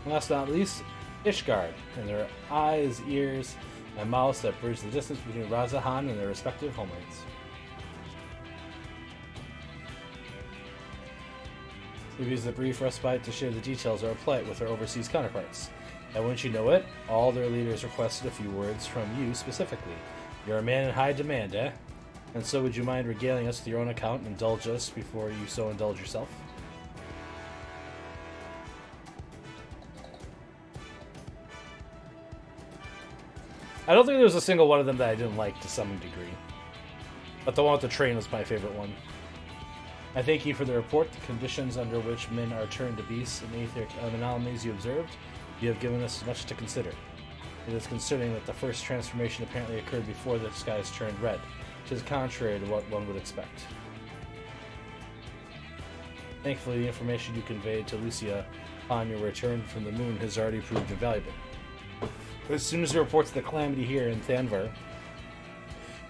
Last but not least, Ishgard, and their eyes, ears, and mouths that bridge the distance between Razahan and their respective homelands. We've used a brief respite to share the details of our plight with our overseas counterparts. And wouldn't you know it, all their leaders requested a few words from you specifically. You're a man in high demand, eh? And so would you mind regaling us with your own account and indulge us before you so indulge yourself? I don't think there was a single one of them that I didn't like to some degree. But the one with the train was my favorite one. I thank you for the report. The conditions under which men are turned to beasts and etheric anomalies you observed, you have given us much to consider. It is concerning that the first transformation apparently occurred before the skies turned red, which is contrary to what one would expect. Thankfully, the information you conveyed to Lucia upon your return from the moon has already proved invaluable. As soon as the reports of the calamity here in Thanvar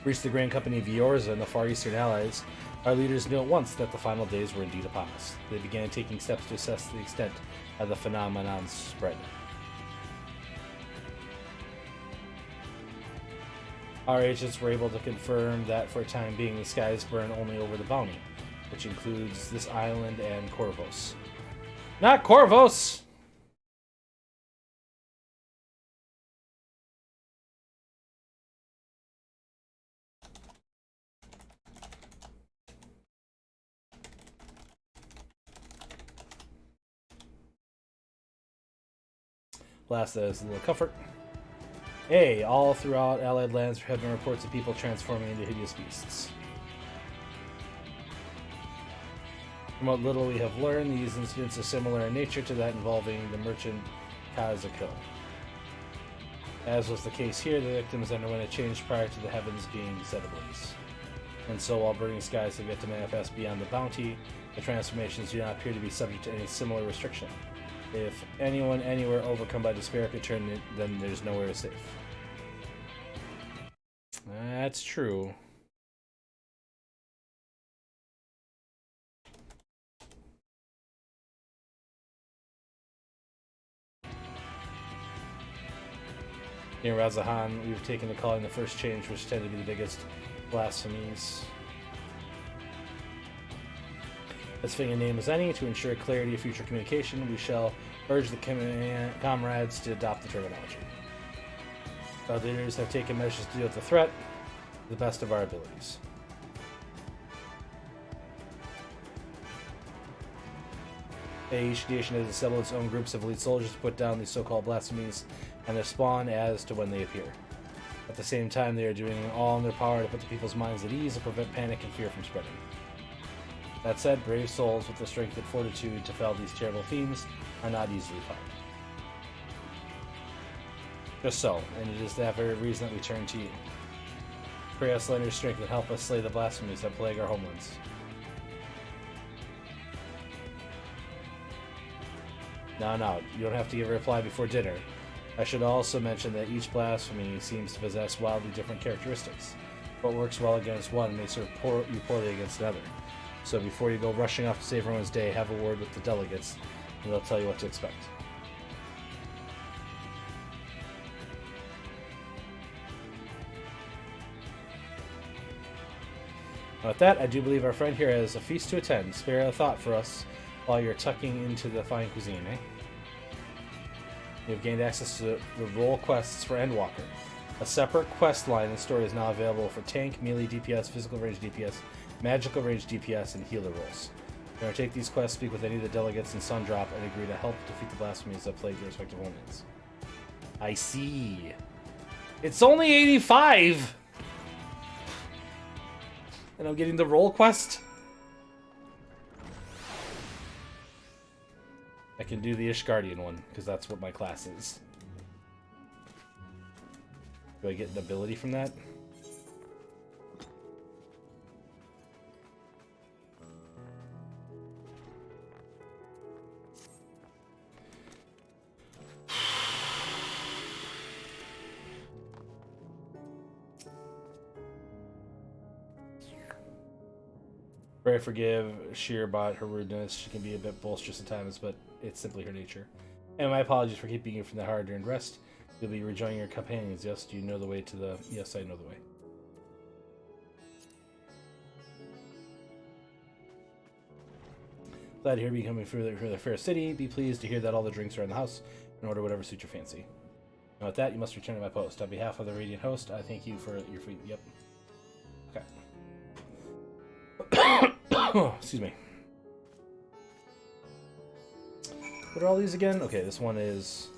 reached the Grand Company of Eorza and the Far Eastern Allies, our leaders knew at once that the final days were indeed upon us. They began taking steps to assess the extent of the phenomenon's spread. Our agents were able to confirm that for a time being the skies burn only over the bounty, which includes this island and Corvos. Not Corvos! Last as a little comfort. Hey, all throughout Allied lands have been reports of people transforming into hideous beasts. From what little we have learned, these incidents are similar in nature to that involving the merchant Kazuko. As was the case here, the victims underwent a change prior to the heavens being set ablaze. And so while burning skies have yet to manifest beyond the bounty, the transformations do not appear to be subject to any similar restriction. If anyone anywhere overcome by despair could turn it, then there's nowhere safe. That's true. In Razahan, we've taken to calling the first change, which tend to be the biggest blasphemies. As fitting a name as any, to ensure clarity of future communication, we shall urge the comrades to adopt the terminology. Our leaders have taken measures to deal with the threat to the best of our abilities. Each nation has assembled its own groups of elite soldiers to put down these so-called blasphemies and their spawn as to when they appear. At the same time, they are doing all in their power to put the people's minds at ease and prevent panic and fear from spreading. That said, brave souls with the strength and fortitude to fell these terrible themes are not easily found. Just so, and it is that very reason that we turn to you. Pray us lend your strength and help us slay the blasphemies that plague our homelands. No, you don't have to give a reply before dinner. I should also mention that each blasphemy seems to possess wildly different characteristics. What works well against one may serve you poorly against another. So before you go rushing off to save everyone's day, have a word with the delegates, and they'll tell you what to expect. With that, I do believe our friend here has a feast to attend. Spare a thought for us while you're tucking into the fine cuisine, eh? You have gained access to the role quests for Endwalker. A separate quest line and story is now available for tank, melee DPS, physical range DPS, magical range DPS, and healer roles. You take these quests, speak with any of the delegates in Sundrop, and agree to help defeat the blasphemies that plague your respective homelands. I see. It's only 85! And I'm getting the role quest? I can do the Ishgardian one, because that's what my class is. Do I get an ability from that? Pray forgive Sheer about her rudeness. She can be a bit boisterous at times, but it's simply her nature. And my apologies for keeping you from the hard-earned rest. You'll be rejoining your companions. Yes, do you know the way to the... Yes, I know the way. Glad to hear you coming through the fair city. Be pleased to hear that all the drinks are in the house and order whatever suits your fancy. And with that, you must return to my post. On behalf of the Radiant host, I thank you for your free... Yep. Okay. Excuse me. What are all these again? Okay, this one is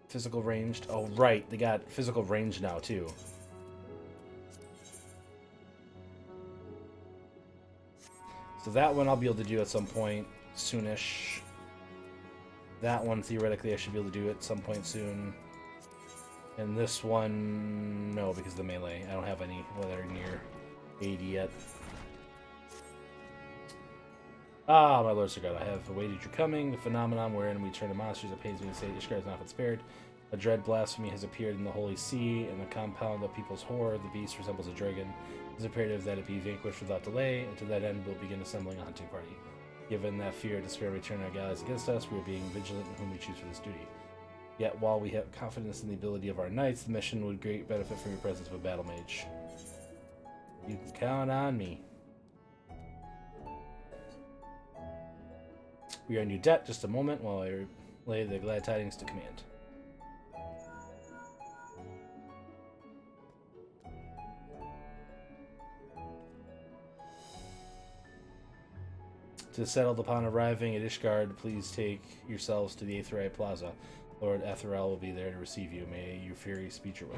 physical ranged. Oh, right. They got physical range now, too. So that one I'll be able to do at some point soonish. That one, theoretically, I should be able to do at some point soon. And this one, no, because of the melee. I don't have any that are near 80 yet. Ah, my lord Sir God, I have awaited your coming. The phenomenon wherein we turn to monsters, it pains me to say Ishgard is not been spared. A dread blasphemy has appeared in the Holy See, and the compound of people's horror. The beast resembles a dragon. It is imperative that it be vanquished without delay, and to that end we'll begin assembling a hunting party. Given that fear and despair return our allies against us, we are being vigilant in whom we choose for this duty. Yet, while we have confidence in the ability of our knights, the mission would great benefit from your presence of a battle mage. You can count on me. We are in new debt. Just a moment while I relay the glad tidings to command. To settled upon arriving at Ishgard, please take yourselves to the Aetherai Plaza. Lord Etherel will be there to receive you. May your fury speed your way.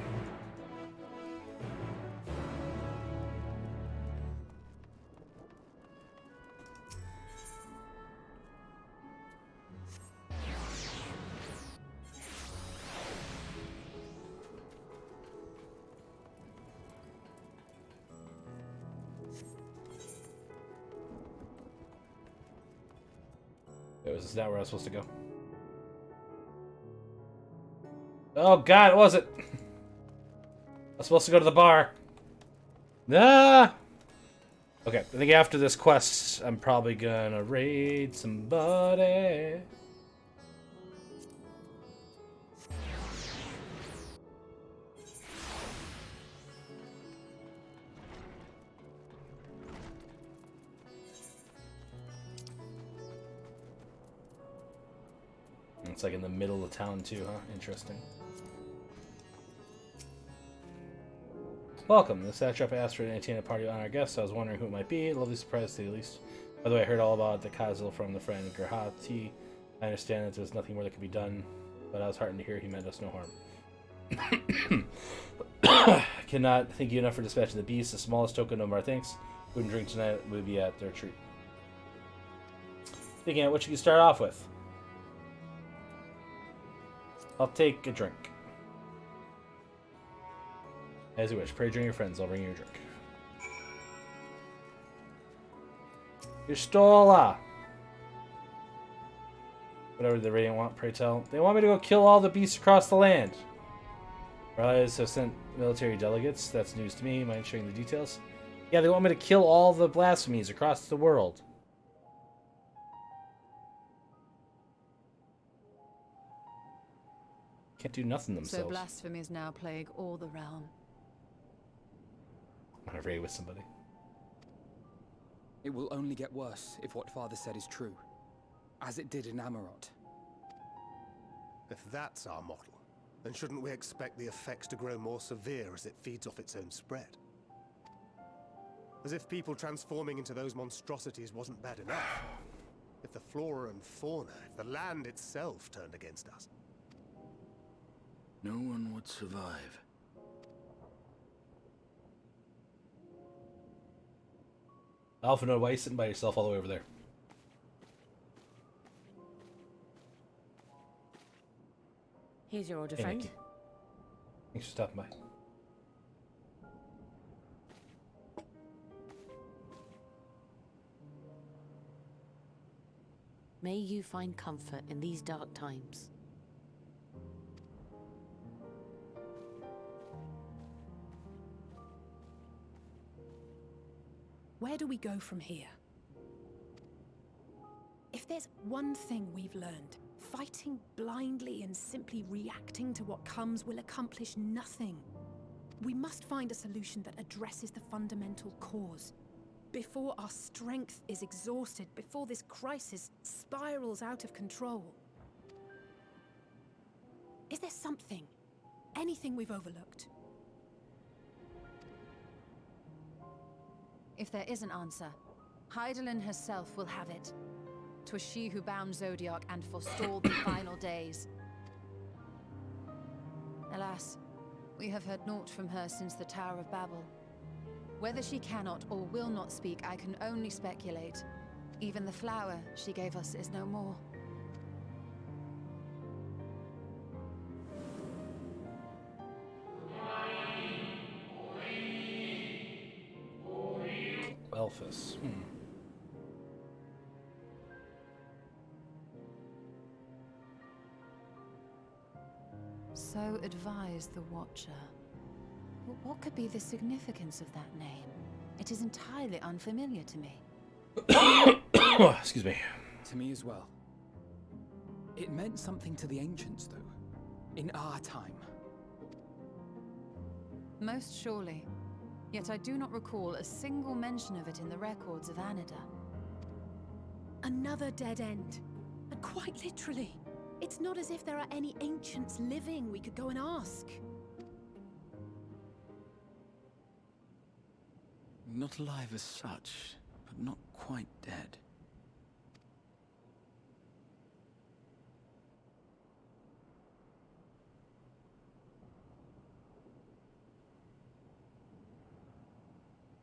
Is this not where I was supposed to go? Oh god, what was it? I was supposed to go to the bar. Ah! Okay, I think after this quest, I'm probably gonna raid somebody. It's like in the middle of town too, huh? Interesting. Welcome. The satrap asked for an entertain a party on our guests. I was wondering who it might be. Lovely surprise to say the least. By the way, I heard all about the Kazil from the friend Gerhati. I understand that there's nothing more that can be done, but I was heartened to hear he meant us no harm. I cannot thank you enough for dispatching the beast. The smallest token of our thanks. Food and drink tonight will be at their treat. Thinking of what you can start off with. I'll take a drink. As you wish. Pray during your friends. I'll bring you a drink. Pistola! Whatever the Radiant want, pray tell. They want me to go kill all the beasts across the land. Our allies have sent military delegates. That's news to me. Mind sharing the details? Yeah, they want me to kill all the blasphemies across the world. Can't do nothing themselves. So blasphemies now plague all the realm. want to raid with somebody. It will only get worse if what Father said is true, as it did in Amarot. If that's our model, then shouldn't we expect the effects to grow more severe as it feeds off its own spread? As if people transforming into those monstrosities wasn't bad enough. If the flora and fauna, if the land itself turned against us. No one would survive. Alpha, why are you sitting by yourself all the way over there? Here's your order, Hey, friend. Nikki. Thanks for stopping by. May you find comfort in these dark times. Where do we go from here? If there's one thing we've learned, fighting blindly and simply reacting to what comes will accomplish nothing. We must find a solution that addresses the fundamental cause. Before our strength is exhausted, before this crisis spirals out of control. Is there something, anything we've overlooked? If there is an answer, Hydaelyn herself will have it. 'Twas she who bound Zodiac and forestalled the final days. Alas, we have heard naught from her since the Tower of Babel. Whether she cannot or will not speak, I can only speculate. Even the flower she gave us is no more. Elphus. So advised the Watcher. What could be the significance of that name? It is entirely unfamiliar to me. Excuse me. To me as well. It meant something to the ancients, though. In our time. Most surely. Yet I do not recall a single mention of it in the records of Anida. Another dead end. And quite literally. It's not as if there are any ancients living we could go and ask. Not alive as such, but not quite dead.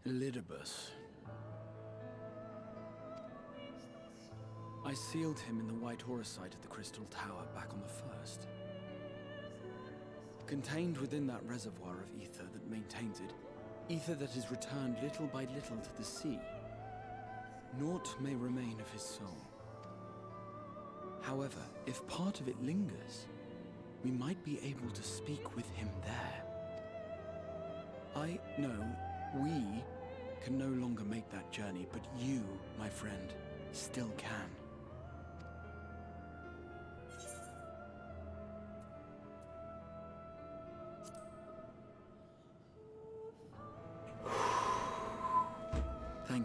Elidibus. I sealed him in the White Horus site at the Crystal Tower back on the 1st. Contained within that reservoir of ether that maintains it, ether that is returned little by little to the sea, naught may remain of his soul. However, if part of it lingers, we might be able to speak with him there. I know we can no longer make that journey, but you, my friend, still can.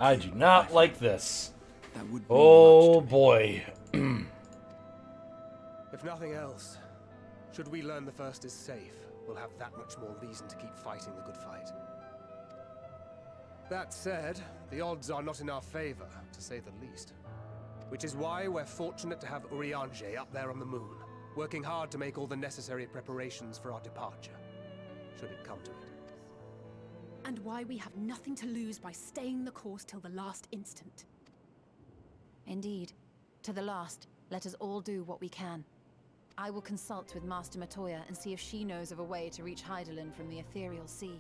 I do not like this. That would oh boy. If nothing else, should we learn the First is safe, we'll have that much more reason to keep fighting the good fight. That said, the odds are not in our favor, to say the least. Which is why we're fortunate to have Urianger up there on the moon, working hard to make all the necessary preparations for our departure, should it come to it. And why we have nothing to lose by staying the course till the last instant. Indeed. To the last, let us all do what we can. I will consult with Master Matoya and see if she knows of a way to reach Hydaelyn from the ethereal sea.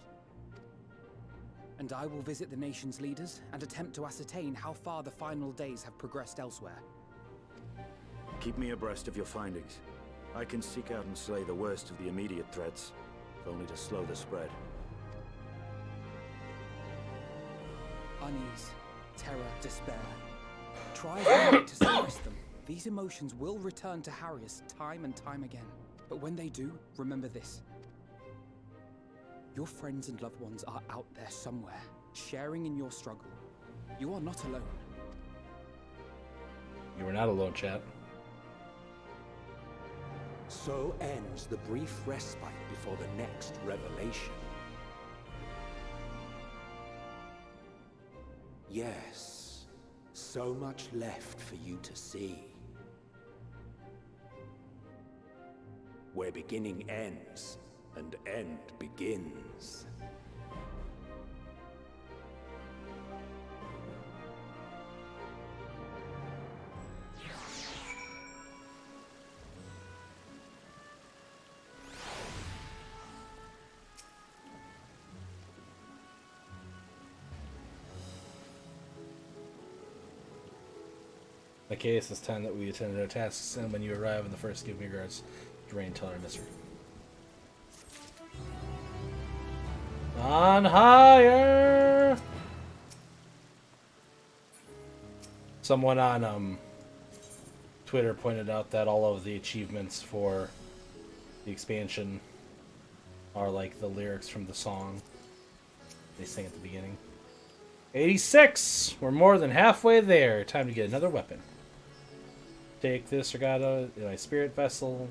And I will visit the nation's leaders and attempt to ascertain how far the final days have progressed elsewhere. Keep me abreast of your findings. I can seek out and slay the worst of the immediate threats, if only to slow the spread. Unease, terror, despair. Try as we might to suppress them. These emotions will return to harry us time and time again. But when they do, remember this. Your friends and loved ones are out there somewhere, sharing in your struggle. You are not alone. You were not alone, chat. So ends the brief respite before the next revelation. Yes, so much left for you to see. Where beginning ends and end begins. Okay, it's this time that we attended our tasks, and when you arrive in the first, give me regards. Drain, tell her misery. On higher! Someone on Twitter pointed out that all of the achievements for the expansion are like the lyrics from the song they sing at the beginning. 86! We're more than halfway there. Time to get another weapon. Take this regatta in my spirit vessel.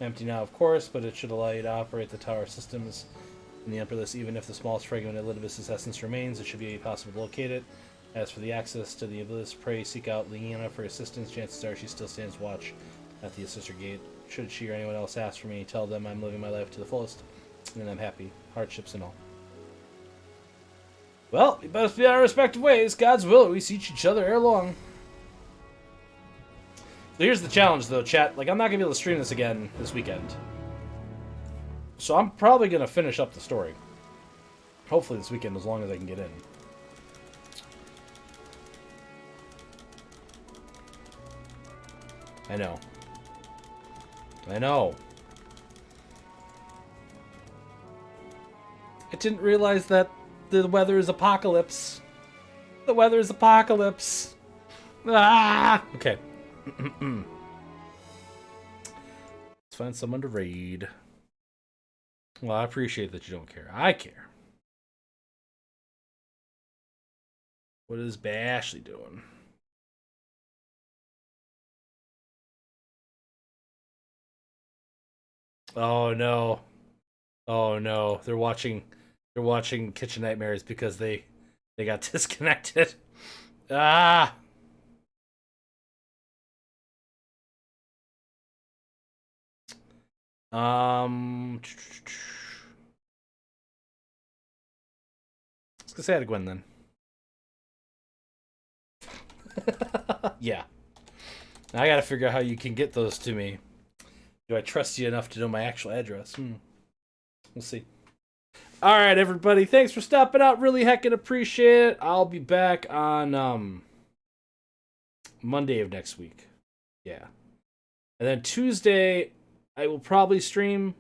Empty now, of course, but it should allow you to operate the tower systems in the upper list. Even if the smallest fragment of Elidibus' essence remains, it should be possible to locate it. As for the access to the abyss, pray seek out Leanna for assistance. Chances are she still stands watch at the Assister Gate. Should she or anyone else ask for me, tell them I'm living my life to the fullest, and I'm happy, hardships and all. Well, we best be on our respective ways. God's will, we see each other ere long. So here's the challenge, though, chat. Like, I'm not going to be able to stream this again this weekend. So I'm probably going to finish up the story. Hopefully this weekend, as long as I can get in. I know. I know. I didn't realize that the weather is apocalypse. The weather is apocalypse. Ah! Okay. Let's find someone to raid. Well, I appreciate that you don't care. I care. What is Bashley doing? Oh no. Oh no. They're watching Kitchen Nightmares because they got disconnected. Ah. Let's go say hi to Gwen then. Yeah. Now I gotta figure out how you can get those to me. Do I trust you enough to know my actual address? We'll see. Alright, everybody. Thanks for stopping out. Really heckin' appreciate it. I'll be back on Monday of next week. Yeah. And then Tuesday, I will probably stream,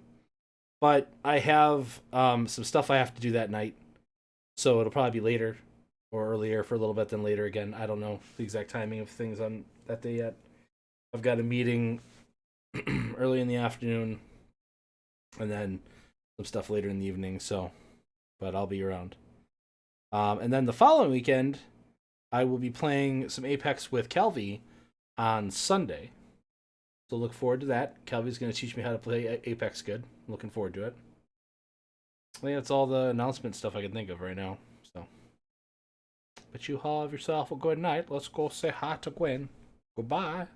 but I have some stuff I have to do that night. So it'll probably be later or earlier for a little bit, then later again. I don't know the exact timing of things on that day yet. I've got a meeting early in the afternoon and then some stuff later in the evening, so but I'll be around. And then the following weekend, I will be playing some Apex with Calvi on Sunday. So look forward to that. Calvi's going to teach me how to play Apex good. Looking forward to it. I think that's all the announcement stuff I can think of right now. So, but you have yourself a good night. Let's go say hi to Gwen. Goodbye.